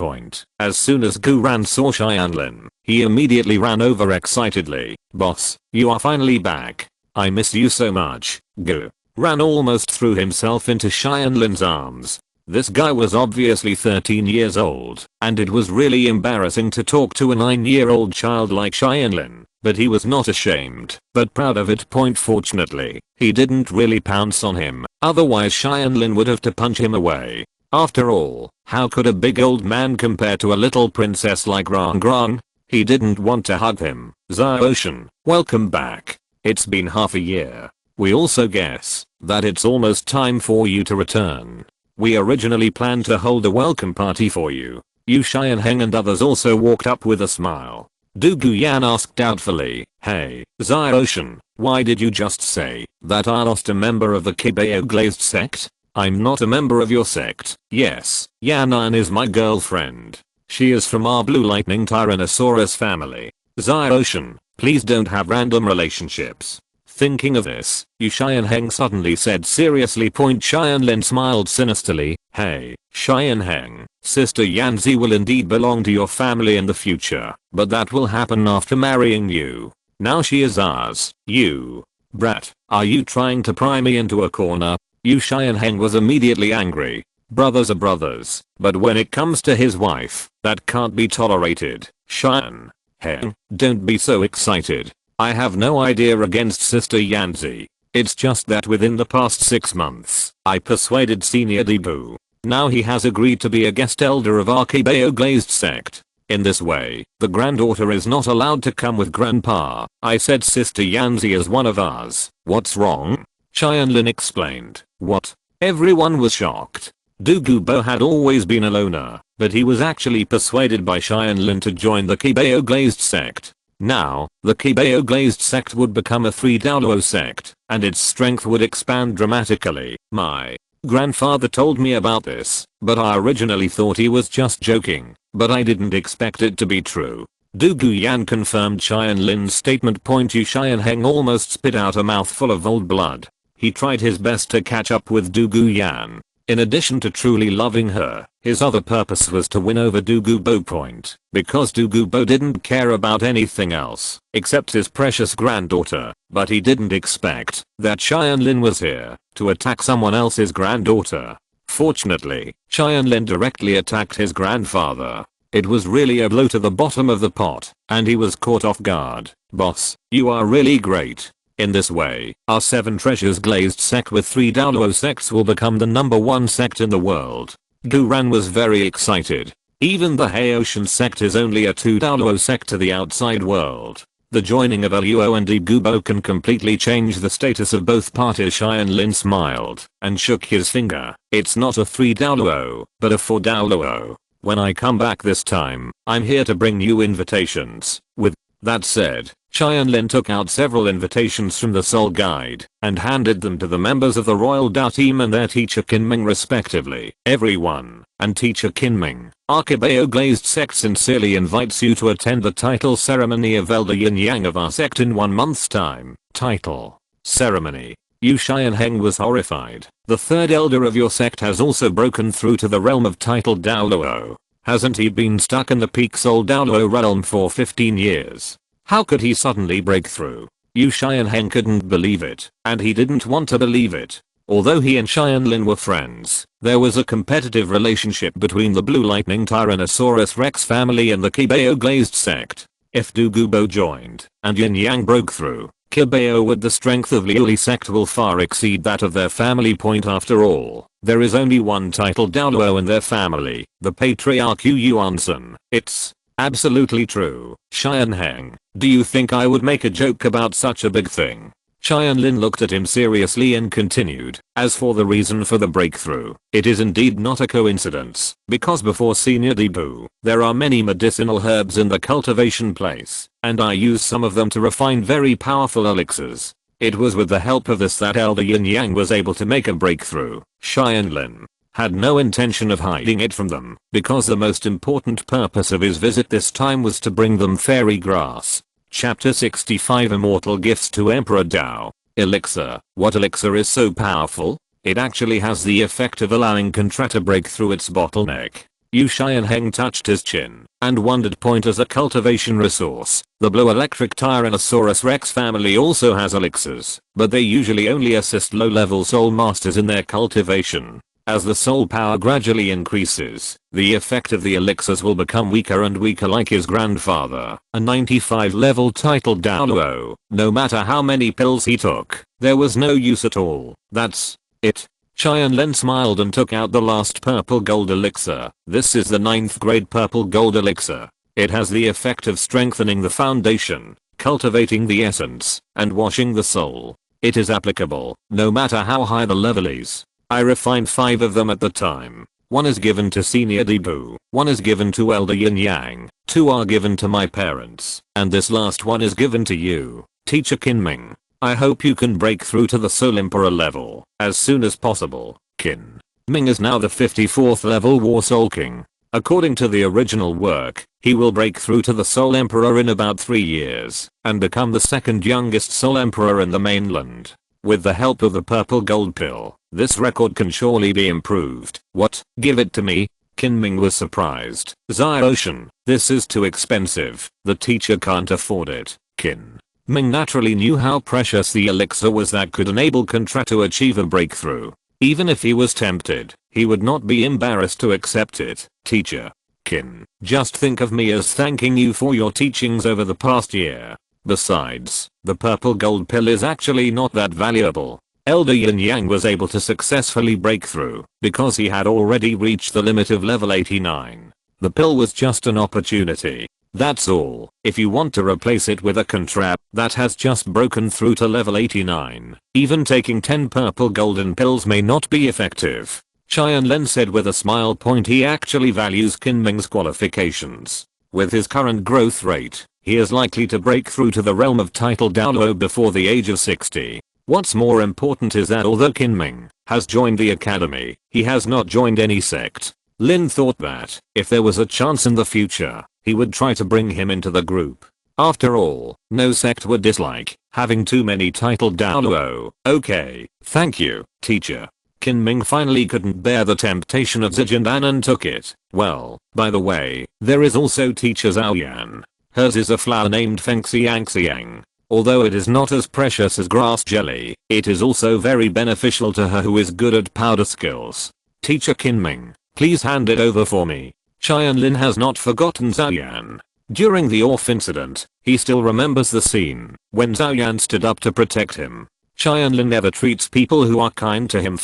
As soon as Guran saw Tianlin, he immediately ran over excitedly. Boss, you are finally back. I miss you so much. Guran almost threw himself into Tianlin's arms. This guy was obviously 13 years old, and it was really embarrassing to talk to a 9-year-old child like Tianlin, but he was not ashamed, but proud of it. Fortunately, he didn't really pounce on him, otherwise Tianlin would have to punch him away. After all, how could a big old man compare to a little princess like Rang? He didn't want to hug him. Xiaoshan, welcome back. It's been half a year. We also guess that it's almost time for you to return. We originally planned to hold a welcome party for you. Yu Xianheng and others also walked up with a smile. Du Guyan asked doubtfully, hey, Xiaoshan, why did you just say that I lost a member of the Qibao Glazed sect? I'm not a member of your sect. Yes, Yan'an is my girlfriend. She is from our Blue Lightning Tyrannosaurus family. Xiaoshan, please don't have random relationships. Thinking of this, Yu Xianheng suddenly said seriously. Tianlin smiled sinisterly, hey, Xianheng, Sister Yanzi will indeed belong to your family in the future, but that will happen after marrying you. Now she is ours. You brat, are you trying to pry me into a corner? Yu Xianheng was immediately angry. Brothers are brothers, but when it comes to his wife, that can't be tolerated. Xianheng, don't be so excited. I have no idea against Sister Yanzi. It's just that within the past 6 months, I persuaded Senior Debu. Now he has agreed to be a guest elder of our Qibao Glazed sect. In this way, the granddaughter is not allowed to come with grandpa. I said Sister Yanzi is one of ours. What's wrong? Tianlin explained. What? Everyone was shocked. Qibao had always been a loner, but he was actually persuaded by Tianlin to join the Qibao Glazed sect. Now, the Qibao Glazed sect would become a 3 Douluo sect, and its strength would expand dramatically. My grandfather told me about this, but I originally thought he was just joking, but I didn't expect it to be true. Du Guyan confirmed Tianlin's statement. Yu Xianheng almost spit out a mouthful of old blood. He tried his best to catch up with Du Guyan. In addition to truly loving her, his other purpose was to win over Qibao. Because Qibao didn't care about anything else, except his precious granddaughter, but he didn't expect that Tianlin was here to attack someone else's granddaughter. Fortunately, Tianlin directly attacked his grandfather. It was really a blow to the bottom of the pot, and he was caught off guard. Boss, you are really great. In this way, our 7 treasures glazed sect with 3 Douluo sects will become the #1 sect in the world. Guran was very excited. Even the Haoshan sect is only a 2 Douluo sect to the outside world. The joining of Luo and Qibao can completely change the status of both parties. Tianlin smiled and shook his finger. It's not a 3 Douluo, but a 4 Douluo. When I come back this time, I'm here to bring you invitations. With that said, Tianlin took out several invitations from the Soul Guide and handed them to the members of the Royal Dao team and their teacher Qinming respectively. Everyone, and teacher Qinming, our Qibao Glazed sect sincerely invites you to attend the title ceremony of Elder Yin Yang of our sect in 1 month's time. Title ceremony. Yu Xianheng was horrified. The 3rd elder of your sect has also broken through to the realm of titled Douluo. Hasn't he been stuck in the peak Soul Douluo realm for 15 years? How could he suddenly break through? Yu Xianheng couldn't believe it, and he didn't want to believe it. Although he and Tianlin were friends, there was a competitive relationship between the Blue Lightning Tyrannosaurus Rex family and the Qibao Glazed sect. If Qibao joined, and Yin Yang broke through, Qibao with the strength of Liuli sect will far exceed that of their family. After all, there is only one title Douluo in their family, the Patriarch Yu Yuansun. It's absolutely true. Xianheng, do you think I would make a joke about such a big thing? Tianlin looked at him seriously and continued, as for the reason for the breakthrough, it is indeed not a coincidence, because before Senior Debu, there are many medicinal herbs in the cultivation place, and I use some of them to refine very powerful elixirs. It was with the help of this that Elder Yin Yang was able to make a breakthrough. Tianlin had no intention of hiding it from them, because the most important purpose of his visit this time was to bring them fairy grass. Chapter 65 Immortal Gifts to Emperor Dao. Elixir. What elixir is so powerful? It actually has the effect of allowing Contra to break through its bottleneck. Yu Xianheng touched his chin and wondered. As a cultivation resource, the Blue Electric Tyrannosaurus Rex family also has elixirs, but they usually only assist low-level soul masters in their cultivation. As the soul power gradually increases, the effect of the elixirs will become weaker and weaker, like his grandfather, a 95 level titled Douluo. No matter how many pills he took, there was no use at all. That's it. Tianlin smiled and took out the last purple gold elixir. This is the 9th grade purple gold elixir. It has the effect of strengthening the foundation, cultivating the essence, and washing the soul. It is applicable, no matter how high the level is. I refined 5 of them at the time. 1 is given to senior Debu, 1 is given to elder Yin Yang, 2 are given to my parents, and this last one is given to you, Teacher Qinming. I hope you can break through to the Soul Emperor level as soon as possible. Qin Ming is now the 54th level War Soul King. According to the original work, he will break through to the Soul Emperor in about 3 years and become the 2nd youngest Soul Emperor in the mainland. With the help of the purple gold pill, this record can surely be improved. What? Give it to me? Qinming was surprised. Ocean, this is too expensive. The teacher can't afford it. Qinming naturally knew how precious the elixir was that could enable Contra to achieve a breakthrough. Even if he was tempted, he would not be embarrassed to accept it. Teacher Qin, just think of me as thanking you for your teachings over the past year. Besides, the purple gold pill is actually not that valuable. Elder Yin Yang was able to successfully break through because he had already reached the limit of level 89. The pill was just an opportunity. That's all. If you want to replace it with a Contra that has just broken through to level 89, even taking 10 purple golden pills may not be effective. Tianlin said with a smile. He actually values Qinming's qualifications. With his current growth rate, he is likely to break through to the realm of title Douluo before the age of 60. What's more important is that although Qinming has joined the academy, he has not joined any sect. Lin thought that, if there was a chance in the future, he would try to bring him into the group. After all, no sect would dislike having too many titled Douluo. Okay, thank you, teacher. Qinming finally couldn't bear the temptation of Zijianban and took it. Well, by the way, there is also teacher Zhaoyan. Hers is a flower named Fengxiangxiang. Although it is not as precious as grass jelly, it is also very beneficial to her who is good at powder skills. Teacher Qinming, please hand it over for me. Tianlin has not forgotten Zhaoyan. During the Orph incident, he still remembers the scene when Zhaoyan stood up to protect him. Tianlin never treats people who are kind to him.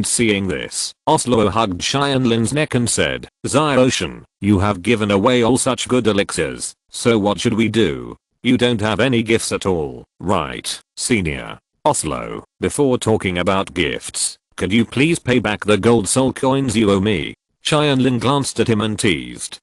Seeing this, Oslo hugged Tianlin's neck and said, Ocean, you have given away all such good elixirs, so what should we do? You don't have any gifts at all, right, senior? Oslo, before talking about gifts, could you please pay back the gold soul coins you owe me? Tianlin glanced at him and teased.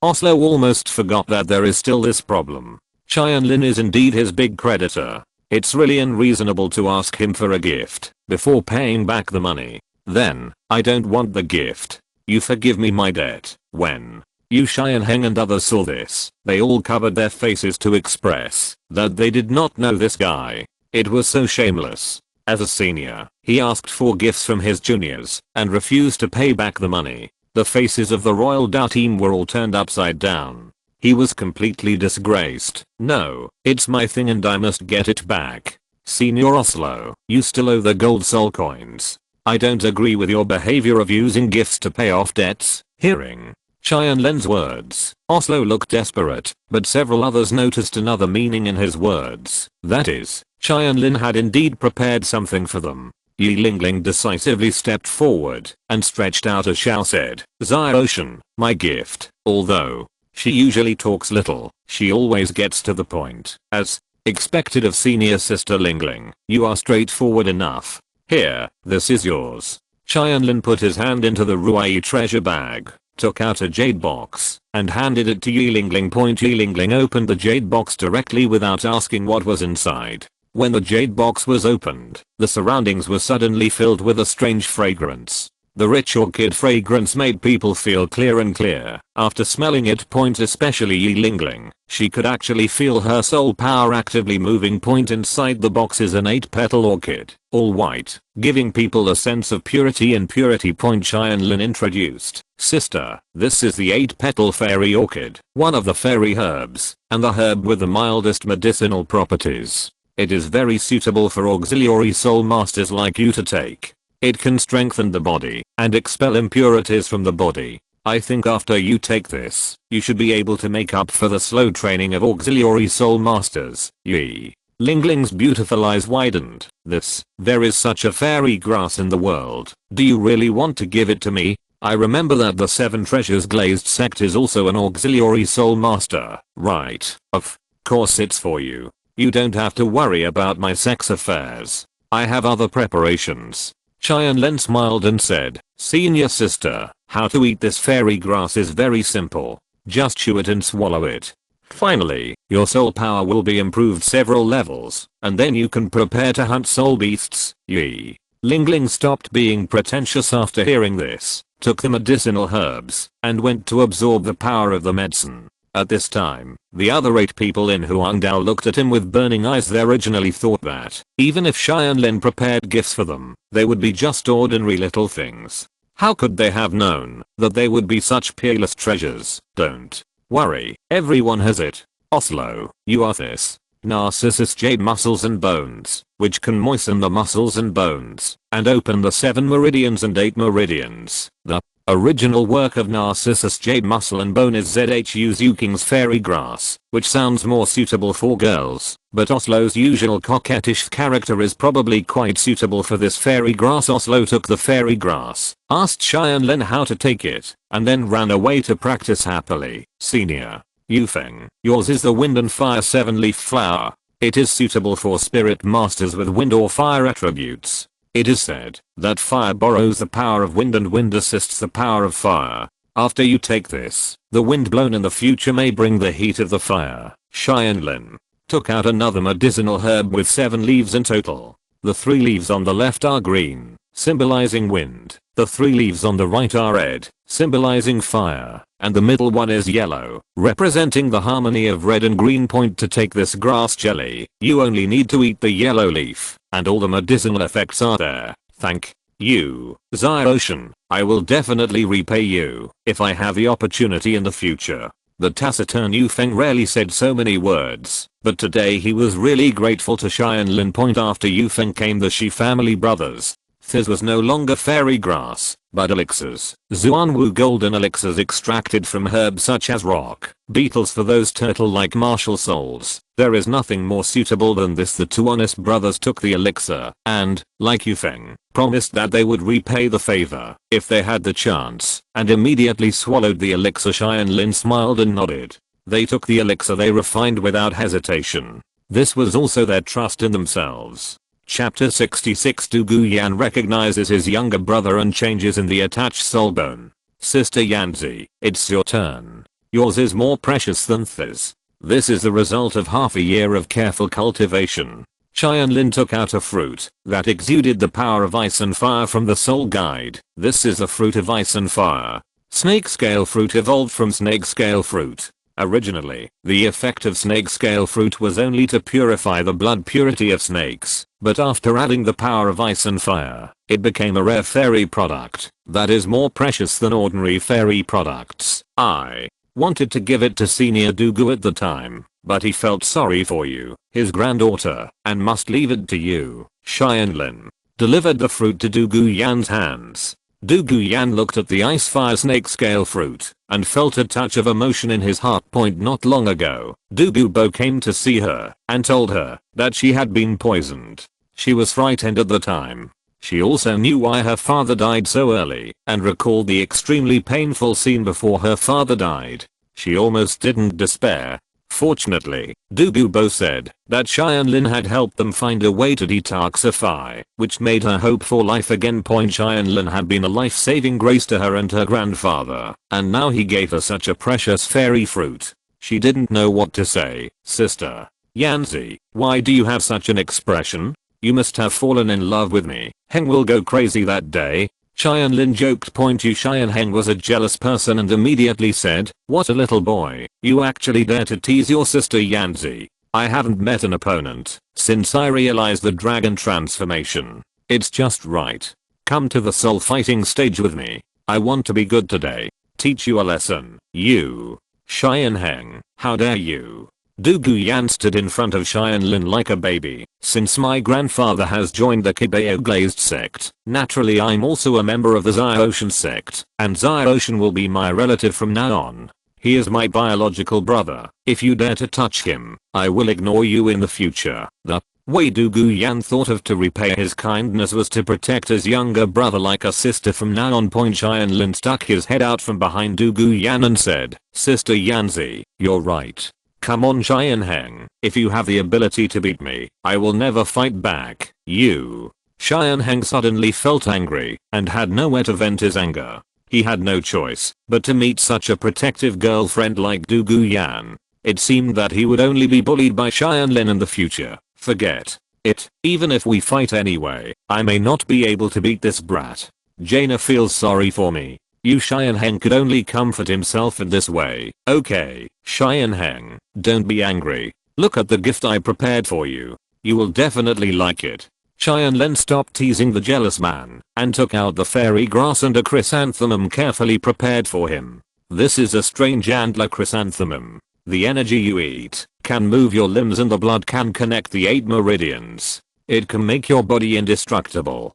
Oslo almost forgot that there is still this problem. Tianlin is indeed his big creditor. It's really unreasonable to ask him for a gift before paying back the money. Then, I don't want the gift. You forgive me my debt. When Yu Xianheng and others saw this, they all covered their faces to express that they did not know this guy. It was so shameless. As a senior, he asked for gifts from his juniors and refused to pay back the money. The faces of the Royal Dao team were all turned upside down. He was completely disgraced. No, it's my thing and I must get it back. Senior Oslo, you still owe the gold soul coins. I don't agree with your behavior of using gifts to pay off debts. Hearing Tianlin's words, Oslo looked desperate, but several others noticed another meaning in his words. That is, Tianlin had indeed prepared something for them. Yi Lingling decisively stepped forward and stretched out as Xiao said, Ocean, my gift. Although she usually talks little, she always gets to the point. As expected of senior sister Lingling, you are straightforward enough. Here, this is yours. Tianlin put his hand into the Ruai treasure bag, took out a jade box, and handed it to Yi Lingling. Yi Lingling opened the jade box directly without asking what was inside. When the jade box was opened, the surroundings were suddenly filled with a strange fragrance. The rich orchid fragrance made people feel clear and clear. After smelling it, especially Yi Lingling, she could actually feel her soul power actively moving. Inside the box is an 8-petal orchid, all white, giving people a sense of purity and purity. Tianlin introduced, Sister, this is the 8-petal fairy orchid, one of the fairy herbs, and the herb with the mildest medicinal properties. It is very suitable for auxiliary soul masters like you to take. It can strengthen the body and expel impurities from the body. I think after you take this, you should be able to make up for the slow training of auxiliary soul masters. Yi. Lingling's beautiful eyes widened. There is such a fairy grass in the world. Do you really want to give it to me? I remember that the Seven Treasures Glazed sect is also an auxiliary soul master, right? Of course it's for you. You don't have to worry about my sex affairs. I have other preparations. Tianlin smiled and said, Senior sister, how to eat this fairy grass is very simple. Just chew it and swallow it. Finally, your soul power will be improved several levels, and then you can prepare to hunt soul beasts. Yi. Lingling stopped being pretentious after hearing this, took the medicinal herbs, and went to absorb the power of the medicine. At this time, the other 8 people in Huangdao looked at him with burning eyes. They originally thought that, even if Tianlin prepared gifts for them, they would be just ordinary little things. How could they have known that they would be such peerless treasures? Don't worry, everyone has it. Oslo, you are this. Narcissus jade muscles and bones, which can moisten the muscles and bones, and open the 7 meridians and 8 meridians. The original work of Narcissus jade muscle and bone is Zhu Zuking's fairy grass, which sounds more suitable for girls, but Oslo's usual coquettish character is probably quite suitable for this fairy grass. Oslo took the fairy grass, asked Tianlin how to take it, and then ran away to practice happily. Senior. Yufeng, yours is the wind and fire 7-leaf flower. It is suitable for spirit masters with wind or fire attributes. It is said that fire borrows the power of wind and wind assists the power of fire. After you take this, the wind blown in the future may bring the heat of the fire. Tianlin took out another medicinal herb with 7 leaves in total. The 3 leaves on the left are green, symbolizing wind. The 3 leaves on the right are red, symbolizing fire, and the middle one is yellow, representing the harmony of red and green. Point to take this grass jelly. You only need to eat the yellow leaf, and all the medicinal effects are there. Thank you, Zyroshan. I will definitely repay you if I have the opportunity in the future. The taciturn Yufeng rarely said so many words, but today he was really grateful to Tianlin. Point after Yufeng came the Shi family brothers. This was no longer fairy grass, but elixirs. Zuanwu golden elixirs extracted from herbs such as rock beetles for those turtle-like martial souls. There is nothing more suitable than this. The 2 honest brothers took the elixir and, like Yufeng, promised that they would repay the favor if they had the chance, and immediately swallowed the elixir. Tianlin smiled and nodded. They took the elixir. They refined without hesitation. This was also their trust in themselves. Chapter 66. Dugu Yan recognizes his younger brother and changes in the attached soul bone. Sister Yanzi, it's your turn. Yours is more precious than Thiz. This is the result of half a year of careful cultivation. Tianlin took out a fruit that exuded the power of ice and fire from the soul guide. This is a fruit of ice and fire. Snake scale fruit evolved from snake scale fruit. Originally, the effect of snake scale fruit was only to purify the blood purity of snakes, but after adding the power of ice and fire, it became a rare fairy product that is more precious than ordinary fairy products. I wanted to give it to Senior Dugu at the time, but he felt sorry for you, his granddaughter, and must leave it to you. Tianlin delivered the fruit to Dugu Yan's hands. Dugu Yan looked at the ice fire snake scale fruit and felt a touch of emotion in his heart. Not long ago, Dugu Bo came to see her and told her that she had been poisoned. She was frightened at the time. She also knew why her father died so early and recalled the extremely painful scene before her father died. She almost didn't despair. Fortunately, Dugu Bo said that Tianlin had helped them find a way to detoxify, which made her hope for life again. Tianlin had been a life-saving grace to her and her grandfather, and now he gave her such a precious fairy fruit. She didn't know what to say. Sister Yanzi, why do you have such an expression? You must have fallen in love with me. Heng will go crazy that day. Tianlin joked. Yu Xianheng was a jealous person and immediately said, what a little boy, you actually dare to tease your sister Yanzi. I haven't met an opponent since I realized the dragon transformation. It's just right. Come to the soul fighting stage with me. I want to be good today. Teach you a lesson. You, Xianheng, how dare you? Douluo Yan stood in front of Tianlin like a baby. Since my grandfather has joined the Qibao Glazed sect, naturally I'm also a member of the Xiaoshan sect, and Xiaoshan will be my relative from now on. He is my biological brother. If you dare to touch him, I will ignore you in the future. The way Douluo Yan thought of to repay his kindness was to protect his younger brother like a sister from now on. Tianlin stuck his head out from behind Douluo Yan and said, Sister Yanzi, you're right. Come on Xianheng, if you have the ability to beat me, I will never fight back. You. Xianheng suddenly felt angry and had nowhere to vent his anger. He had no choice but to meet such a protective girlfriend like Douluo Yan. It seemed that he would only be bullied by Tianlin in the future. Forget it. Even if we fight anyway, I may not be able to beat this brat. Jaina feels sorry for me. Yu Xianheng could only comfort himself in this way. Okay, Xianheng, don't be angry. Look at the gift I prepared for you. You will definitely like it. Tianlin stopped teasing the jealous man and took out the fairy grass and a chrysanthemum carefully prepared for him. This is a strange antler chrysanthemum. The energy you eat can move your limbs and the blood can connect the 8 meridians. It can make your body indestructible.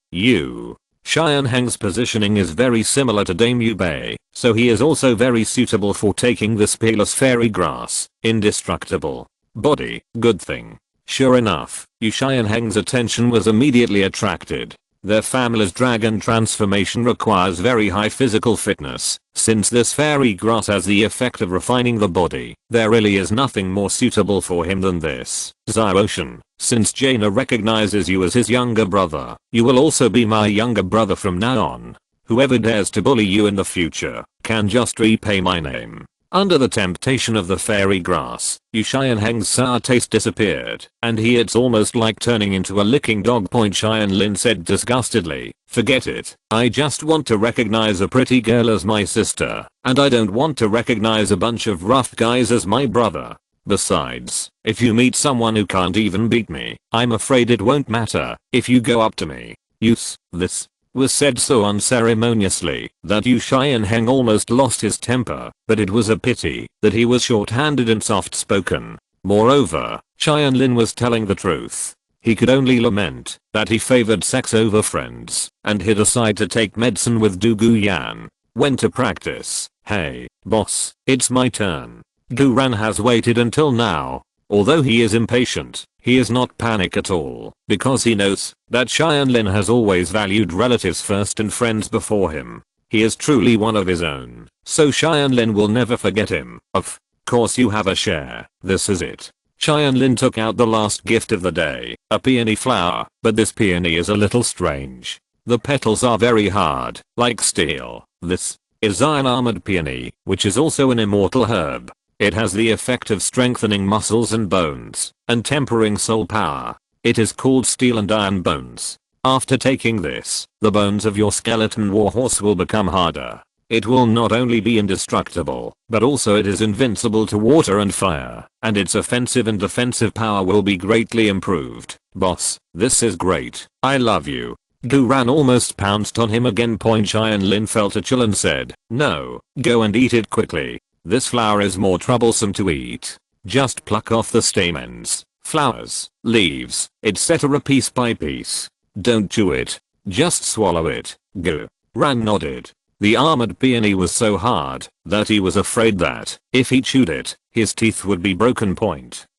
Xianheng's positioning is very similar to Dame Yubei, so he is also very suitable for taking this peerless fairy grass. Indestructible. Body, good thing. Sure enough, Yu Xianheng's attention was immediately attracted. Their family's dragon transformation requires very high physical fitness. Since this fairy grass has the effect of refining the body, there really is nothing more suitable for him than this. Xiaoshan, since Jaina recognizes you as his younger brother, you will also be my younger brother from now on. Whoever dares to bully you in the future can just repay my name. Under the temptation of the fairy grass, Yu Xianheng's sour taste disappeared, and it's almost like turning into a licking dog. Tianlin said disgustedly, forget it. I just want to recognize a pretty girl as my sister, and I don't want to recognize a bunch of rough guys as my brother. Besides, if you meet someone who can't even beat me, I'm afraid it won't matter if you go up to me. This was said so unceremoniously that Yu Xianheng almost lost his temper, but it was a pity that he was short-handed and soft-spoken. Moreover, Tianlin was telling the truth. He could only lament that he favored sex over friends and he'd decide to take medicine with Douluo Yan. When to practice? Hey, boss, it's my turn. Duran has waited until now. Although he is impatient, he is not panic at all, because he knows that Tianlin has always valued relatives first and friends before him. He is truly one of his own, so Tianlin will never forget him. Of course you have a share, this is it. Tianlin took out the last gift of the day, a peony flower, but this peony is a little strange. The petals are very hard, like steel. This is an armored peony, which is also an immortal herb. It has the effect of strengthening muscles and bones, and tempering soul power. It is called Steel and Iron Bones. After taking this, the bones of your skeleton warhorse will become harder. It will not only be indestructible, but also it is invincible to water and fire, and its offensive and defensive power will be greatly improved. Boss, this is great. I love you. Duran almost pounced on him again. Tianlin felt a chill and said, no, go and eat it quickly. This flower is more troublesome to eat. Just pluck off the stamens, flowers, leaves, etc. piece by piece. Don't chew it. Just swallow it. Go. Ran nodded. The armored peony was so hard that he was afraid that if he chewed it, his teeth would be broken.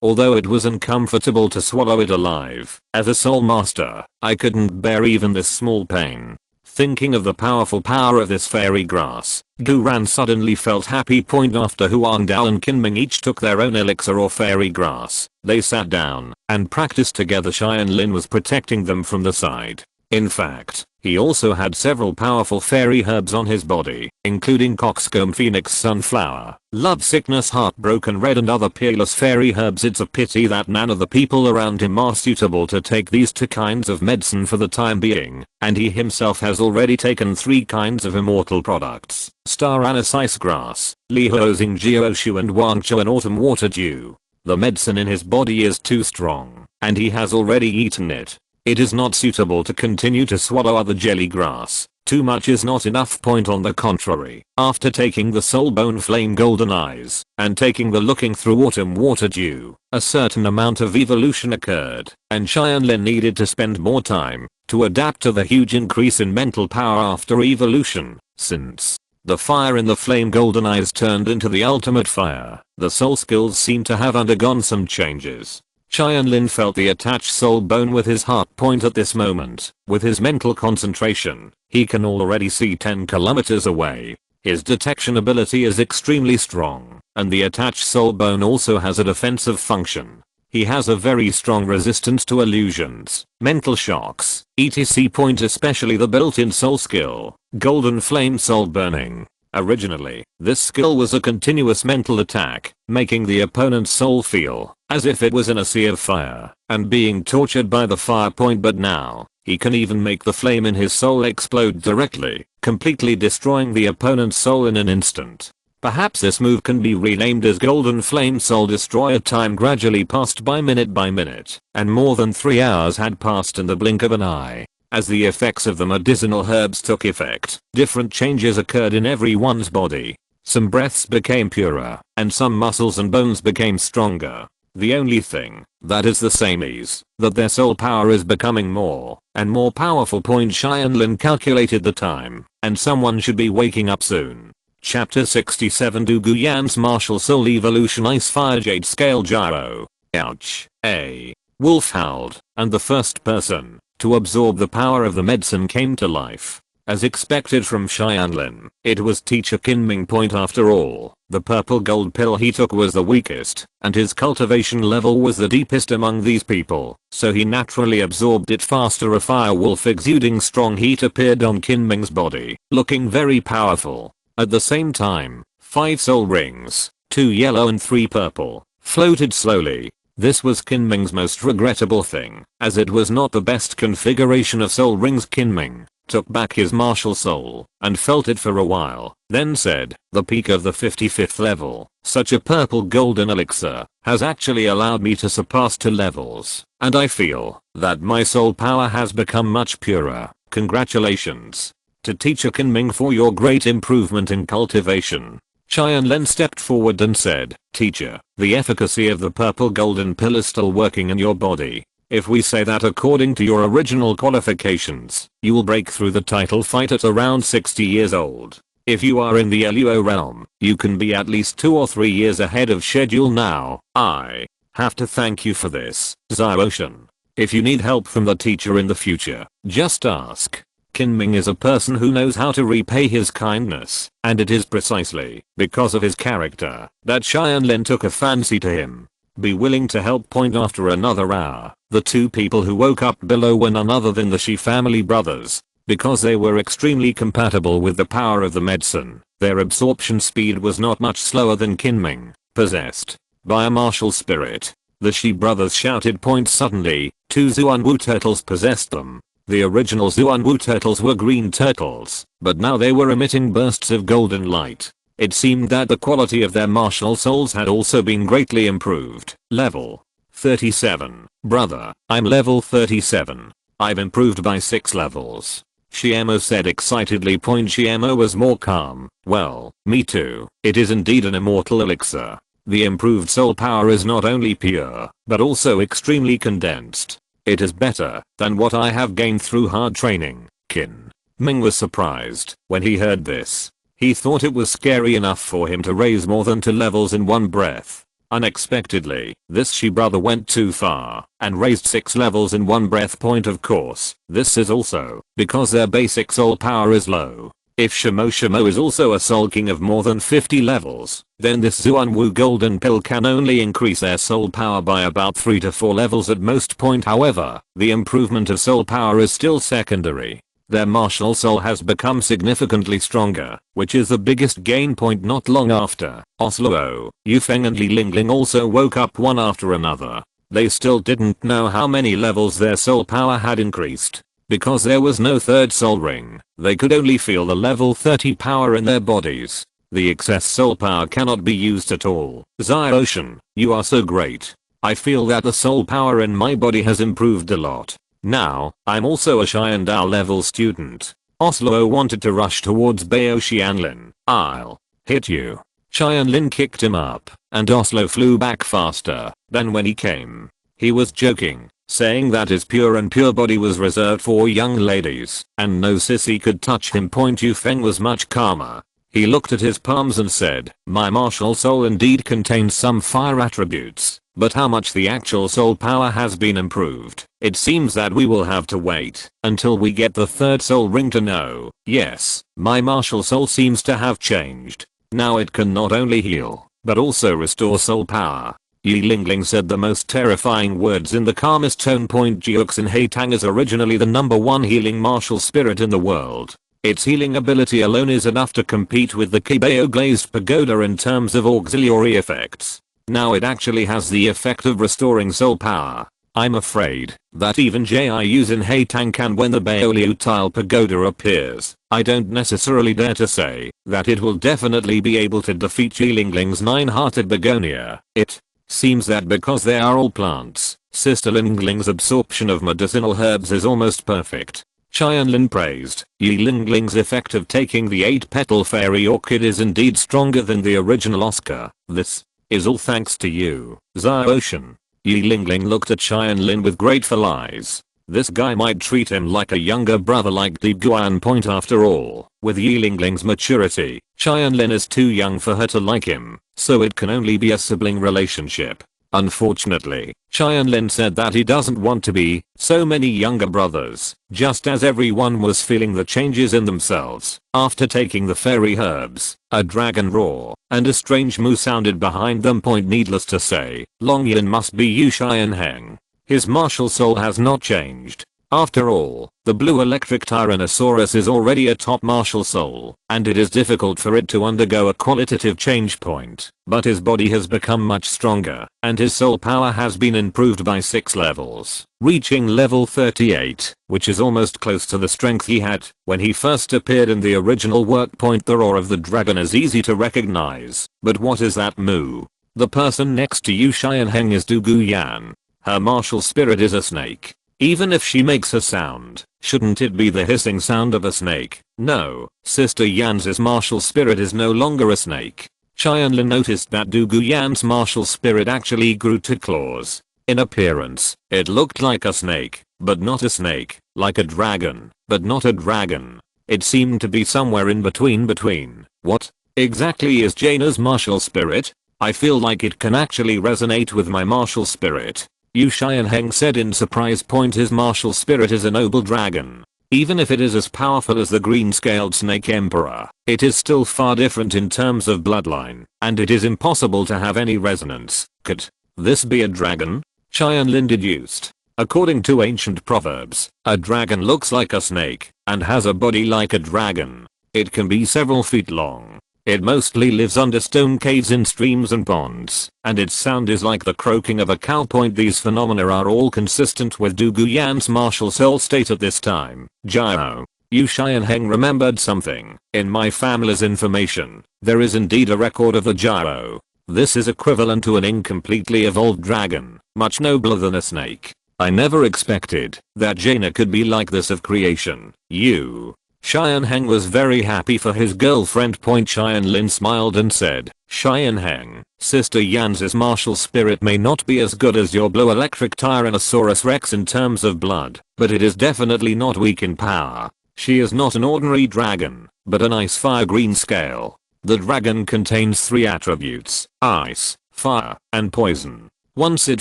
Although it was uncomfortable to swallow it alive, as a soul master, I couldn't bear even this small pain. Thinking of the powerful power of this fairy grass, Duran suddenly felt happy. After Huangdao and Qinming each took their own elixir or fairy grass, they sat down and practiced together. Tianlin was protecting them from the side. In fact, he also had several powerful fairy herbs on his body, including coxcomb phoenix sunflower, love sickness heartbroken red and other peerless fairy herbs. It's a pity that none of the people around him are suitable to take these 2 kinds of medicine for the time being, and he himself has already taken 3 kinds of immortal products: star anise ice grass, lihuozing jiaoshu and wangqiu and autumn water dew. The medicine in his body is too strong, and he has already eaten it. It is not suitable to continue to swallow other jelly grass. Too much is not enough. Point on the contrary. After taking the soul bone flame golden eyes and taking the looking through autumn water dew, a certain amount of evolution occurred, and Tianlin needed to spend more time to adapt to the huge increase in mental power after evolution. Since the fire in the flame golden eyes turned into the ultimate fire, the soul skills seem to have undergone some changes. Tianlin felt the attached soul bone with his heart point at this moment. With his mental concentration, he can already see 10 kilometers away. His detection ability is extremely strong, and the attached soul bone also has a defensive function. He has a very strong resistance to illusions, mental shocks, etc. Point especially the built-in soul skill, Golden Flame Soul Burning. Originally, this skill was a continuous mental attack, making the opponent's soul feel as if it was in a sea of fire and being tortured by the fire point, but now, he can even make the flame in his soul explode directly, completely destroying the opponent's soul in an instant. Perhaps this move can be renamed as Golden Flame Soul Destroyer. Time gradually passed by minute, and more than 3 hours had passed in the blink of an eye. As the effects of the medicinal herbs took effect, different changes occurred in everyone's body. Some breaths became purer, and some muscles and bones became stronger. The only thing that is the same is that their soul power is becoming more and more powerful. Tianlin calculated the time, and someone should be waking up soon. Chapter 67 Douluo Yan's Martial Soul Evolution Ice Fire Jade Scale Gyro. Ouch. A wolf howled, and the first person to absorb the power of the medicine came to life. As expected from Tianlin, it was Teacher Qinming. After all, the purple gold pill he took was the weakest, and his cultivation level was the deepest among these people, so he naturally absorbed it faster. A fire wolf exuding strong heat appeared on Qinming's body, looking very powerful. At the same time, 5 soul rings, 2 yellow and 3 purple, floated slowly. This was Qinming's most regrettable thing, as it was not the best configuration of soul rings. Qinming took back his martial soul and felt it for a while, then said, the peak of the 55th level, such a purple golden elixir has actually allowed me to surpass 2 levels, and I feel that my soul power has become much purer. Congratulations to Teacher Qinming for your great improvement in cultivation. Tianlin stepped forward and said, Teacher, the efficacy of the purple golden pill is still working in your body. If we say that according to your original qualifications, you will break through the title fight at around 60 years old. If you are in the Luo realm, you can be at least 2 or 3 years ahead of schedule now. I have to thank you for this, Ziotian. If you need help from the teacher in the future, just ask. Qinming is a person who knows how to repay his kindness, and it is precisely because of his character that Tianlin took a fancy to him. Be willing to help. After another hour, the 2 people who woke up below were none other than the Shi family brothers. Because they were extremely compatible with the power of the medicine, their absorption speed was not much slower than Qinming. Possessed by a martial spirit, the Shi brothers shouted. Suddenly, 2 Xuanwu turtles possessed them. The original Xuanwu turtles were green turtles, but now they were emitting bursts of golden light. It seemed that the quality of their martial souls had also been greatly improved. Level 37. Brother, I'm level 37. I've improved by 6 levels. Xiemo said excitedly. Xiemo was more calm. Well, me too. It is indeed an immortal elixir. The improved soul power is not only pure, but also extremely condensed. It is better than what I have gained through hard training. Qinming was surprised when he heard this. He thought it was scary enough for him to raise more than 2 levels in one breath. Unexpectedly, this Shi brother went too far and raised 6 levels in one breath. Of course, this is also because their basic soul power is low. If Shimo is also a soul king of more than 50 levels, then this Xuanwu golden pill can only increase their soul power by about 3 to 4 levels at most. However, the improvement of soul power is still secondary. Their martial soul has become significantly stronger, which is the biggest gain. Not long after, Osluo, Yufeng and Li Lingling also woke up one after another. They still didn't know how many levels their soul power had increased. Because there was no 3rd soul ring, they could only feel the level 30 power in their bodies. The excess soul power cannot be used at all. Ziotian, you are so great. I feel that the soul power in my body has improved a lot. Now, I'm also a Xian Dao level student. Oslo wanted to rush towards Bao Tianlin. I'll hit you. Tianlin kicked him up, and Oslo flew back faster than when he came. He was joking, saying that his pure body was reserved for young ladies, and no sissy could touch him. Yufeng was much calmer. He looked at his palms and said, my martial soul indeed contains some fire attributes, but how much the actual soul power has been improved, it seems that we will have to wait until we get the third soul ring to know. Yes, my martial soul seems to have changed. Now it can not only heal, but also restore soul power. Yi Lingling said the most terrifying words in the calmest tone. Jiuxin Haitang is originally the #1 healing martial spirit in the world. Its healing ability alone is enough to compete with the Qibao Glazed Pagoda in terms of auxiliary effects. Now it actually has the effect of restoring soul power. I'm afraid that even Jiuxin Haitang can when the Baoliu Tile Pagoda appears. I don't necessarily dare to say that it will definitely be able to defeat Yi Lingling's 9-hearted begonia. It seems that because they are all plants, Sister Lingling's absorption of medicinal herbs is almost perfect. Tianlin praised Yi Lingling's effect of taking the 8-petal fairy orchid is indeed stronger than the original Oscar. This is all thanks to you, Xiaoshan. Yi Lingling looked at Tianlin with grateful eyes. This guy might treat him like a younger brother like Di Guan. After all, with Yi Lingling's maturity, Tianlin is too young for her to like him, so it can only be a sibling relationship. Unfortunately, Tianlin said that he doesn't want to be so many younger brothers, just as everyone was feeling the changes in themselves. After taking the fairy herbs, a dragon roar and a strange moo sounded behind them. Needless to say, Long Yin must be Yu Xianheng. His martial soul has not changed. After all, the blue electric Tyrannosaurus is already a top martial soul, and it is difficult for it to undergo a qualitative change point. But his body has become much stronger, and his soul power has been improved by 6 levels, reaching level 38, which is almost close to the strength he had when he first appeared in the original work. The roar of the dragon is easy to recognize, but what is that moo? The person next to Yu Xianheng is Du Guyan. Her martial spirit is a snake. Even if she makes a sound, shouldn't it be the hissing sound of a snake? No, Sister Yan's martial spirit is no longer a snake. Tianlin noticed that Du Guyan's martial spirit actually grew to claws. In appearance, it looked like a snake, but not a snake, like a dragon, but not a dragon. It seemed to be somewhere in between. What exactly is Jaina's martial spirit? I feel like it can actually resonate with my martial spirit. Yu Xianheng said in surprise. His martial spirit is a noble dragon. Even if it is as powerful as the green-scaled snake emperor, it is still far different in terms of bloodline, and it is impossible to have any resonance. Could this be a dragon? Tianlin deduced. According to ancient proverbs, a dragon looks like a snake and has a body like a dragon. It can be several feet long. It mostly lives under stone caves in streams and ponds, and its sound is like the croaking of a cow. These phenomena are all consistent with Du Guyan's martial soul state at this time. Jiao. Yu Xianheng remembered something. In my family's information, there is indeed a record of a Jiao. This is equivalent to an incompletely evolved dragon, much nobler than a snake. I never expected that Jaina could be like this of creation. Yu Xianheng was very happy for his girlfriend. Tianlin smiled and said, Xianheng, Sister Yan's martial spirit may not be as good as your blue electric Tyrannosaurus Rex in terms of blood, but it is definitely not weak in power. She is not an ordinary dragon, but an ice fire green scale. The dragon contains 3 attributes: ice, fire, and poison. Once it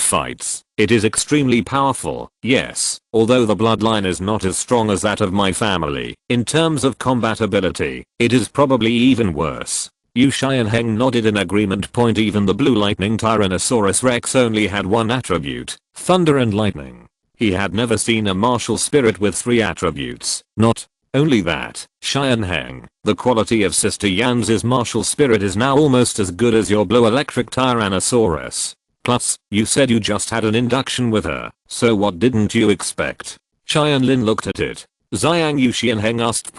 fights, it is extremely powerful. Yes, although the bloodline is not as strong as that of my family, in terms of combat ability, it is probably even worse. Yu Xianheng nodded in agreement. Even the blue lightning Tyrannosaurus Rex only had 1 attribute, thunder and lightning. He had never seen a martial spirit with 3 attributes. Not only that, Xianheng, the quality of Sister Yan's martial spirit is now almost as good as your blue electric Tyrannosaurus. Plus, you said you just had an induction with her, so what didn't you expect? Tianlin looked at it. Xiang Yu Xianheng asked.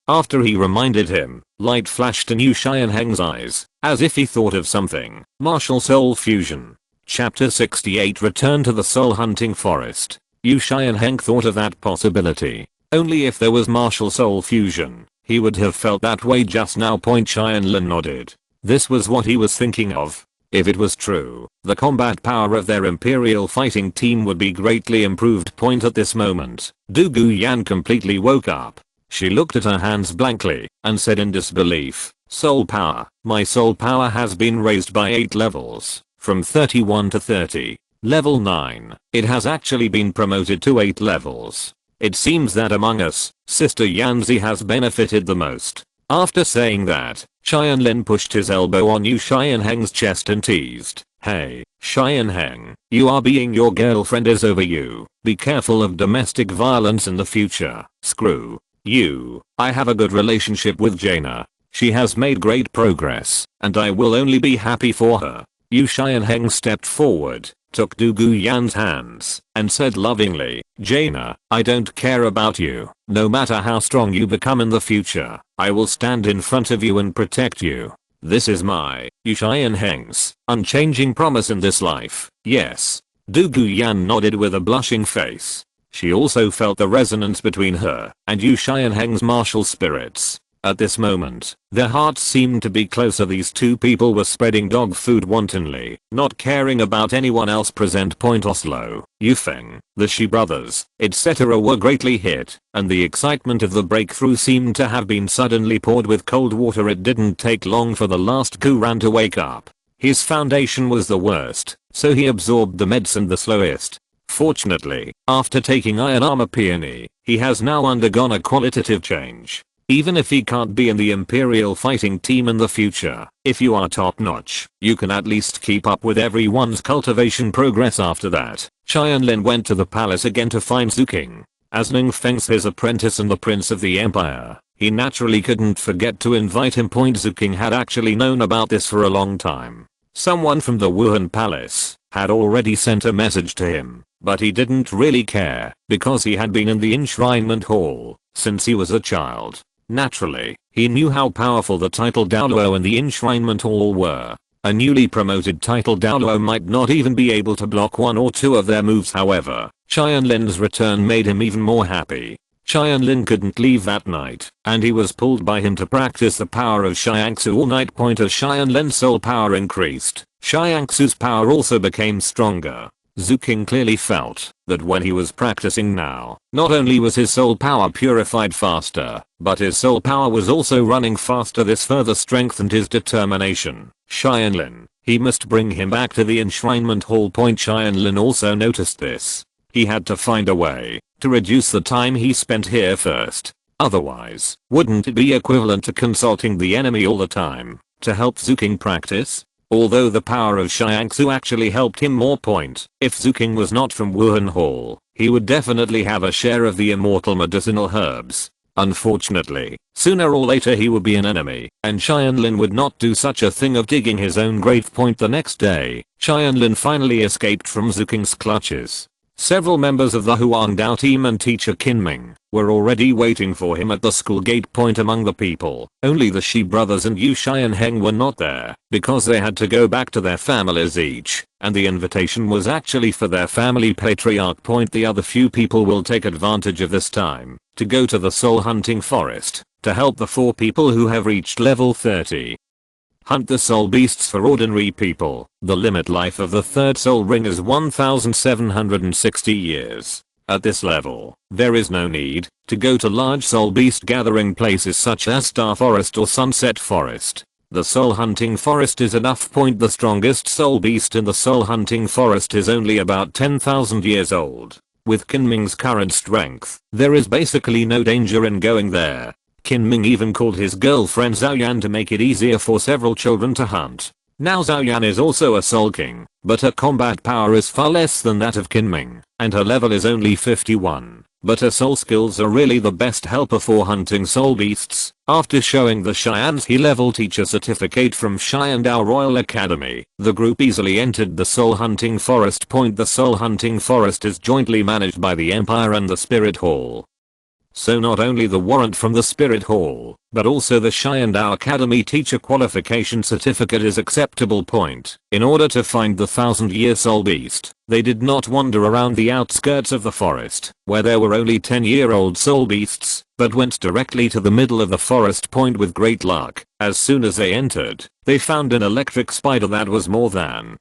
After he reminded him, light flashed in Yu Xianheng's eyes, as if he thought of something. Martial Soul Fusion. Chapter 68. Return to the Soul Hunting Forest. Yu Xianheng thought of that possibility. Only if there was martial soul fusion, he would have felt that way just now. Tianlin nodded. This was what he was thinking of. If it was true, the combat power of their imperial fighting team would be greatly improved. At this moment, Du Guyan completely woke up. She looked at her hands blankly and said in disbelief, "Soul power, my soul power has been raised by 8 levels, from 31 to 30. Level 9, it has actually been promoted to 8 levels. It seems that among us, Sister Yanzi has benefited the most." After saying that, Tianlin pushed his elbow on Yu Xianheng's chest and teased, "Hey, Xianheng, you are being your girlfriend is over you. Be careful of domestic violence in the future." "Screw you, I have a good relationship with Jaina. She has made great progress, and I will only be happy for her." Yu Xianheng stepped forward, took Du Guyan's hands, and said lovingly, "Jaina, I don't care about you. No matter how strong you become in the future, I will stand in front of you and protect you. This is my, Yu Xianheng's, unchanging promise in this life." "Yes." Du Guyan nodded with a blushing face. She also felt the resonance between her and Yu Xianheng's martial spirits. At this moment, their hearts seemed to be closer. These two people were spreading dog food wantonly, not caring about anyone else present. Oslo, Yufeng, the Shi brothers, etc. were greatly hit, and the excitement of the breakthrough seemed to have been suddenly poured with cold water. It didn't take long for the last Guran to wake up. His foundation was the worst, so he absorbed the medicine the slowest. Fortunately, after taking iron armor peony, he has now undergone a qualitative change. Even if he can't be in the Imperial fighting team in the future, if you are top notch, you can at least keep up with everyone's cultivation progress. After that, Tianlin went to the palace again to find Zuking. As Ningfeng's his apprentice and the prince of the empire, he naturally couldn't forget to invite him. Zuking had actually known about this for a long time. Someone from the Wuhan palace had already sent a message to him, but he didn't really care because he had been in the enshrinement hall since he was a child. Naturally, he knew how powerful the title Douluo and the enshrinement hall were. A newly promoted title Douluo might not even be able to block 1 or 2 of their moves. However, Tianlin's return made him even more happy. Tianlin couldn't leave that night, and he was pulled by him to practice the power of Xiangsu all night. As Tianlin's soul power increased, Xiangsu's power also became stronger. Zuking clearly felt that when he was practicing now, not only was his soul power purified faster, but his soul power was also running faster. This further strengthened his determination. Tianlin, he must bring him back to the enshrinement hall. Tianlin also noticed this. He had to find a way to reduce the time he spent here first. Otherwise, wouldn't it be equivalent to consulting the enemy all the time to help Zuking practice? Although the power of Xiangsu actually helped him more. If Zuking was not from Wuhan Hall, he would definitely have a share of the immortal medicinal herbs. Unfortunately, sooner or later he would be an enemy, and Tianlin would not do such a thing of digging his own grave. The next day, Tianlin finally escaped from Zuking's clutches. Several members of the Huangdao team and teacher Qinming were already waiting for him at the school gate. Among the people, only the Shi brothers and Yu Xianheng were not there because they had to go back to their families each, and the invitation was actually for their family patriarch. The other few people will take advantage of this time to go to the soul hunting forest to help the 4 people who have reached level 30. Hunt the soul beasts for ordinary people. The limit life of the 3rd soul ring is 1760 years. At this level, there is no need to go to large soul beast gathering places such as Star Forest or Sunset Forest. The soul hunting forest is enough. The strongest soul beast in the soul hunting forest is only about 10,000 years old. With Qinming's current strength, there is basically no danger in going there. Qinming even called his girlfriend Zhaoyan to make it easier for several children to hunt. Now Zhaoyan is also a soul king, but her combat power is far less than that of Qinming, and her level is only 51. But her soul skills are really the best helper for hunting soul beasts. After showing the Xianzi level teacher certificate from Xiandao Royal Academy, the group easily entered the soul hunting forest. The soul hunting forest is jointly managed by the Empire and the Spirit Hall. So not only the warrant from the Spirit Hall, but also the Xiandao Academy teacher qualification certificate is acceptable point. In order to find the 1000-year soul beast, they did not wander around the outskirts of the forest, where there were only 10-year-old soul beasts, but went directly to the middle of the forest point with great luck. As soon as they entered, they found an electric spider that was more than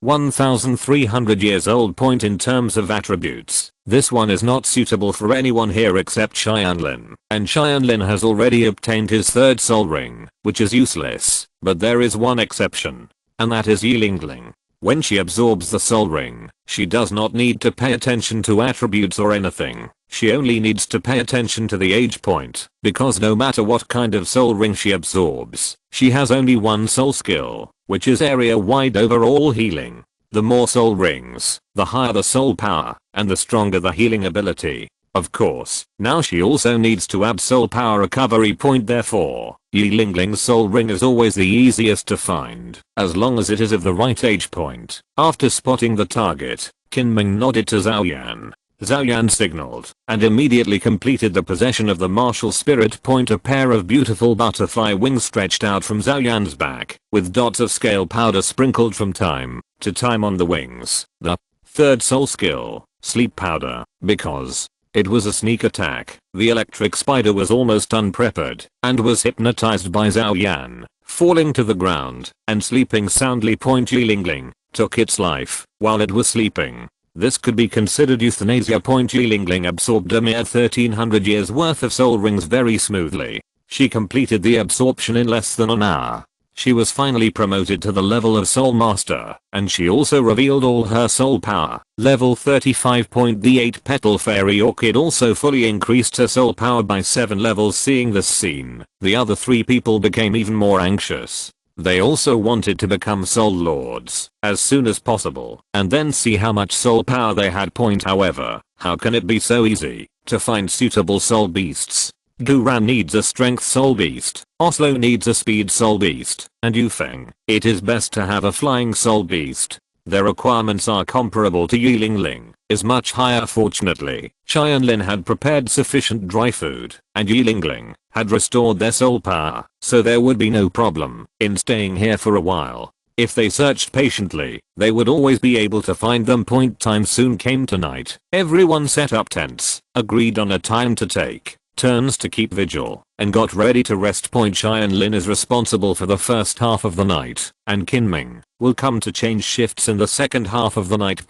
1300 years old point in terms of attributes. This one is not suitable for anyone here except Tianlin, and Tianlin has already obtained his third soul ring, which is useless, but there is one exception, and that is Yilingling. When she absorbs the soul ring, she does not need to pay attention to attributes or anything. She only needs to pay attention to the age point, because no matter what kind of soul ring she absorbs, she has only one soul skill, which is area-wide overall healing. The more soul rings, the higher the soul power, and the stronger the healing ability. Of course, now she also needs to add soul power recovery point, therefore, Yilingling's soul ring is always the easiest to find, as long as it is of the right age point. After spotting the target, Qinming nodded to Zhaoyan. Zhaoyan signaled, and immediately completed the possession of the martial spirit point. A pair of beautiful butterfly wings stretched out from Zhaoyan's back, with dots of scale powder sprinkled from time to time on the wings. The third soul skill, sleep powder, because it was a sneak attack. The electric spider was almost unprepared, and was hypnotized by Zhaoyan, falling to the ground, and sleeping soundly. Yilingling took its life while it was sleeping. This could be considered euthanasia. Yilingling absorbed a mere 1300 years worth of soul rings very smoothly. She completed the absorption in less than an hour. She was finally promoted to the level of Soul Master, and she also revealed all her soul power. Level 35. The 8-petal fairy orchid also fully increased her soul power by 7 levels. Seeing this scene, the other 3 people became even more anxious. They also wanted to become soul lords as soon as possible, and then see how much soul power they had. However, how can it be so easy to find suitable soul beasts? Duran needs a strength soul beast, Oslo needs a speed soul beast, and Yufeng, it is best to have a flying soul beast. Their requirements are comparable to Yilingling, is much higher. Fortunately, Tianlin had prepared sufficient dry food, and Yilingling had restored their soul power, so there would be no problem in staying here for a while. If they searched patiently, they would always be able to find them. Time soon came to night. Everyone set up tents, agreed on a time to take turns to keep vigil, and got ready to rest. Tianlin is responsible for the first half of the night, and Qinming will come to change shifts in the second half of the night.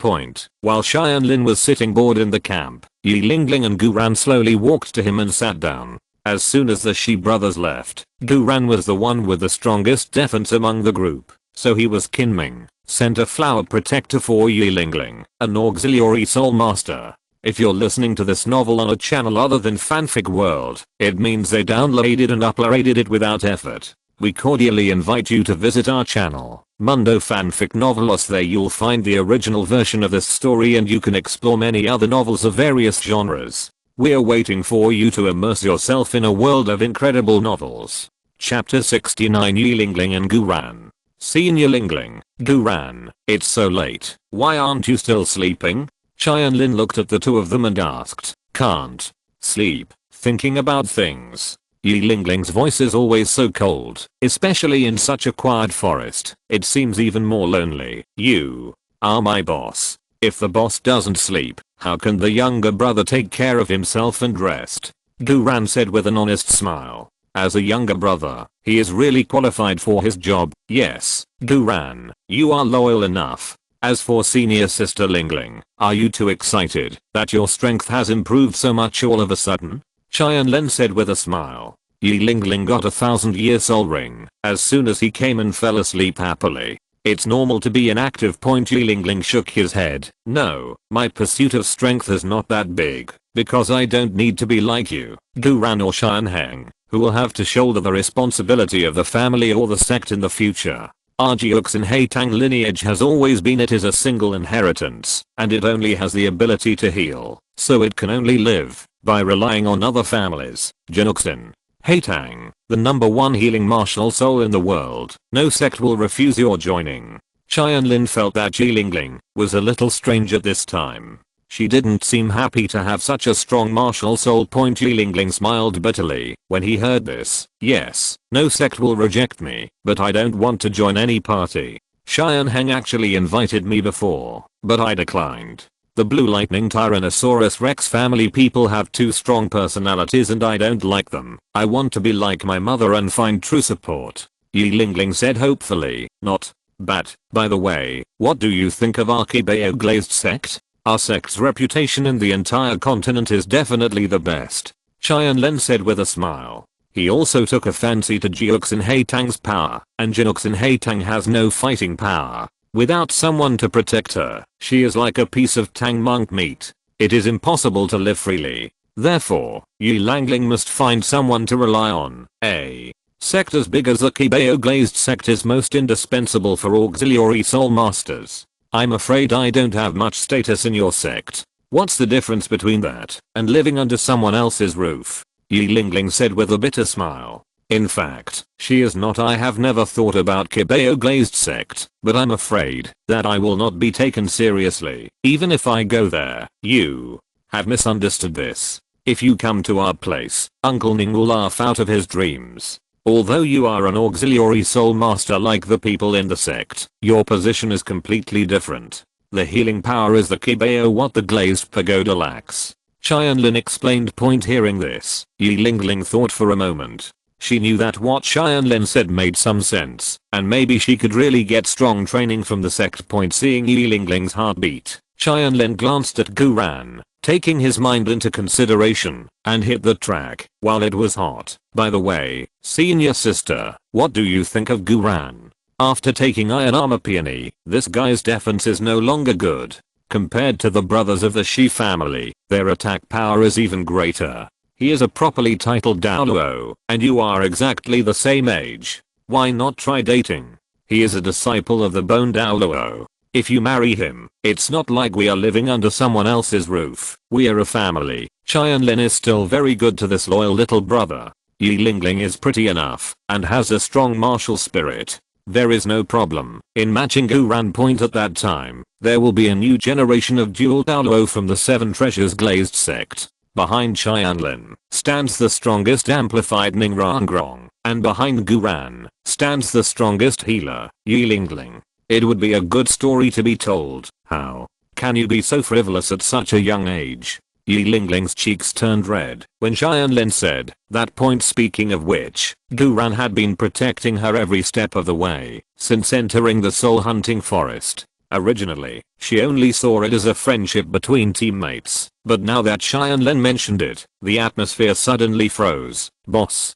While Tianlin was sitting bored in the camp, Yilingling and Guran slowly walked to him and sat down. As soon as the Shi brothers left, Guran was the one with the strongest defense among the group, so he was Qinming, sent a flower protector for Yilingling, an auxiliary soul master. If you're listening to this novel on a channel other than Fanfic World, it means they downloaded and uploaded it without effort. We cordially invite you to visit our channel, Mundo Fanfic Novelos. There you'll find the original version of this story, and you can explore many other novels of various genres. We're waiting for you to immerse yourself in a world of incredible novels. Chapter 69. Yilingling and Guran. Scene. Yilingling, Guran, it's so late, why aren't you still sleeping? Tianlin looked at the two of them and asked, can't sleep, thinking about things. Yilingling's voice is always so cold, especially in such a quiet forest. It seems even more lonely. You are my boss. If the boss doesn't sleep, how can the younger brother take care of himself and rest? Guran said with an honest smile. As a younger brother, he is really qualified for his job. Yes, Guran, you are loyal enough. As for senior sister Lingling, are you too excited that your strength has improved so much all of a sudden? Tianlin said with a smile. Yilingling got a 1000-year soul ring as soon as he came and fell asleep happily. It's normal to be inactive. Yilingling shook his head. No, my pursuit of strength is not that big, because I don't need to be like you, Guran or Xianheng, who will have to shoulder the responsibility of the family or the sect in the future. Argyuxin Haitang lineage has always been it is a single inheritance, and it only has the ability to heal, so it can only live by relying on other families. Jinuxin Haitang, the #1 healing martial soul in the world, no sect will refuse your joining. Tianlin felt that Yilingling was a little strange at this time. She didn't seem happy to have such a strong martial soul. Yilingling smiled bitterly when he heard this. Yes, no sect will reject me, but I don't want to join any party. Xianheng actually invited me before, but I declined. The Blue Lightning Tyrannosaurus Rex family people have too strong personalities and I don't like them. I want to be like my mother and find true support. Yilingling said hopefully. Not bad. By the way, what do you think of our Qibao Glazed sect? Our sect's reputation in the entire continent is definitely the best. Tianlin said with a smile. He also took a fancy to Jiuxin Haitang's power, and Jiuxin Haitang has no fighting power. Without someone to protect her, she is like a piece of Tang monk meat. It is impossible to live freely. Therefore, Yilingling must find someone to rely on. A sect as big as the Qibao Glazed sect is most indispensable for auxiliary soul masters. I'm afraid I don't have much status in your sect. What's the difference between that and living under someone else's roof? Yilingling said with a bitter smile. In fact, she is not. I have never thought about Qibao Glazed sect, but I'm afraid that I will not be taken seriously, even if I go there. You have misunderstood this. If you come to our place, Uncle Ning will laugh out of his dreams. Although you are an auxiliary soul master like the people in the sect, your position is completely different. The healing power is the Qibao what the Glazed Pagoda lacks. Tianlin explained. Hearing this, Yilingling thought for a moment. She knew that what Tianlin said made some sense, and maybe she could really get strong training from the sect. Seeing Yilingling's heartbeat, Tianlin glanced at Guran, taking his mind into consideration, and hit the track while it was hot. By the way, senior sister, what do you think of Guran? After taking iron armor peony, this guy's defense is no longer good. Compared to the brothers of the Shi family, their attack power is even greater. He is a properly titled Douluo, and you are exactly the same age. Why not try dating? He is a disciple of the Bone Douluo. If you marry him, it's not like we are living under someone else's roof. We are a family. Tianlin is still very good to this loyal little brother. Yilingling is pretty enough, and has a strong martial spirit. There is no problem in matching Guran. At that time, there will be a new generation of dual Douluo from the Seven Treasures Glazed sect. Behind Tianlin stands the strongest amplified Ningrangrong, and behind Guran stands the strongest healer, Yilingling. It would be a good story to be told. How can you be so frivolous at such a young age? Yilingling's cheeks turned red when Tianlin said that. Speaking of which, Guran had been protecting her every step of the way since entering the soul hunting forest. Originally, she only saw it as a friendship between teammates, but now that Tianlin mentioned it, the atmosphere suddenly froze. Boss,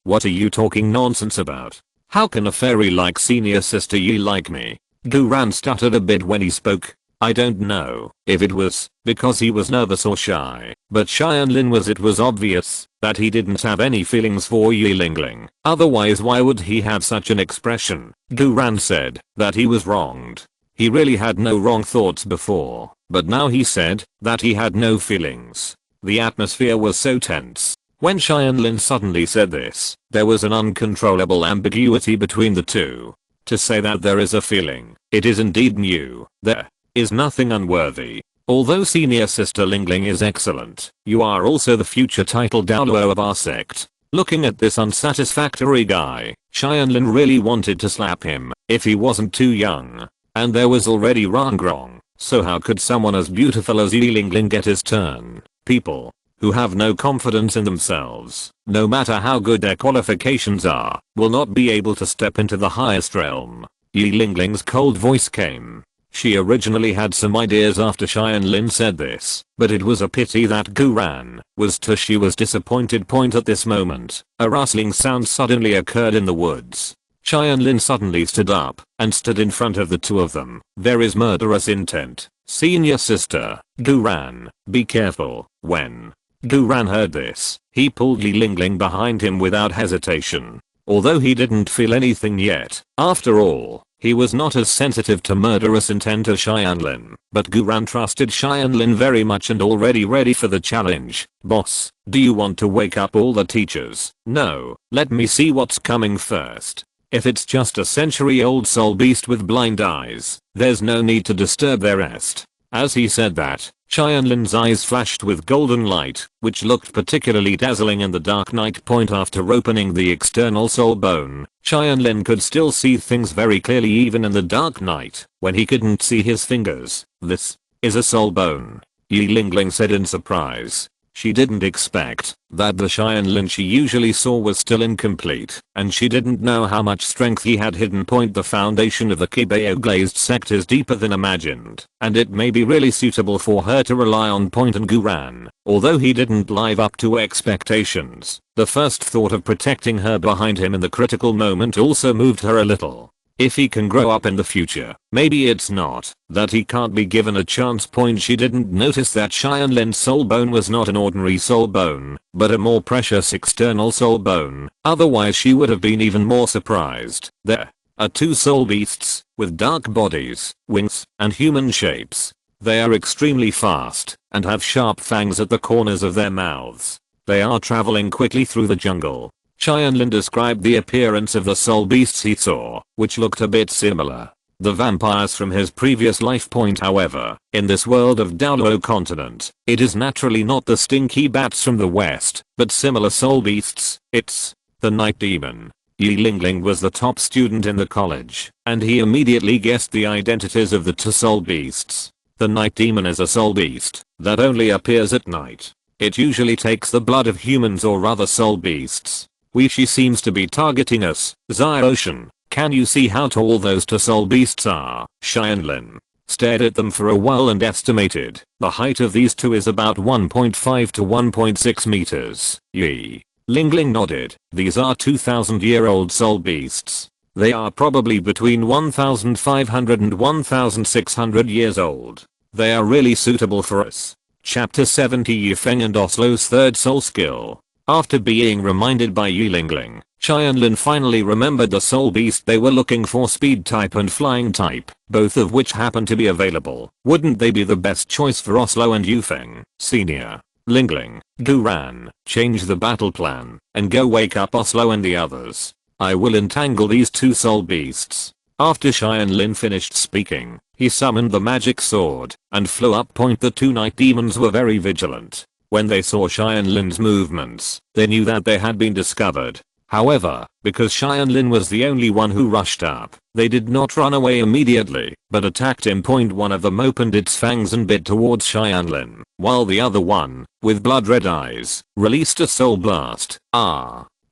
what are you talking nonsense about? How can a fairy like senior sister Yi like me? Guran stuttered a bit when he spoke. I don't know if it was because he was nervous or shy, but Tianlin was. It was obvious that he didn't have any feelings for Yilingling. Otherwise why would he have such an expression? Guran said that he was wronged. He really had no wrong thoughts before, but now he said that he had no feelings. The atmosphere was so tense. When Tianlin suddenly said this, there was an uncontrollable ambiguity between the two. To say that there is a feeling, it is indeed new. There is nothing unworthy. Although senior sister Lingling is excellent, you are also the future title Douluo of our sect. Looking at this unsatisfactory guy, Tianlin really wanted to slap him if he wasn't too young. And there was already Rangrong, so how could someone as beautiful as Yilingling get his turn? People who have no confidence in themselves, no matter how good their qualifications are, will not be able to step into the highest realm. Yilingling's cold voice came. She originally had some ideas after Tianlin said this, but it was a pity that Guran was too. She was disappointed. At this moment, a rustling sound suddenly occurred in the woods. Tianlin suddenly stood up and stood in front of the two of them. There is murderous intent. Senior sister, Guran, be careful. When Guran heard this, he pulled Yilingling behind him without hesitation. Although he didn't feel anything yet, after all, he was not as sensitive to murderous intent as Tianlin, but Guran trusted Tianlin very much and already ready for the challenge. Boss, do you want to wake up all the teachers? No, let me see what's coming first. If it's just a century-old soul beast with blind eyes, there's no need to disturb their rest. As he said that, Tianlin's eyes flashed with golden light, which looked particularly dazzling in the dark night. After opening the external soul bone, Tianlin could still see things very clearly even in the dark night, when he couldn't see his fingers. This is a soul bone, Yi Lingling said in surprise. She didn't expect that the Tianlin she usually saw was still incomplete, and she didn't know how much strength he had hidden. The foundation of the Qibao glazed sect is deeper than imagined, and it may be really suitable for her to rely on. And Guran, although he didn't live up to expectations, the first thought of protecting her behind him in the critical moment also moved her a little. If he can grow up in the future, maybe it's not that he can't be given a chance. She didn't notice that Tianlin's soul bone was not an ordinary soul bone, but a more precious external soul bone, otherwise she would have been even more surprised. There are two soul beasts, with dark bodies, wings, and human shapes. They are extremely fast, and have sharp fangs at the corners of their mouths. They are traveling quickly through the jungle. Tianlin described the appearance of the soul beasts he saw, which looked a bit similar. The vampires from his previous life. However, in this world of Douluo Continent, it is naturally not the stinky bats from the west, but similar soul beasts. It's the night demon. Yi Lingling was the top student in the college, and he immediately guessed the identities of the two soul beasts. The night demon is a soul beast that only appears at night. It usually takes the blood of humans or other soul beasts. She seems to be targeting us. Xiaoshan, can you see how tall those two soul beasts are? Tianlin stared at them for a while and estimated the height of these two is about 1.5 to 1.6 meters. Yi Lingling nodded. These are 2,000-year-old soul beasts. They are probably between 1,500 and 1,600 years old. They are really suitable for us. Chapter 70 Yufeng and Oslo's third soul skill. After being reminded by Yi Lingling, Tianlin finally remembered the soul beast they were looking for: speed type and flying type, both of which happen to be available. Wouldn't they be the best choice for Oslo and Yufeng? Senior Lingling, Guran, change the battle plan and go wake up Oslo and the others. I will entangle these two soul beasts. After Tianlin finished speaking, he summoned the magic sword and flew up. The two night demons were very vigilant. When they saw Tianlin's movements, they knew that they had been discovered. However, because Tianlin was the only one who rushed up, they did not run away immediately, but attacked him. One of them opened its fangs and bit towards Tianlin, while the other one, with blood red eyes, released a soul blast.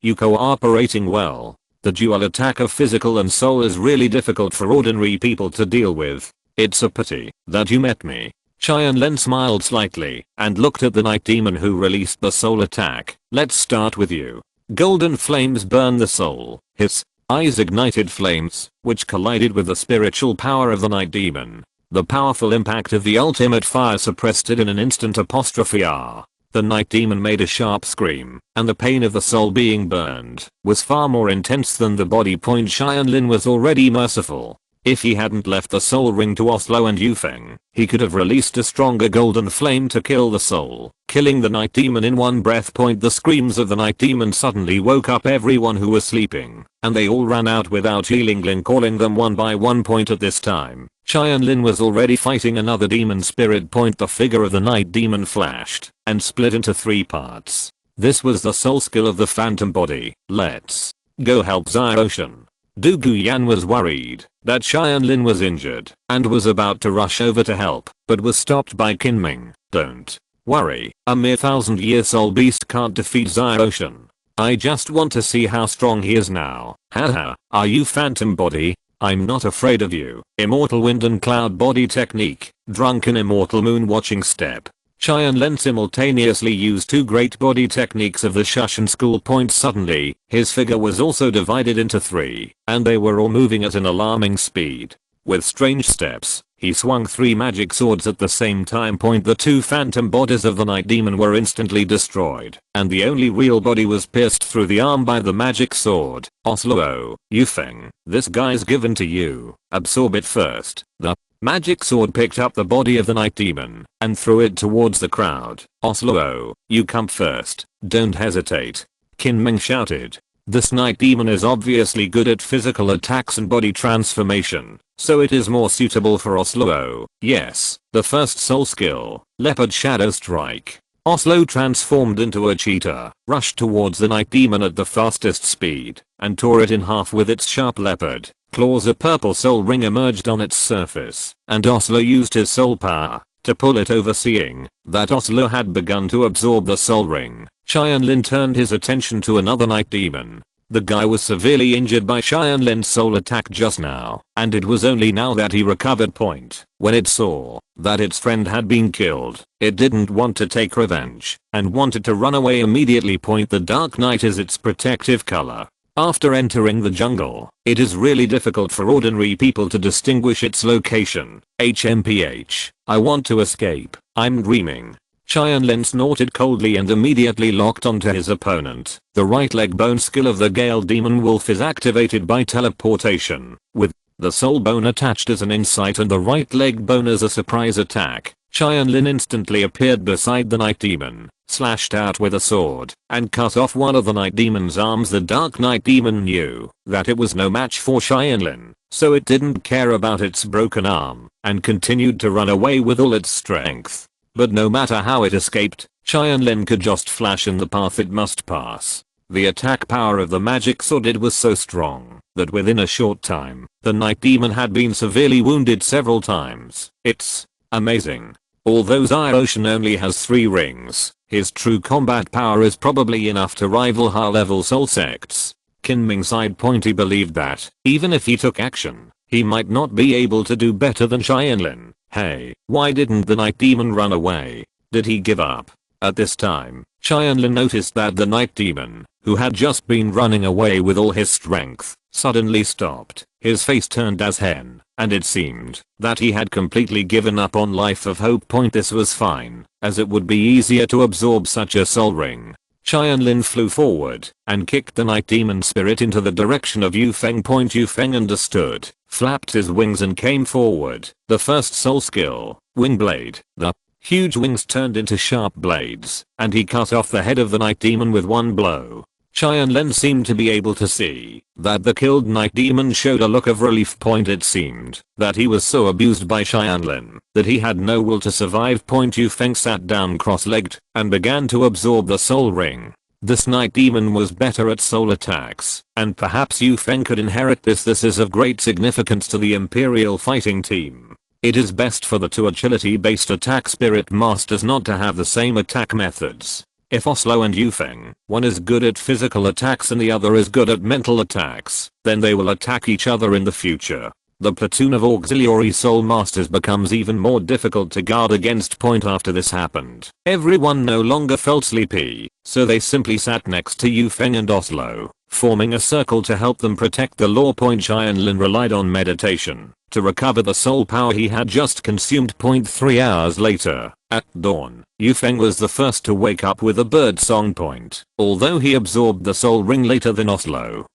You cooperating well. The dual attack of physical and soul is really difficult for ordinary people to deal with. It's a pity that you met me. Tianlin smiled slightly and looked at the night demon who released the soul attack. Let's start with you. Golden flames burn the soul. His eyes ignited flames, which collided with the spiritual power of the night demon. The powerful impact of the ultimate fire suppressed it in an instant. The night demon made a sharp scream, and the pain of the soul being burned was far more intense than the body. Tianlin was already merciful. If he hadn't left the soul ring to Oslo and Yufeng, he could have released a stronger golden flame to kill the soul, killing the night demon in one breath. The screams of the night demon suddenly woke up everyone who was sleeping, and they all ran out without Yi Lingling calling them one by one. At this time, Tianlin was already fighting another demon spirit. The figure of the night demon flashed and split into 3 parts. This was the soul skill of the phantom body. Let's go help Xiaoshan. Du Guyan was worried that Tianlin was injured and was about to rush over to help, but was stopped by Qinming. Don't worry, a mere 1,000-year soul beast can't defeat Xiaoshan. I just want to see how strong he is now. Haha, are you phantom body? I'm not afraid of you. Immortal wind and cloud body technique, drunken immortal moon watching step. Tianlin simultaneously used 2 great body techniques of the Shushan school. Suddenly, his figure was also divided into 3, and they were all moving at an alarming speed. With strange steps, he swung 3 magic swords at the same time. The 2 phantom bodies of the night demon were instantly destroyed, and the only real body was pierced through the arm by the magic sword. Oslo, Yufeng, this guy's given to you. Absorb it first. The magic sword picked up the body of the night demon and threw it towards the crowd. Oslo, you come first. Don't hesitate. Qinming shouted. This night demon is obviously good at physical attacks and body transformation, so it is more suitable for Oslo. Yes, the first soul skill, Leopard Shadow Strike. Oslo transformed into a cheetah, rushed towards the night demon at the fastest speed, and tore it in half with its sharp leopard claws. A purple soul ring emerged on its surface, and Oslo used his soul power to pull it over. Seeing that Oslo had begun to absorb the soul ring, Tianlin turned his attention to another night demon. The guy was severely injured by Tianlin's soul attack just now, and it was only now that he recovered. When it saw that its friend had been killed, it didn't want to take revenge, and wanted to run away immediately. The dark night is its protective color. After entering the jungle, it is really difficult for ordinary people to distinguish its location. HMPH, I want to escape, I'm dreaming. Tianlin snorted coldly and immediately locked onto his opponent. The right leg bone skill of the Gale Demon Wolf is activated by teleportation, with the soul bone attached as an insight and the right leg bone as a surprise attack. Tianlin instantly appeared beside the night demon, slashed out with a sword, and cut off one of the night demon's arms. The dark night demon knew that it was no match for Tianlin, so it didn't care about its broken arm, and continued to run away with all its strength. But no matter how it escaped, Tianlin could just flash in the path it must pass. The attack power of the magic sword was so strong that within a short time, the night demon had been severely wounded several times. It's amazing. Although Zyroshin only has 3 rings, his true combat power is probably enough to rival high-level soul sects. Kinming sighed. He believed that, even if he took action, he might not be able to do better than Tianlin. Hey, why didn't the night demon run away? Did he give up? At this time, Tianlin noticed that the night demon, who had just been running away with all his strength, suddenly stopped. His face turned as hen, and it seemed that he had completely given up on life of hope. This was fine, as it would be easier to absorb such a soul ring. Tianlin flew forward and kicked the night demon spirit into the direction of Yufeng. Yufeng understood, flapped his wings and came forward. The first soul skill, Wing Blade. The huge wings turned into sharp blades, and he cut off the head of the night demon with one blow. Tianlin seemed to be able to see that the killed night demon showed a look of relief. It seemed that he was so abused by Tianlin that he had no will to survive. Yufeng sat down cross-legged and began to absorb the soul ring. This night demon was better at soul attacks, and perhaps Yufeng could inherit this. This is of great significance to the Imperial fighting team. It is best for the 2 agility-based attack spirit masters not to have the same attack methods. If Oslo and Yufeng, one is good at physical attacks and the other is good at mental attacks, then they will attack each other in the future. The platoon of auxiliary soul masters becomes even more difficult to guard against. After this happened, everyone no longer felt sleepy, so they simply sat next to Yufeng and Oslo, forming a circle to help them protect the law. Tianlin relied on meditation to recover the soul power he had just consumed. 3 hours later, at dawn, Yufeng was the first to wake up with a bird song. Although he absorbed the soul ring later than Oslo,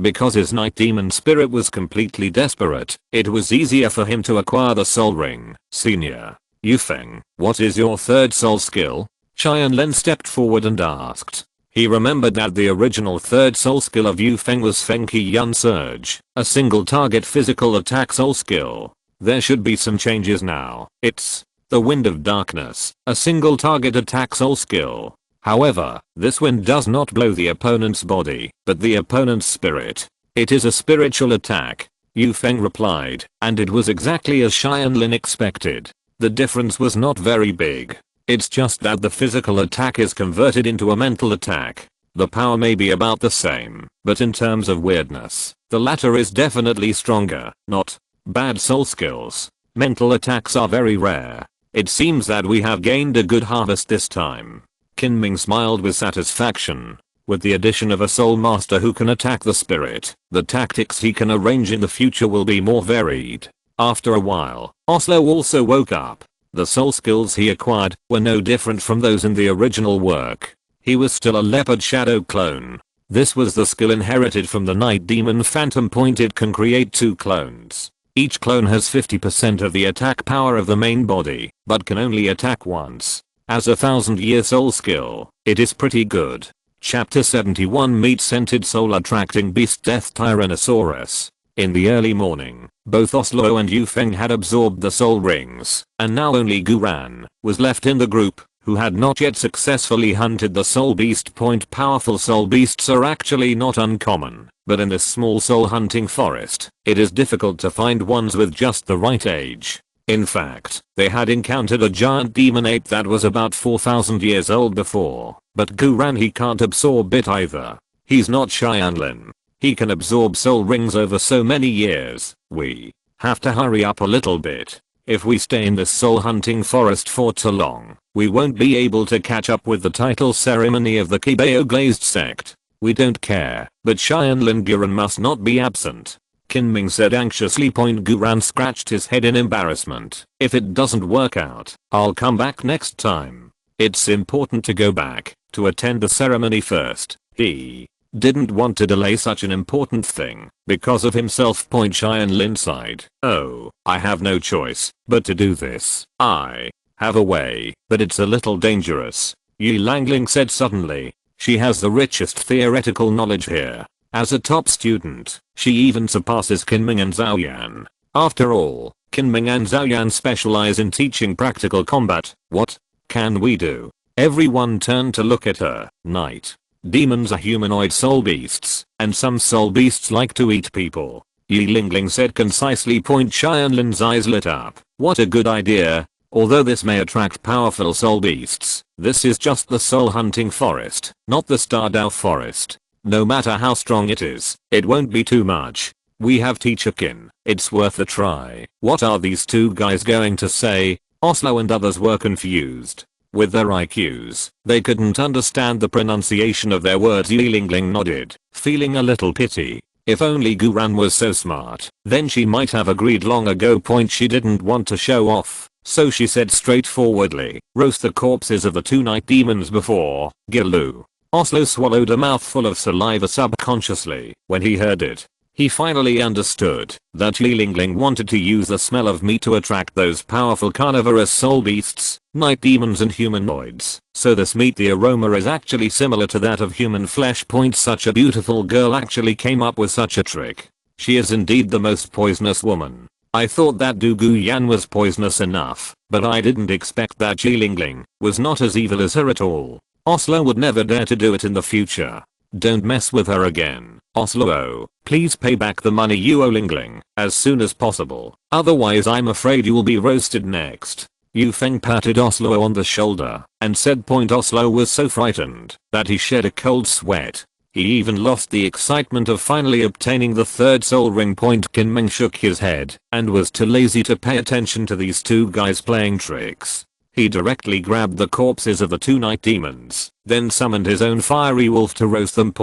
because his night demon spirit was completely desperate, it was easier for him to acquire the soul ring. Senior Yufeng, what is your 3rd soul skill? Tianlin stepped forward and asked. He remembered that the original 3rd soul skill of Yufeng was Fengqi Yun Surge, a single target physical attack soul skill. There should be some changes now. It's the Wind of Darkness, a single target attack soul skill. However, this wind does not blow the opponent's body, but the opponent's spirit. It is a spiritual attack, Yufeng replied, and it was exactly as Tianlin expected. The difference was not very big. It's just that the physical attack is converted into a mental attack. The power may be about the same, but in terms of weirdness, the latter is definitely stronger. Not bad soul skills. Mental attacks are very rare. It seems that we have gained a good harvest this time. Kinming smiled with satisfaction. With the addition of a soul master who can attack the spirit, the tactics he can arrange in the future will be more varied. After a while, Oslo also woke up. The soul skills he acquired were no different from those in the original work. He was still a leopard shadow clone. This was the skill inherited from the night demon phantom. It can create 2 clones. Each clone has 50% of the attack power of the main body, but can only attack once. As a 1000-year soul skill, it is pretty good. Chapter 71 Meat Scented Soul Attracting Beast Death Tyrannosaurus. In the early morning, both Oslo and Yufeng had absorbed the soul rings, and now only Guran was left in the group, who had not yet successfully hunted the soul beast. Powerful soul beasts are actually not uncommon, but in this small soul hunting forest, it is difficult to find ones with just the right age. In fact, they had encountered a giant demon ape that was about 4,000 years old before, but Guran he can't absorb it either. He's not Tianlin. He can absorb soul rings over so many years. We have to hurry up a little bit. If we stay in this soul hunting forest for too long, we won't be able to catch up with the title ceremony of the Qibao Glazed sect. We don't care, but Tianlin Guran must not be absent. Kinming said anxiously. Guran scratched his head in embarrassment. If it doesn't work out, I'll come back next time. It's important to go back to attend the ceremony first. He didn't want to delay such an important thing because of himself. Tianlin sighed. Oh, I have no choice but to do this. I have a way, but it's a little dangerous, Yi Langling said suddenly. She has the richest theoretical knowledge here. As a top student, she even surpasses Kinming and Zhaoyan. After all, Kinming and Zhaoyan specialize in teaching practical combat. What can we do? Everyone turned to look at her. Night demons are humanoid soul beasts, and some soul beasts like to eat people, Yi Langling said concisely. Tianlin's eyes lit up. What a good idea. Although this may attract powerful soul beasts, this is just the soul hunting forest, not the Stardow forest. No matter how strong it is, it won't be too much. We have Teacher Qin. It's worth a try. What are these two guys going to say? Oslo and others were confused. With their IQs, they couldn't understand the pronunciation of their words. Yi Langling nodded, feeling a little pity. If only Guran was so smart, then she might have agreed long ago. She didn't want to show off, so she said straightforwardly, roast the corpses of the two night demons before Gilu. Oslo swallowed a mouthful of saliva subconsciously when he heard it. He finally understood that Yi Langling wanted to use the smell of meat to attract those powerful carnivorous soul beasts, night demons and humanoids. So this meat, the aroma is actually similar to that of human flesh. Such a beautiful girl actually came up with such a trick. She is indeed the most poisonous woman. I thought that Du Guyan was poisonous enough, but I didn't expect that Yi Langling was not as evil as her at all. Oslo would never dare to do it in the future. Don't mess with her again. Oslo, please pay back the money you owe Langling as soon as possible. Otherwise I'm afraid you will be roasted next. Yufeng patted Oslo on the shoulder and said. Oslo was so frightened that he shed a cold sweat. He even lost the excitement of finally obtaining the third soul ring. Kinming shook his head and was too lazy to pay attention to these two guys playing tricks. He directly grabbed the corpses of the two night demons, then summoned his own fiery wolf to roast them.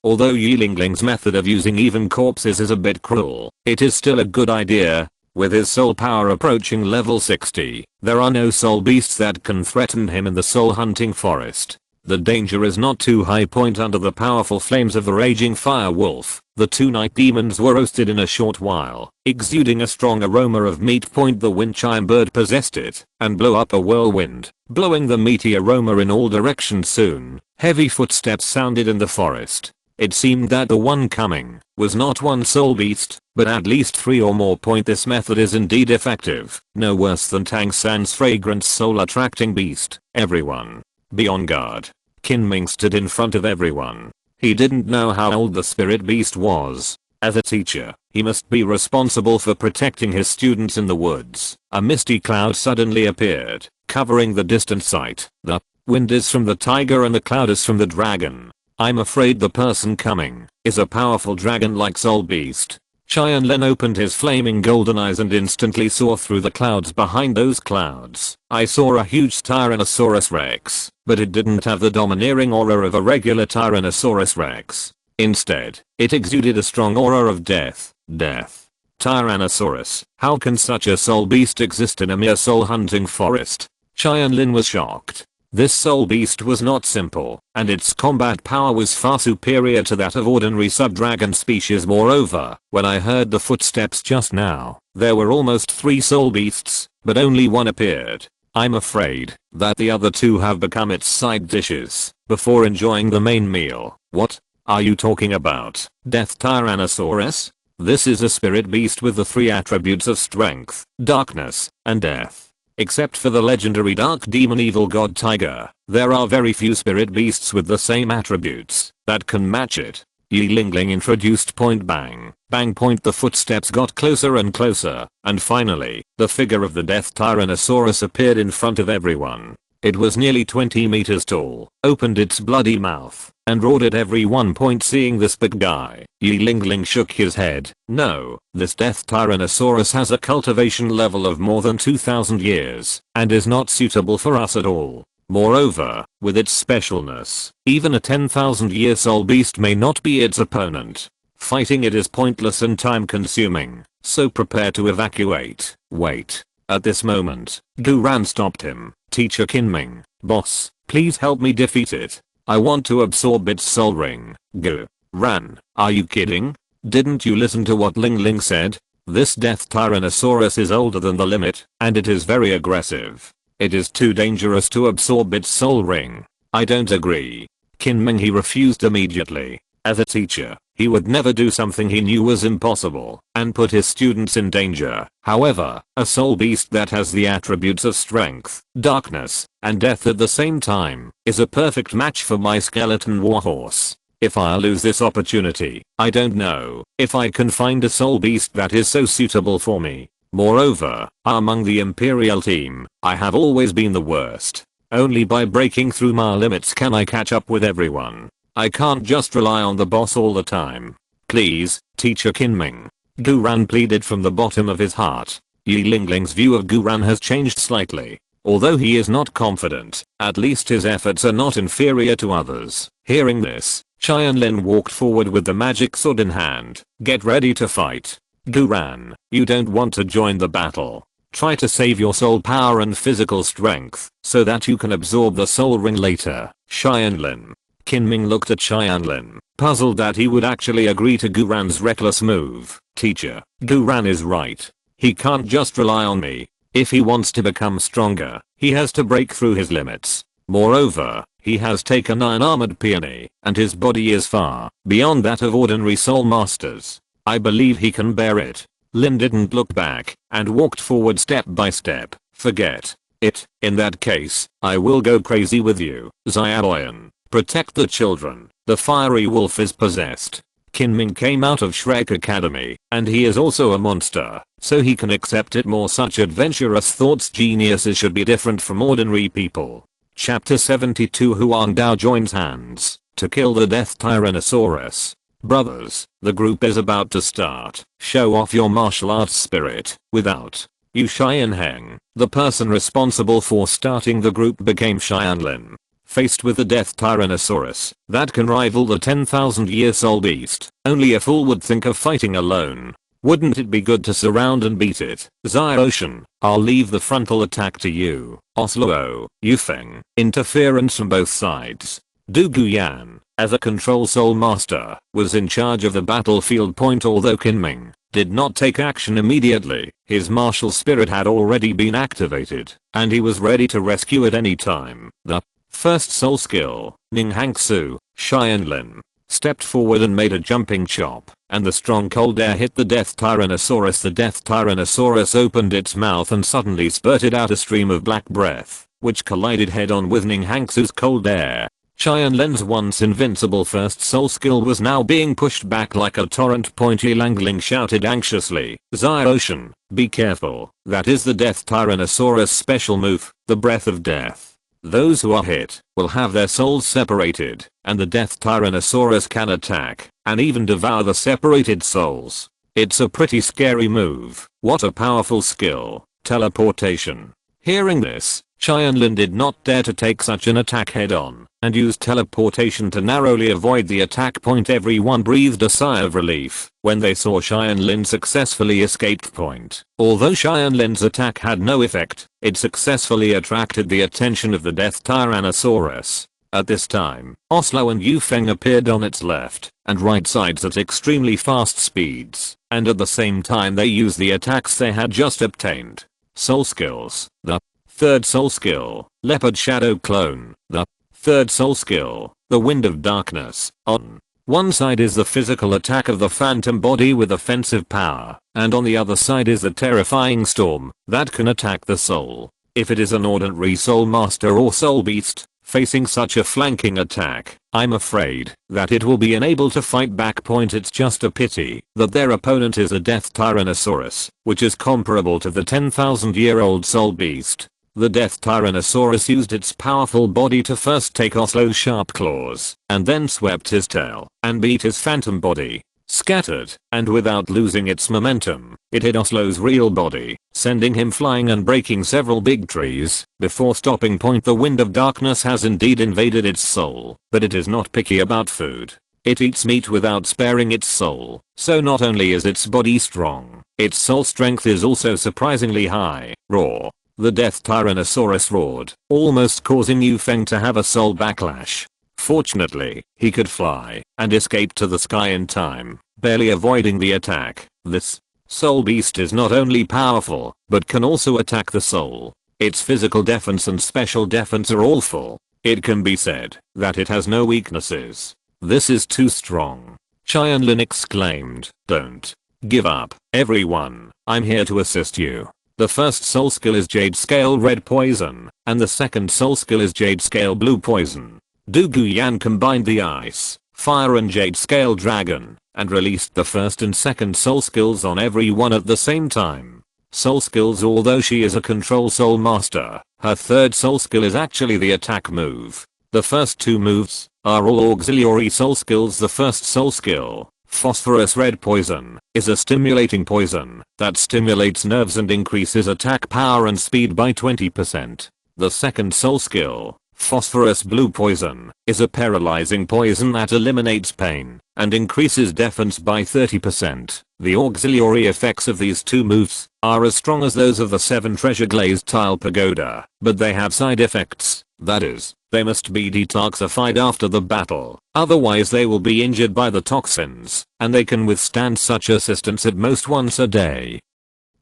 Although Yi Langling's method of using even corpses is a bit cruel, it is still a good idea. With his soul power approaching level 60, there are no soul beasts that can threaten him in the soul hunting forest. The danger is not too high. Under the powerful flames of the raging fire wolf, the two night demons were roasted in a short while, exuding a strong aroma of meat. The wind chime bird possessed it and blew up a whirlwind, blowing the meaty aroma in all directions. Soon, heavy footsteps sounded in the forest. It seemed that the one coming was not one soul beast, but at least 3 or more. This method is indeed effective, no worse than Tang San's fragrant soul attracting beast. Everyone, be on guard. Kinming stood in front of everyone. He didn't know how old the spirit beast was. As a teacher, he must be responsible for protecting his students in the woods. A misty cloud suddenly appeared, covering the distant sight. The wind is from the tiger and the cloud is from the dragon. I'm afraid the person coming is a powerful dragon-like soul beast. Tianlin opened his flaming golden eyes and instantly saw through the clouds. Behind those clouds, I saw a huge Tyrannosaurus Rex, but it didn't have the domineering aura of a regular Tyrannosaurus Rex. Instead, it exuded a strong aura of death. Tyrannosaurus, how can such a soul beast exist in a mere soul hunting forest? Tianlin was shocked. This soul beast was not simple, and its combat power was far superior to that of ordinary sub-dragon species. Moreover, when I heard the footsteps just now, there were almost 3 soul beasts, but only one appeared. I'm afraid that the other two have become its side dishes before enjoying the main meal. What are you talking about? Death Tyrannosaurus? This is a spirit beast with the three attributes of strength, darkness, and death. Except for the legendary dark demon evil god tiger, there are very few spirit beasts with the same attributes that can match it. Yi Lingling introduced point bang, bang point. The footsteps got closer and closer, and finally, the figure of the Death Tyrannosaurus appeared in front of everyone. It was nearly 20 meters tall, opened its bloody mouth, and roared at everyone. Seeing this big guy, Yi Lingling shook his head. No, this Death Tyrannosaurus has a cultivation level of more than 2,000 years, and is not suitable for us at all. Moreover, with its specialness, even a 10,000-year soul beast may not be its opponent. Fighting it is pointless and time-consuming, so prepare to evacuate. Wait. At this moment, Guran stopped him. Teacher Kinming, boss, please help me defeat it. I want to absorb its soul ring. Guran, are you kidding? Didn't you listen to what Ling Ling said? This Death Tyrannosaurus is older than the limit, and it is very aggressive. It is too dangerous to absorb its soul ring. I don't agree. Kinming, he refused immediately. As a teacher, he would never do something he knew was impossible and put his students in danger. However, a soul beast that has the attributes of strength, darkness, and death at the same time is a perfect match for my skeleton warhorse. If I lose this opportunity, I don't know if I can find a soul beast that is so suitable for me. Moreover, among the Imperial team, I have always been the worst. Only by breaking through my limits can I catch up with everyone. I can't just rely on the boss all the time. Please, Teacher Kinming. Guran pleaded from the bottom of his heart. Yi Lingling's view of Guran has changed slightly. Although he is not confident, at least his efforts are not inferior to others. Hearing this, Tianlin walked forward with the magic sword in hand. Get ready to fight. Guran, you don't want to join the battle. Try to save your soul power and physical strength so that you can absorb the soul ring later. Tianlin. Kinming looked at Tianlin, puzzled that he would actually agree to Guran's reckless move. Teacher, Guran is right. He can't just rely on me. If he wants to become stronger, he has to break through his limits. Moreover, he has taken Iron Armored Peony, and his body is far beyond that of ordinary soul masters. I believe he can bear it. Lin didn't look back and walked forward step by step. Forget it. In that case, I will go crazy with you. Xiaoyan. Protect the children. The fiery wolf is possessed. Kinming came out of Shrek Academy, and he is also a monster, so he can accept it more. Such adventurous thoughts. Geniuses should be different from ordinary people. Chapter 72. Huang Dao joins hands to kill the Death Tyrannosaurus. Brothers, the group is about to start. Show off your martial arts spirit. Without you, Xianheng, the person responsible for starting the group, became Tianlin. Faced with the Death Tyrannosaurus that can rival the 10,000-year soul beast, only a fool would think of fighting alone. Wouldn't it be good to surround and beat it? Xiaoshan, I'll leave the frontal attack to you. Osluo, Yufeng, interference from both sides. Du Guyan, as a control soul master, was in charge of the battlefield point. Although Kinming did not take action immediately, his martial spirit had already been activated, and he was ready to rescue at any time. The first soul skill, Ning Hangsu, Tianlin, stepped forward and made a jumping chop, and the strong cold air hit the Death Tyrannosaurus. The Death Tyrannosaurus opened its mouth and suddenly spurted out a stream of black breath, which collided head-on with Ning Hangsu's cold air. Tianlin's once invincible first soul skill was now being pushed back like a torrent. Yi Lingling shouted anxiously, Xiaoshan, be careful. That is the Death Tyrannosaurus special move, the Breath of Death. Those who are hit will have their souls separated, and the Death Tyrannosaurus can attack and even devour the separated souls. It's a pretty scary move. What a powerful skill. Teleportation. Hearing this, Tianlin did not dare to take such an attack head on, and used teleportation to narrowly avoid the attack point. Everyone breathed a sigh of relief when they saw Tianlin successfully escaped point. Although Tianlin's attack had no effect, it successfully attracted the attention of the Death Tyrannosaurus. At this time, Oslo and Yufeng appeared on its left and right sides at extremely fast speeds, and at the same time they used the attacks they had just obtained. Soul skills. The Third soul skill, Leopard Shadow Clone. The third soul skill, the Wind of Darkness. On one side is the physical attack of the phantom body with offensive power, and on the other side is the terrifying storm that can attack the soul. If it is an ordinary soul master or soul beast facing such a flanking attack, I'm afraid that it will be unable to fight back. It's just a pity that their opponent is a Death Tyrannosaurus, which is comparable to the 10,000-year-old soul beast. The Death Tyrannosaurus used its powerful body to first take Oslo's sharp claws, and then swept his tail and beat his phantom body. Scattered, and without losing its momentum, it hit Oslo's real body, sending him flying and breaking several big trees before stopping. The Wind of Darkness has indeed invaded its soul, but it is not picky about food. It eats meat without sparing its soul, so not only is its body strong, its soul strength is also surprisingly high. Roar. The Death Tyrannosaurus roared, almost causing Yu Feng to have a soul backlash. Fortunately, he could fly and escape to the sky in time, barely avoiding the attack. This soul beast is not only powerful, but can also attack the soul. Its physical defense and special defense are all full. It can be said that it has no weaknesses. This is too strong. Tianlin exclaimed. Don't give up, everyone. I'm here to assist you. The first soul skill is Jade Scale Red Poison, and the second soul skill is Jade Scale Blue Poison. Dugu Yan combined the Ice, Fire and Jade Scale Dragon, and released the first and second soul skills on everyone at the same time. Soul skills. Although she is a control soul master, her third soul skill is actually the attack move. The first two moves are all auxiliary soul skills. The first soul skill, Phosphorus Red Poison, is a stimulating poison that stimulates nerves and increases attack power and speed by 20%. The second soul skill, Phosphorus Blue Poison, is a paralyzing poison that eliminates pain and increases defense by 30%. The auxiliary effects of these two moves are as strong as those of the 7 treasure glazed tile pagoda, but they have side effects. That is, they must be detoxified after the battle, otherwise they will be injured by the toxins, and they can withstand such assistance at most once a day.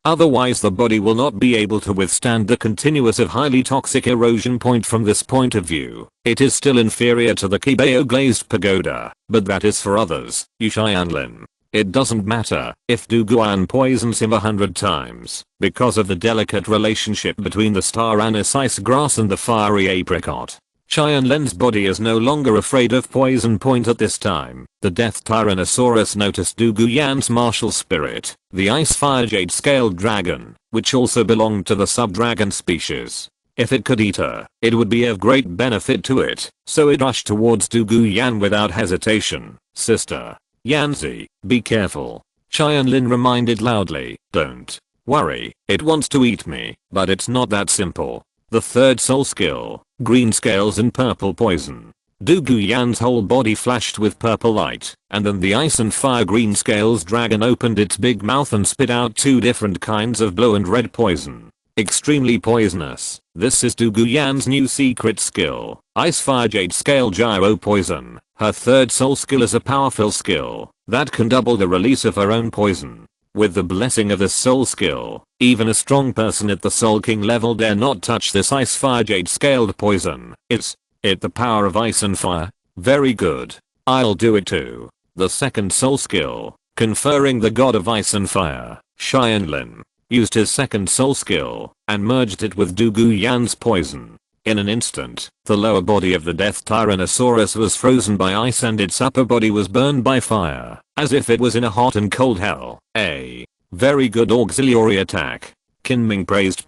Otherwise the body will not be able to withstand the continuous of highly toxic erosion. From this point of view, it is still inferior to the Qibao glazed pagoda, but that is for others. Tianlin. It doesn't matter if Duguan poisons him 100 times, because of the delicate relationship between the star anise ice grass and the fiery apricot. Tianlin's body is no longer afraid of poison. At this time, the Death Tyrannosaurus noticed Dugu Yan's martial spirit, the Ice Fire Jade Scaled Dragon, which also belonged to the sub-dragon species. If it could eat her, it would be of great benefit to it, so it rushed towards Dugu Yan without hesitation. Sister Yanzi, be careful. Tianlin reminded loudly. Don't worry, it wants to eat me, but it's not that simple. The third soul skill, Green Scales and Purple Poison. Dugu Yan's whole body flashed with purple light, and then the Ice and Fire Green Scales Dragon opened its big mouth and spit out 2 different kinds of blue and red poison. Extremely poisonous. This is Dugu Yan's new secret skill, Ice Fire Jade Scale Gyro Poison. Her third soul skill is a powerful skill that can double the release of her own poison. With the blessing of this soul skill, even a strong person at the Soul King level dare not touch this Ice Fire Jade Scaled Poison. Is it the power of ice and fire? Very good. I'll do it too. The second soul skill, conferring the god of ice and fire, Tianlin, used his second soul skill and merged it with Dugu Yan's poison. In an instant, the lower body of the Death Tyrannosaurus was frozen by ice and its upper body was burned by fire, as if it was in a hot and cold hell. A very good auxiliary attack. Kinming praised.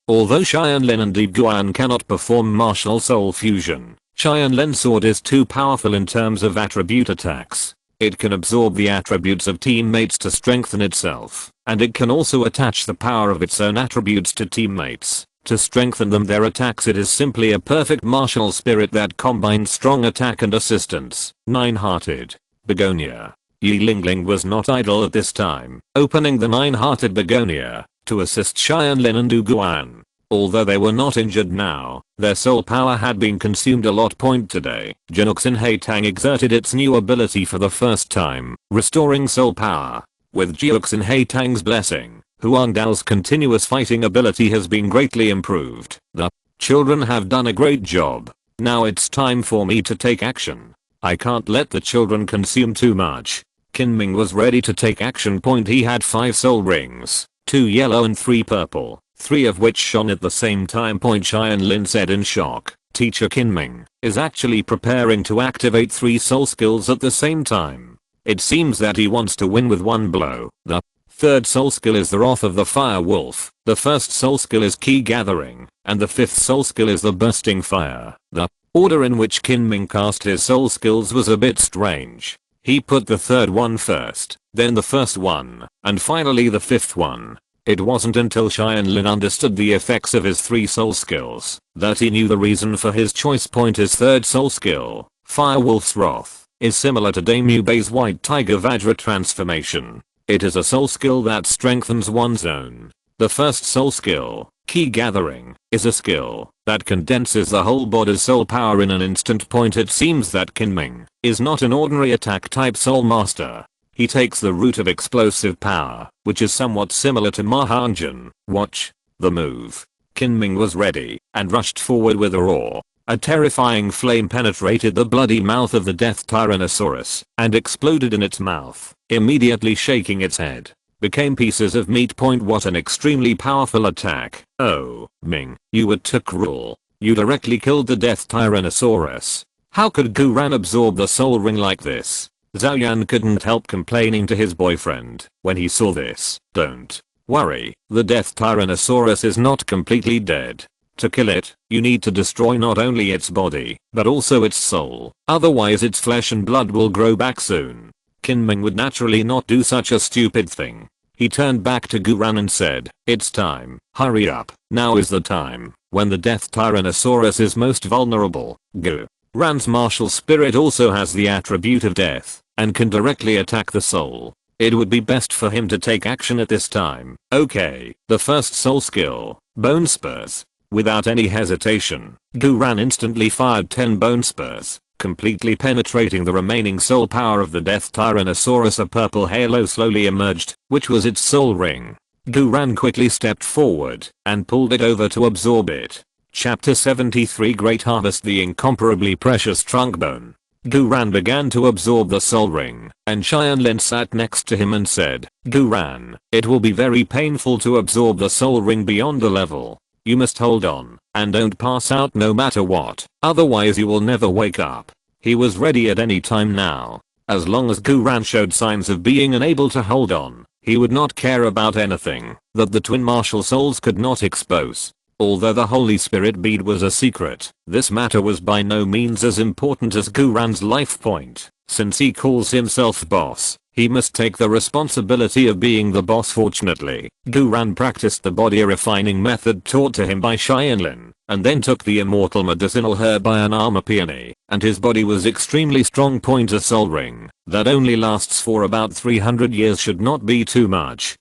Although Tianlin and Duguan cannot perform martial soul fusion, Tianlin's sword is too powerful in terms of attribute attacks. It can absorb the attributes of teammates to strengthen itself, and it can also attach the power of its own attributes to teammates to strengthen them. Their attacks. It is simply a perfect martial spirit that combines strong attack and assistance. Nine-hearted Begonia. Yi Lingling was not idle at this time, opening the Nine-hearted Begonia to assist Tianlin and Duguan. Although they were not injured now, their soul power had been consumed a lot. Today, Jinuxin Haitang exerted its new ability for the first time, restoring soul power. With Jiuxin Haitang's blessing, Huang Dao's continuous fighting ability has been greatly improved. The children have done a great job. Now it's time for me to take action. I can't let the children consume too much. Kinming was ready to take action. He had 5 soul rings, 2 yellow and 3 purple, 3 of which shone at the same time. Tianlin said in shock. Teacher Kinming is actually preparing to activate 3 soul skills at the same time. It seems that he wants to win with one blow. The third soul skill is the Wrath of the Fire Wolf. The first soul skill is Key Gathering, and the 5th soul skill is the Bursting Fire. The order in which Kinming cast his soul skills was a bit strange. He put the third one first, then the first one, and finally the 5th one. It wasn't until Tianlin understood the effects of his 3 soul skills that he knew the reason for his choice. His third soul skill, Firewolf's Wrath, is similar to Daemubei's White Tiger Vajra transformation. It is a soul skill that strengthens one's own. The first soul skill, Key Gathering, is a skill that condenses the whole body's soul power in an instant. It seems that Kinming is not an ordinary attack type soul master. He takes the route of explosive power, which is somewhat similar to Mahanjan. Watch the move. Kinming was ready and rushed forward with a roar. A terrifying flame penetrated the bloody mouth of the death Tyrannosaurus and exploded in its mouth, immediately shaking its head. Became pieces of meat. What an extremely powerful attack. Oh, Ming, you were too cruel. You directly killed the death Tyrannosaurus. How could Guran absorb the soul ring like this? Zhao Yan couldn't help complaining to his boyfriend when he saw this. Don't worry, the death Tyrannosaurus is not completely dead. To kill it, you need to destroy not only its body, but also its soul. Otherwise its flesh and blood will grow back soon. Kinming would naturally not do such a stupid thing. He turned back to Guran and said, it's time, hurry up, now is the time, when the death Tyrannosaurus is most vulnerable. Guran's martial spirit also has the attribute of death, and can directly attack the soul. It would be best for him to take action at this time. Okay, the first soul skill, Bone Spurs. Without any hesitation, Guran instantly fired 10 bone spurs, completely penetrating the remaining soul power of the death Tyrannosaurus. A purple halo slowly emerged, which was its soul ring. Guran quickly stepped forward and pulled it over to absorb it. Chapter 73 Great Harvest. The incomparably precious trunk bone. Guran began to absorb the soul ring, and Tianlin sat next to him and said, Guran, it will be very painful to absorb the soul ring beyond the level. You must hold on, and don't pass out no matter what, otherwise you will never wake up. He was ready at any time now. As long as Guran showed signs of being unable to hold on, he would not care about anything that the twin martial souls could not expose. Although the Holy Spirit bead was a secret, this matter was by no means as important as Guran's life point. Since he calls himself boss, he must take the responsibility of being the boss. Fortunately, Guran practiced the body refining method taught to him by Tianlin, and then took the immortal medicinal herb by an armor peony, and his body was extremely strong. A soul ring that only lasts for about 300 years should not be too much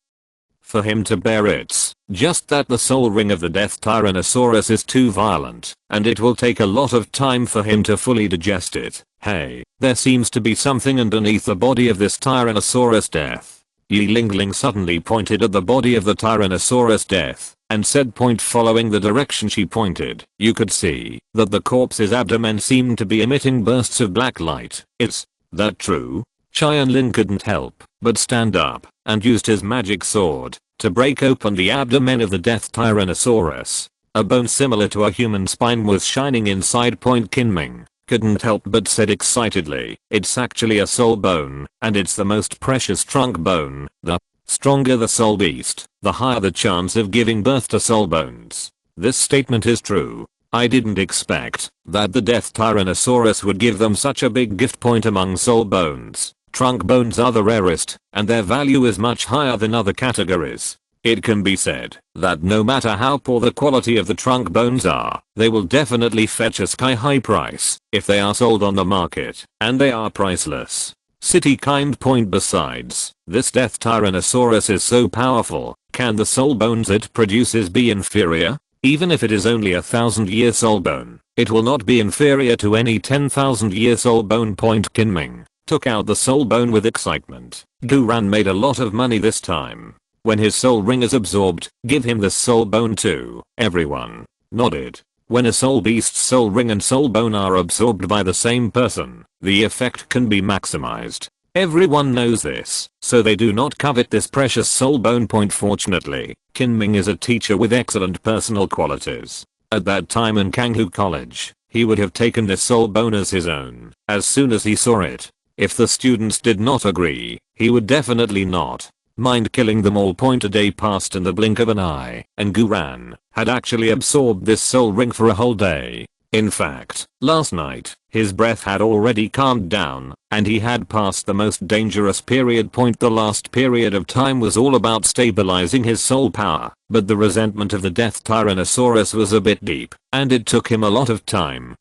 for him to bear. It's just that the soul ring of the death Tyrannosaurus is too violent, and it will take a lot of time for him to fully digest it. Hey, there seems to be something underneath the body of this Tyrannosaurus death. Yi Lingling suddenly pointed at the body of the Tyrannosaurus death and said, following the direction she pointed, you could see that the corpse's abdomen seemed to be emitting bursts of black light. Is that true? Tianlin couldn't help but stand up and used his magic sword to break open the abdomen of the death Tyrannosaurus. A bone similar to a human spine was shining inside. Kinming couldn't help but said excitedly, it's actually a soul bone, and it's the most precious trunk bone. The stronger the soul beast, the higher the chance of giving birth to soul bones. This statement is true. I didn't expect that the death Tyrannosaurus would give them such a big gift. Among soul bones, trunk bones are the rarest, and their value is much higher than other categories. It can be said that no matter how poor the quality of the trunk bones are, they will definitely fetch a sky-high price if they are sold on the market, and they are priceless. City kind. Besides, this death Tyrannosaurus is so powerful, can the soul bones it produces be inferior? Even if it is only 1,000-year soul bone, it will not be inferior to any 10,000-year soul bone. Kinming took out the soul bone with excitement. Guran made a lot of money this time. When his soul ring is absorbed, give him this soul bone too. Everyone nodded. When a soul beast's soul ring and soul bone are absorbed by the same person, the effect can be maximized. Everyone knows this, so they do not covet this precious soul bone point. Fortunately, Kinming is a teacher with excellent personal qualities. At that time in Kanghu College, he would have taken this soul bone as his own, as soon as he saw it. If the students did not agree, he would definitely not mind killing them all. A day passed in the blink of an eye, and Guran had actually absorbed this soul ring for a whole day. In fact, last night, his breath had already calmed down, and he had passed the most dangerous period. The last period of time was all about stabilizing his soul power, but the resentment of the Death Tyrannosaurus was a bit deep, and it took him a lot of time.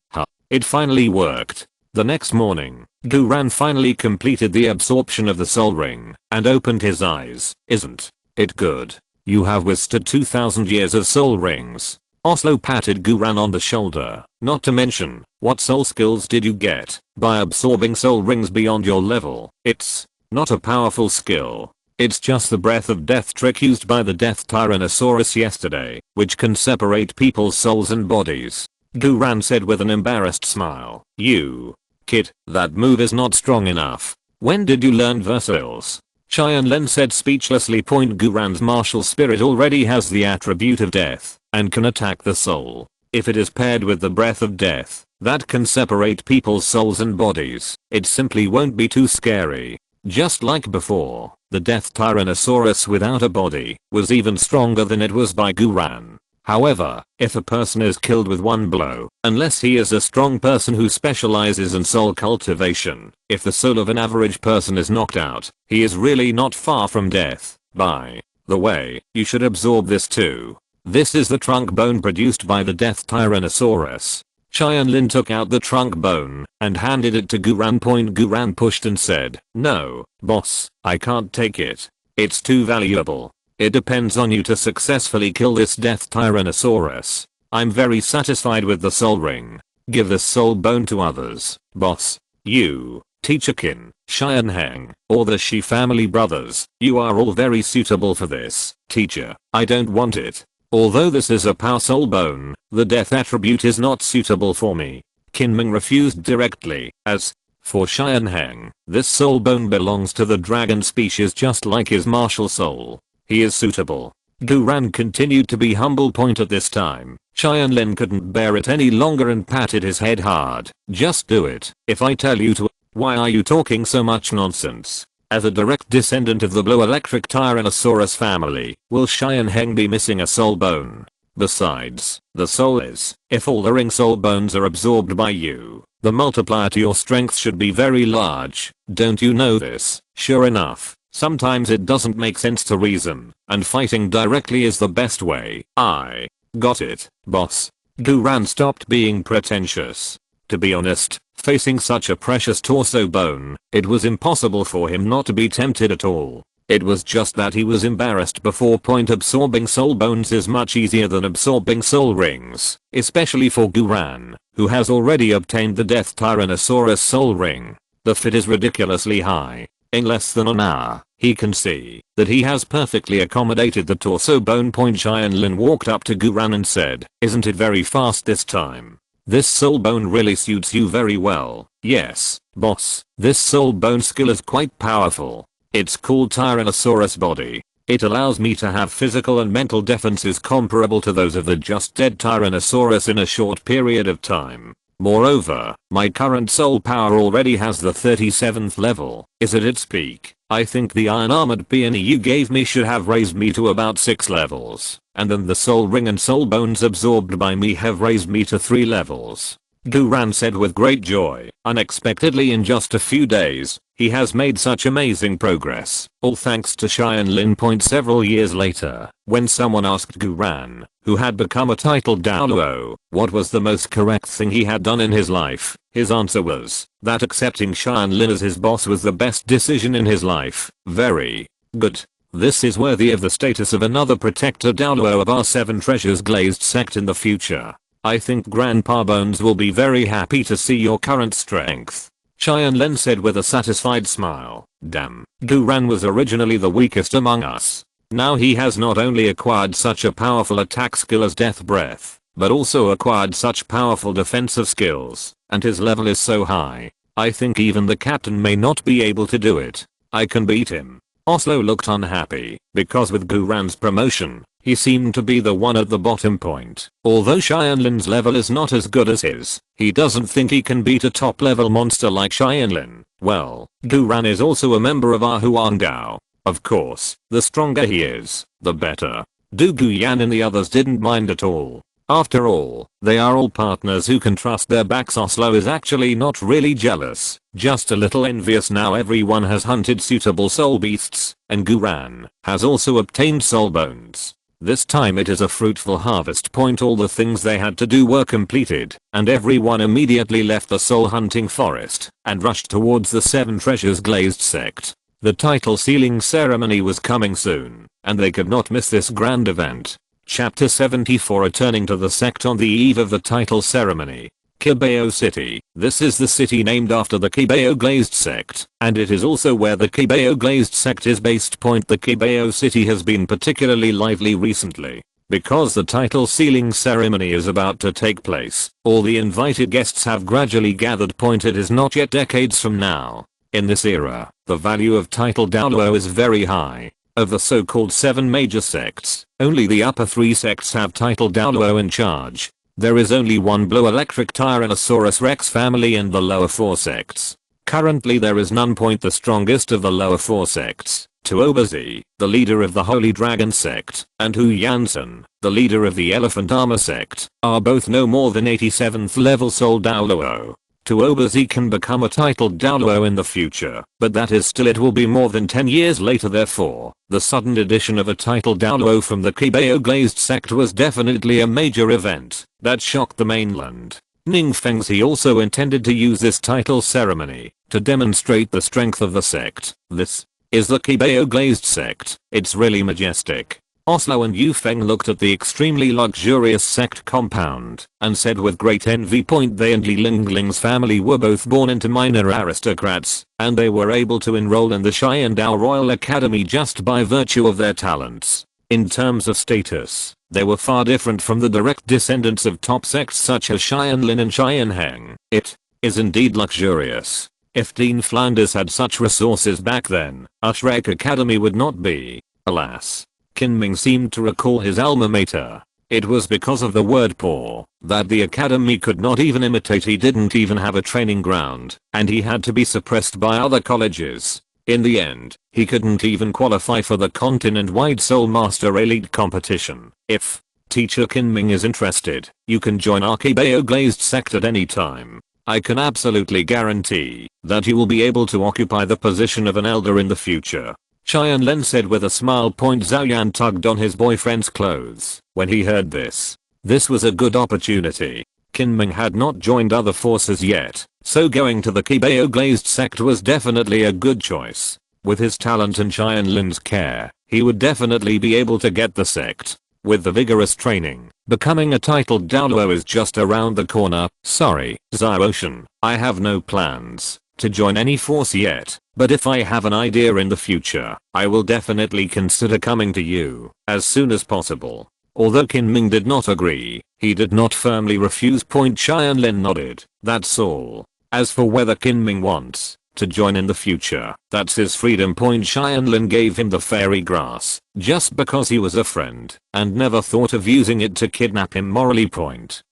It finally worked. The next morning, Guran finally completed the absorption of the soul ring, and opened his eyes. Isn't it good? You have withstood 2000 years of soul rings. Oslo patted Guran on the shoulder. Not to mention, what soul skills did you get by absorbing soul rings beyond your level? It's not a powerful skill. It's just the breath of death trick used by the Death Tyrannosaurus yesterday, which can separate people's souls and bodies. Guran said with an embarrassed smile. You kid, that move is not strong enough. When did you learn Versailles? Tianlin said speechlessly. Guran's martial spirit already has the attribute of death, and can attack the soul. If it is paired with the breath of death, that can separate people's souls and bodies, it simply won't be too scary. Just like before, the Death Tyrannosaurus without a body was even stronger than it was by Guran. However, if a person is killed with one blow, unless he is a strong person who specializes in soul cultivation, if the soul of an average person is knocked out, he is really not far from death. By the way, you should absorb this too. This is the trunk bone produced by the Death Tyrannosaurus. Tianlin took out the trunk bone and handed it to Guran. Guran pushed and said, "No, boss, I can't take it. It's too valuable. It depends on you to successfully kill this Death Tyrannosaurus. I'm very satisfied with the soul ring. Give this soul bone to others, boss. You, Teacher Qin, Xianheng, or the Shi family brothers, you are all very suitable for this. Teacher, I don't want it. Although this is a power soul bone, the death attribute is not suitable for me." Kinming refused directly, as for Xianheng, this soul bone belongs to the dragon species just like his martial soul. He is suitable. Guran continued to be humble. At this time, Tianlin couldn't bear it any longer and patted his head hard. "Just do it. If I tell you to, why are you talking so much nonsense? As a direct descendant of the Blue Electric Tyrannosaurus family, will Xianheng be missing a soul bone? Besides, the soul is, if all the ring soul bones are absorbed by you, the multiplier to your strength should be very large. Don't you know this?" Sure enough, sometimes it doesn't make sense to reason, and fighting directly is the best way. "I got it, boss." Guran stopped being pretentious. To be honest, facing such a precious torso bone, it was impossible for him not to be tempted at all. It was just that he was embarrassed before. Absorbing soul bones is much easier than absorbing soul rings, especially for Guran, who has already obtained the Death Tyrannosaurus soul ring. The fit is ridiculously high. In less than an hour, he can see that he has perfectly accommodated the torso bone. Tianlin walked up to Guran and said, "Isn't it very fast this time? This soul bone really suits you very well." "Yes, boss, this soul bone skill is quite powerful. It's called Tyrannosaurus body. It allows me to have physical and mental defenses comparable to those of the just dead Tyrannosaurus in a short period of time. Moreover, my current soul power already has the 37th level, is at its peak. I think the iron armored peony you gave me should have raised me to about 6 levels, and then the soul ring and soul bones absorbed by me have raised me to 3 levels. Guran said with great joy. Unexpectedly in just a few days, he has made such amazing progress, all thanks to Tianlin. Several years later, when someone asked Guran, who had become a titled Douluo, what was the most correct thing he had done in his life, his answer was that accepting Tianlin as his boss was the best decision in his life. Very good. This is worthy of the status of another protector Douluo of our 7 treasures glazed sect in the future. I think Grandpa Bones will be very happy to see your current strength." Tianlin said with a satisfied smile. "Damn, Guran was originally the weakest among us. Now he has not only acquired such a powerful attack skill as Death Breath, but also acquired such powerful defensive skills, and his level is so high. I think even the captain may not be able to do it. I can beat him. Oslo looked unhappy, because with Guran's promotion, he seemed to be the one at the bottom point. Although Tianlin's level is not as good as his, he doesn't think he can beat a top level monster like Tianlin. Well, Guran is also a member of our Huangdao. Of course, the stronger he is, the better. Du Guyan and the others didn't mind at all. After all, they are all partners who can trust their backs. Oslo is actually not really jealous, just a little envious. Now everyone has hunted suitable soul beasts, and Guran has also obtained soul bones. This time it is a fruitful harvest point. All the things they had to do were completed, and everyone immediately left the soul hunting forest and rushed towards the Seven Treasures Glazed sect. The title sealing ceremony was coming soon, and they could not miss this grand event. Chapter 74. Returning to the sect on the eve of the title ceremony. Qibao City. This is the city named after the Qibao Glazed sect, and it is also where the Qibao Glazed sect is based. The Qibao City has been particularly lively recently, because the title sealing ceremony is about to take place. All the invited guests have gradually gathered. It is not yet decades from now. In this era, the value of title Douluo is very high. Of the so-called 7 major sects, only the upper 3 sects have title Douluo in charge. There is only one Blue Electric Tyrannosaurus Rex family in the lower 4 sects. Currently there is none. The strongest of the lower 4 sects, Tuobazi, the leader of the Holy Dragon sect, and Hu Yansen, the leader of the Elephant Armor sect, are both no more than 87th level Soul Douluo. Tuobazi can become a titled Douluo in the future, but that is still, it will be more than 10 years later. Therefore, the sudden addition of a titled Douluo from the Qibao Glazed sect was definitely a major event that shocked the mainland. Ning Fengzi also intended to use this title ceremony to demonstrate the strength of the sect. This is the Qibao Glazed sect. It's really majestic. Oslo and Yu Feng looked at the extremely luxurious sect compound and said with great envy. They and Li Lingling's family were both born into minor aristocrats, and they were able to enroll in the Xiandao Royal Academy just by virtue of their talents. In terms of status, they were far different from the direct descendants of top sects such as Xianlin and Xianheng. It is indeed luxurious. If Dean Flanders had such resources back then, Utrecht Academy would not be. Alas. Kinming seemed to recall his alma mater. It was because of the word poor that the academy could not even imitate. He didn't even have a training ground, and he had to be suppressed by other colleges. In the end, he couldn't even qualify for the continent-wide Soul Master Elite competition. If Teacher Kinming is interested, you can join our Qibao Glazed sect at any time. I can absolutely guarantee that you will be able to occupy the position of an elder in the future. Qianlen said with a smile. Zhao Yan tugged on his boyfriend's clothes when he heard this. This was a good opportunity. Kinming had not joined other forces yet, so going to the Qibao Glazed sect was definitely a good choice. With his talent and Qianlen's care, he would definitely be able to get the sect. With the vigorous training, becoming a titled Douluo is just around the corner. Sorry, Ziocean, I have no plans to join any force yet, but if I have an idea in the future, I will definitely consider coming to you as soon as possible. Although Kinming did not agree, he did not firmly refuse. Qianlen nodded. That's all. As for whether Kinming wants to join in the future, that's his freedom. Qianlen gave him the fairy grass just because he was a friend and never thought of using it to kidnap him morally.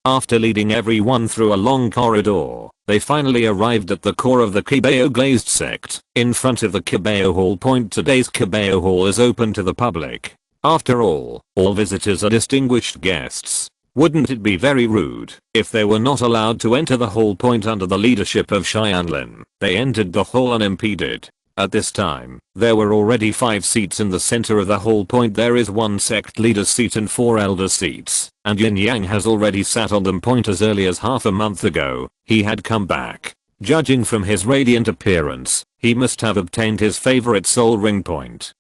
After leading everyone through a long corridor, they finally arrived at the core of the Qibao Glazed sect, in front of the Qibao Hall. Today's Qibao Hall is open to the public. After all visitors are distinguished guests. Wouldn't it be very rude if they were not allowed to enter the hall? Under the leadership of Qianlin, they entered the hall unimpeded. At this time, there were already 5 seats in the center of the hall. There is 1 sect leader's seat and 4 elder seats, and Yin Yang has already sat on them. As early as half a month ago, he had come back. Judging from his radiant appearance, he must have obtained his favorite soul ring.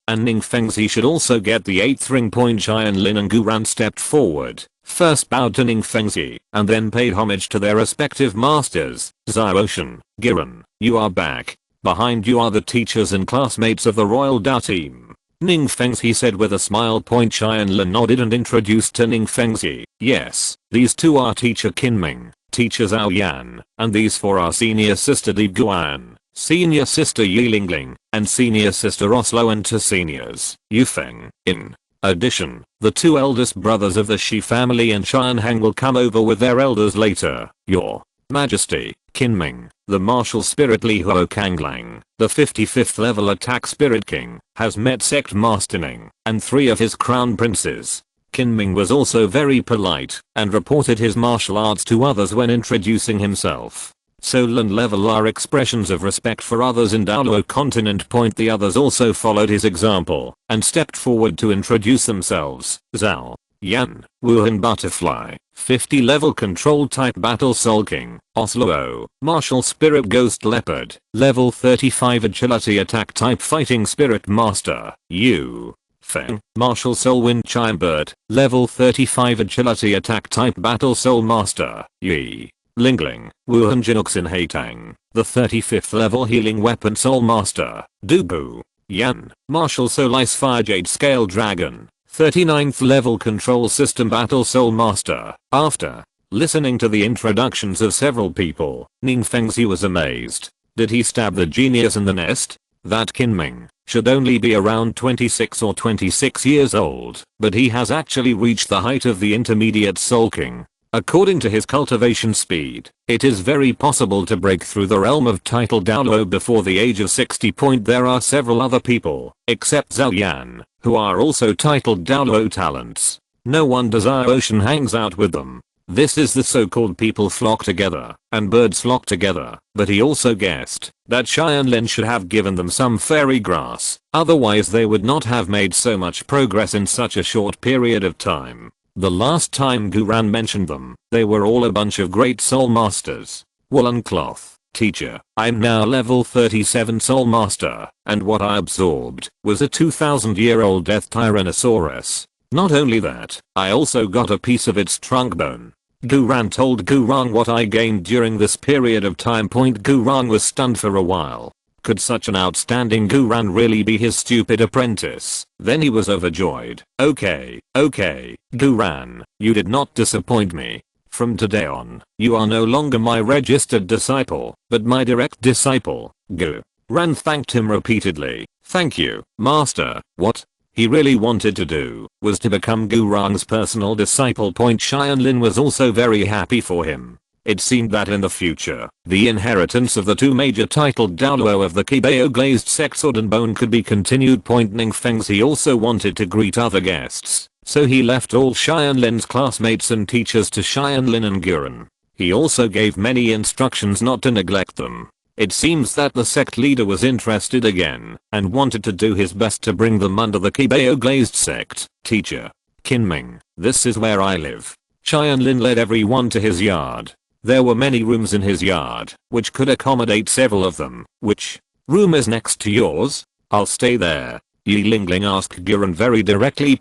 And Ning Fengzi should also get the 8th ring. Qianlin and Guran stepped forward, first bowed to Ning Fengzi, and then paid homage to their respective masters. Ziocean, Giran, you are back. Behind you are the teachers and classmates of the Royal Dao team. Ning Fengzi said with a smile. Qianlin nodded and introduced to Ning Fengzi. Yes, these two are teacher Qinming, teacher Zhao Yan, and these four are senior sister Li Guan, senior sister Yi Lingling, and senior sister Oslo, and two seniors, Yufeng. In addition, the two eldest brothers of the Shi family and Qianhang will come over with their elders later. Your Majesty, Qinming, the martial spirit Li Huo Kanglang, the 55th level attack spirit king, has met sect master Ning and 3 of his crown princes. Qinming was also very polite and reported his martial arts to others when introducing himself. Soul and level are expressions of respect for others in Douluo Continent. The others also followed his example and stepped forward to introduce themselves. Zhao Yan, Wuhan Butterfly, 50 level control type battle soul king. Oslo, martial spirit ghost leopard, level 35 agility attack type fighting spirit master. Yu Feng, martial soul wind chime bird, level 35 agility attack type battle soul master. Yi Lingling, Wuhan Jinuxin Haitang, the 35th level healing weapon soul master. Dubu Yan, martial soul ice fire jade scale dragon, 39th level control system battle soul master. After listening to the introductions of several people, Ning Fengzi was amazed. Did he stab the genius in the nest? That Qinming should only be around 26 or 26 years old, but he has actually reached the height of the intermediate soul king. According to his cultivation speed, it is very possible to break through the realm of title Douluo before the age of 60. There are several other people, except Zhao Yan, who are also titled Douluo talents. No wonder Zhao Ocean hangs out with them. This is the so-called people flock together, and birds flock together, but he also guessed that Qianlin should have given them some fairy grass, otherwise they would not have made so much progress in such a short period of time. The last time Guran mentioned them, they were all a bunch of great soul masters. Woolen cloth, teacher, I'm now level 37 soul master, and what I absorbed was a 2000-year-old death tyrannosaurus. Not only that, I also got a piece of its trunk bone. Guran told Gurang what I gained during this period of time. Gurang was stunned for a while. Could such an outstanding Guran really be his stupid apprentice? Then he was overjoyed. Okay, Guran, you did not disappoint me. From today on, you are no longer my registered disciple, but my direct disciple. Guran thanked him repeatedly. Thank you, master. What he really wanted to do was to become Gurang's personal disciple. Qianlin was also very happy for him. It seemed that in the future, the inheritance of the two major titled Douluo of the Qibao glazed sect Sword and Bone could be continued. Ning Fengzi also wanted to greet other guests, so he left all Qianlin's classmates and teachers to Qianlin and Guran. He also gave many instructions not to neglect them. It seems that the sect leader was interested again and wanted to do his best to bring them under the Qibao glazed sect. Teacher Qinming, this is where I live. Qianlin led everyone to his yard. There were many rooms in his yard, which could accommodate several of them. Which room is next to yours? I'll stay there. Yi Lingling asked Guran very directly.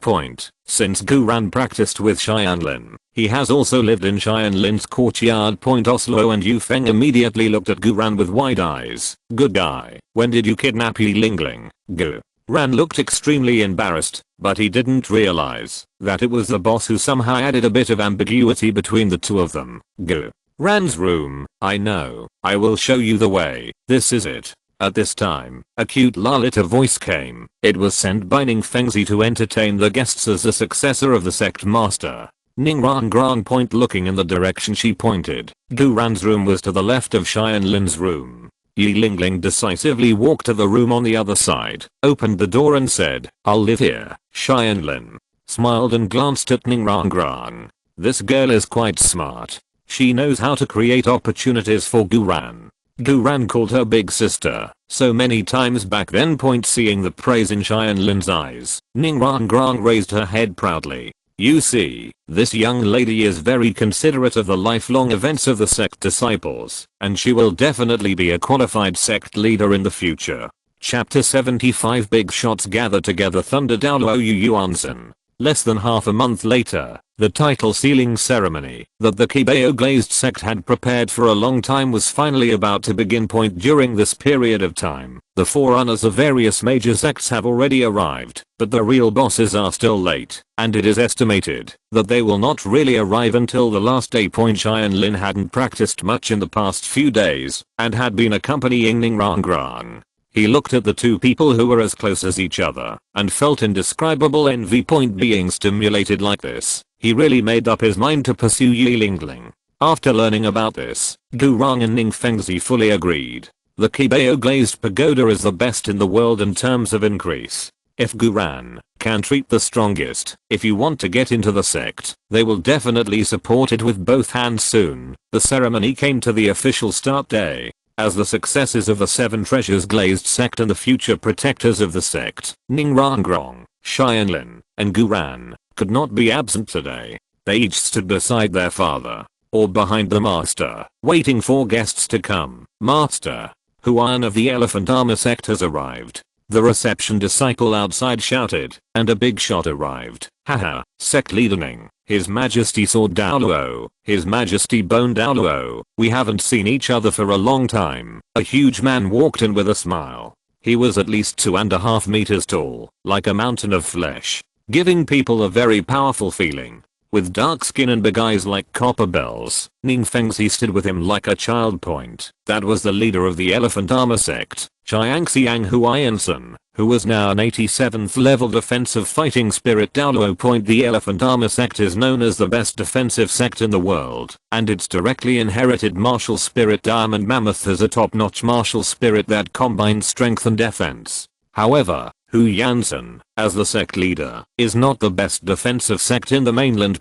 Since Guran practiced with Qianlin, he has also lived in Qianlin's courtyard. Oslo and Yufeng immediately looked at Guran with wide eyes. Good guy, when did you kidnap Yi Lingling? Guran looked extremely embarrassed, but he didn't realize that it was the boss who somehow added a bit of ambiguity between the two of them. Ran's room, I know, I will show you the way, this is it. At this time, a cute Lalita voice came. It was sent by Ning Fengzi to entertain the guests as the successor of the sect master. Ning Rangrang looking in the direction she pointed. Guran's room was to the left of Qianlin's room. Yi Lingling decisively walked to the room on the other side, opened the door and said, I'll live here. Qianlin smiled and glanced at Ning Rangrang. This girl is quite smart. She knows how to create opportunities for Guran. Guran called her big sister so many times back then. Seeing the praise in Qianlin's eyes, Ning Rangrang raised her head proudly. You see, this young lady is very considerate of the lifelong events of the sect disciples, and she will definitely be a qualified sect leader in the future. Chapter 75 Big shots gather together. Thunder Douluo Yuansen. Less than half a month later, the title sealing ceremony that the Qibao Glazed sect had prepared for a long time was finally about to begin. During this period of time, the forerunners of various major sects have already arrived, but the real bosses are still late, and it is estimated that they will not really arrive until the last day. Tianlin hadn't practiced much in the past few days, and had been accompanying Ningrang. He looked at the two people who were as close as each other, and felt indescribable envy. Being stimulated like this, he really made up his mind to pursue Yilingling. After learning about this, Gurang and Ningfengzi fully agreed. The Qibao Glazed Pagoda is the best in the world in terms of increase. If Gurang can treat the strongest, if you want to get into the sect, they will definitely support it with both hands soon. The ceremony came to the official start day. As the successors of the Seven Treasures Glazed sect and the future protectors of the sect, Ningrangrong, Tianlin, and Gurang, could not be absent today. They each stood beside their father, or behind the master, waiting for guests to come. Master Huan of the Elephant Armor sect has arrived. The reception disciple outside shouted, and a big shot arrived. Haha, sect leader Ning, His Majesty Sword Douluo, His Majesty Bone Douluo, we haven't seen each other for a long time. A huge man walked in with a smile. He was at least 2.5 meters tall, like a mountain of flesh, giving people a very powerful feeling. With dark skin and big eyes like copper bells, Ningfengzi stood with him like a child. That was the leader of the Elephant Armor sect, Chiangxiang Huayansen, who was now an 87th level defensive fighting spirit Douluo. The Elephant Armor sect is known as the best defensive sect in the world, and its directly inherited martial spirit Diamond Mammoth has a top-notch martial spirit that combines strength and defense. However, Hu Yansen, as the sect leader, is not the best defensive sect in the mainland.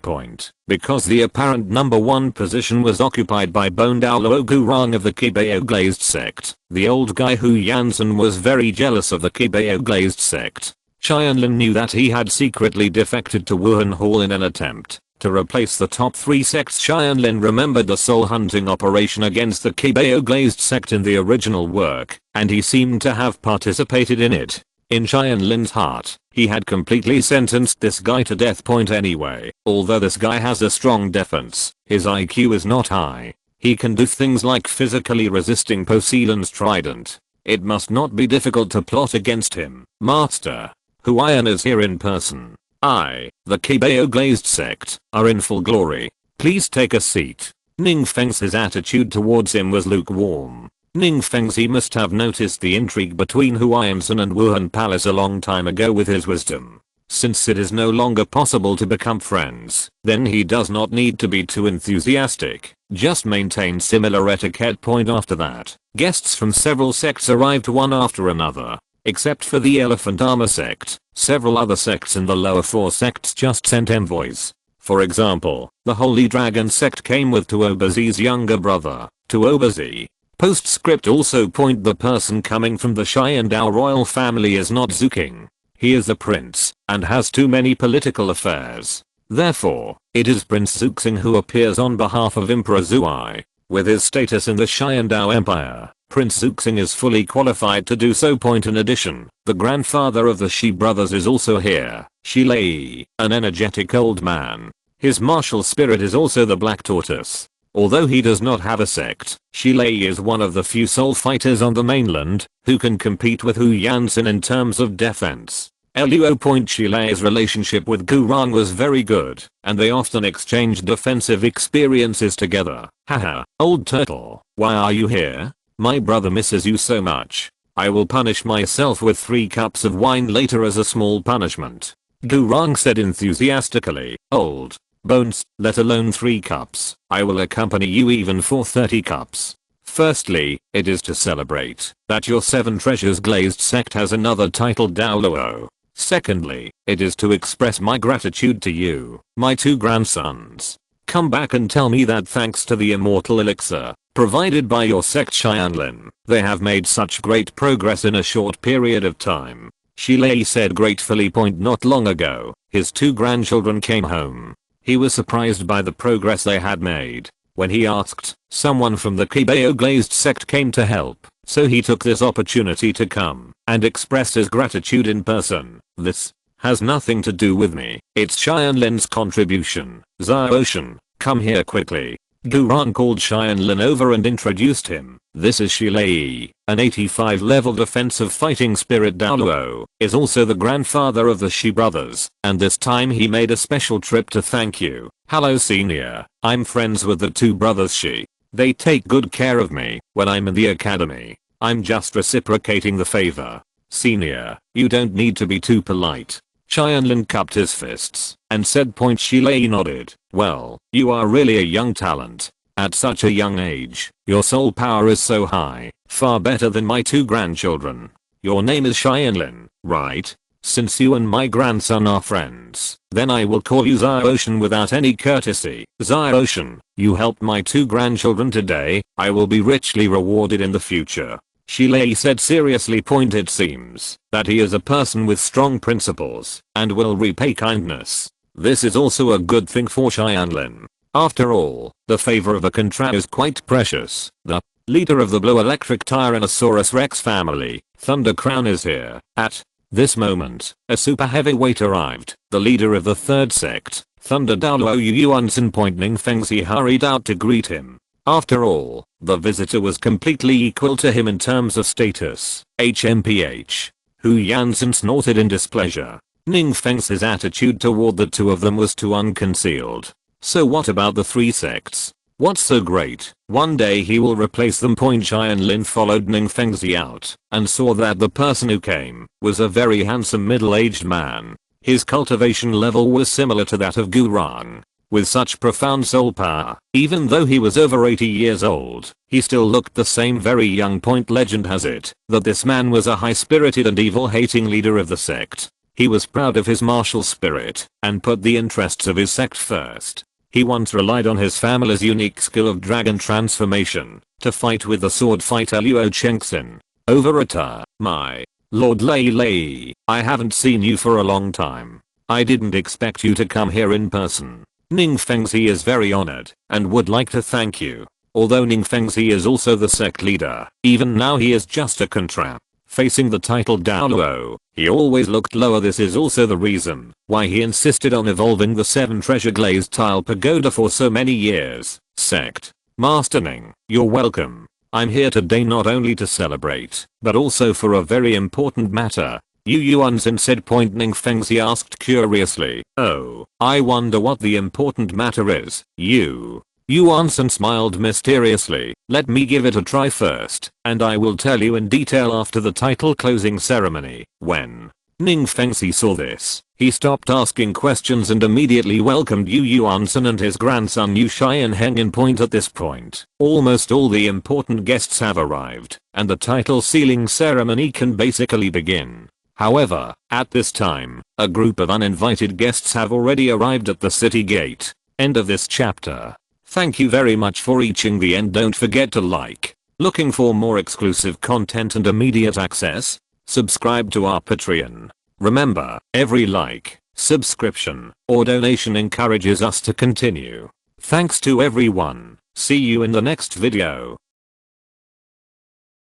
Because the apparent number one position was occupied by Bone Douluo Gurang of the Qibao Glazed sect, the old guy Hu Yansen was very jealous of the Qibao Glazed sect. Tianlin knew that he had secretly defected to Wuhan Hall in an attempt to replace the top 3 sects. Tianlin remembered the soul hunting operation against the Qibao Glazed sect in the original work, and he seemed to have participated in it. In Tianlin's heart, he had completely sentenced this guy to death. Anyway, although this guy has a strong defense, his IQ is not high. He can do things like physically resisting Poseidon's trident. It must not be difficult to plot against him. Master Huayan is here in person. I, the Qibao Glazed sect, are in full glory. Please take a seat. Ningfengzi's attitude towards him was lukewarm. Ningfengzi must have noticed the intrigue between Huayansen and Wuhan Palace a long time ago with his wisdom. Since it is no longer possible to become friends, then he does not need to be too enthusiastic. Just maintain similar etiquette. After that, guests from several sects arrived one after another. Except for the Elephant Armor sect, several other sects in the lower 4 sects just sent envoys. For example, the Holy Dragon sect came with Tuobazi's younger brother, Tuobazi. Postscript also. The person coming from the Xiandao royal family is not Zuking. He is a prince, and has too many political affairs. Therefore, it is Prince Zuxing who appears on behalf of Emperor Zuai. With his status in the Xiandao Empire, Prince Zuxing is fully qualified to do so. In addition, the grandfather of the Shi brothers is also here, Shi Lei, an energetic old man. His martial spirit is also the Black Tortoise. Although he does not have a sect, Shi Lei is one of the few soul fighters on the mainland who can compete with Hu Yansen in terms of defense. Luo. Shi Lei's relationship with Gurang was very good, and they often exchanged defensive experiences together. Haha, old turtle, why are you here? My brother misses you so much. I will punish myself with 3 cups of wine later as a small punishment. Gurang said enthusiastically. Old bones, let alone 3 cups. I will accompany you even for 30 cups. Firstly, it is to celebrate that your 7 Treasures Glazed sect has another title Douluo. Secondly, it is to express my gratitude to you, my 2 grandsons. Come back and tell me that thanks to the immortal elixir provided by your sect Tianlin, they have made such great progress in a short period of time. Shi Lei said gratefully. Not long ago, his 2 grandchildren came home. He was surprised by the progress they had made. When he asked, someone from the Qibao Glazed sect came to help, so he took this opportunity to come and express his gratitude in person. This has nothing to do with me. It's Tianlin's contribution. Xiaoshan, come here quickly. Guran called Tianlin over and introduced him. This is Shilei, an 85 level defensive fighting spirit Douluo, is also the grandfather of the Shi brothers, and this time he made a special trip to thank you. Hello senior, I'm friends with the two brothers Shi. They take good care of me when I'm in the academy. I'm just reciprocating the favor. Senior, you don't need to be too polite. Tianlin cupped his fists and said. Shilei nodded. Well, you are really a young talent. At such a young age, your soul power is so high, far better than my two grandchildren. Your name is Tianlin, right? Since you and my grandson are friends, then I will call you Xiaoshan without any courtesy. Xiaoshan, you helped my two grandchildren today, I will be richly rewarded in the future. Shilei said seriously. It seems that he is a person with strong principles and will repay kindness. This is also a good thing for Tianlin. After all, the favor of a contra is quite precious. The leader of the Blue Electric Tyrannosaurus Rex family, Thunder Crown, is here. At this moment, a super heavyweight arrived. The leader of the third sect, Thunder Douluo Yuansen Ningfengzi, hurried out to greet him. After all, the visitor was completely equal to him in terms of status. HMPH. Hu Yansen snorted in displeasure. Ningfeng's attitude toward the two of them was too unconcealed. So what about the three sects? What's so great? One day he will replace them. Tianlin followed Ningfengzi out and saw that the person who came was a very handsome middle-aged man. His cultivation level was similar to that of Guran. With such profound soul power, even though he was over 80 years old, he still looked the same, very young. Legend has it that this man was a high-spirited and evil-hating leader of the sect. He was proud of his martial spirit and put the interests of his sect first. He once relied on his family's unique skill of dragon transformation to fight with the sword fighter Luo Chengxin. Over a my Lord Lei Lei, I haven't seen you for a long time. I didn't expect you to come here in person. Ningfengzi is very honored and would like to thank you. Although Ningfengzi is also the sect leader, even now he is just a contra. Facing the title Douluo, he always looked lower. This is also the reason why he insisted on evolving the 7 treasure glazed tile pagoda for so many years. Sect Master Ning, you're welcome. I'm here today not only to celebrate, but also for a very important matter. Yu Yuanzhen said. Ningfengzi asked curiously. Oh, I wonder what the important matter is. Yuanzhen smiled mysteriously. Let me give it a try first, and I will tell you in detail after the title closing ceremony. When Ningfengzi saw this, he stopped asking questions and immediately welcomed Yu Yuanzhen and his grandson Yu Xianheng. At this point, almost all the important guests have arrived, and the title sealing ceremony can basically begin. However, at this time, a group of uninvited guests have already arrived at the city gate. End of this chapter. Thank you very much for reaching the end. Don't forget to like. Looking for more exclusive content and immediate access? Subscribe to our Patreon. Remember, every like, subscription, or donation encourages us to continue. Thanks to everyone. See you in the next video.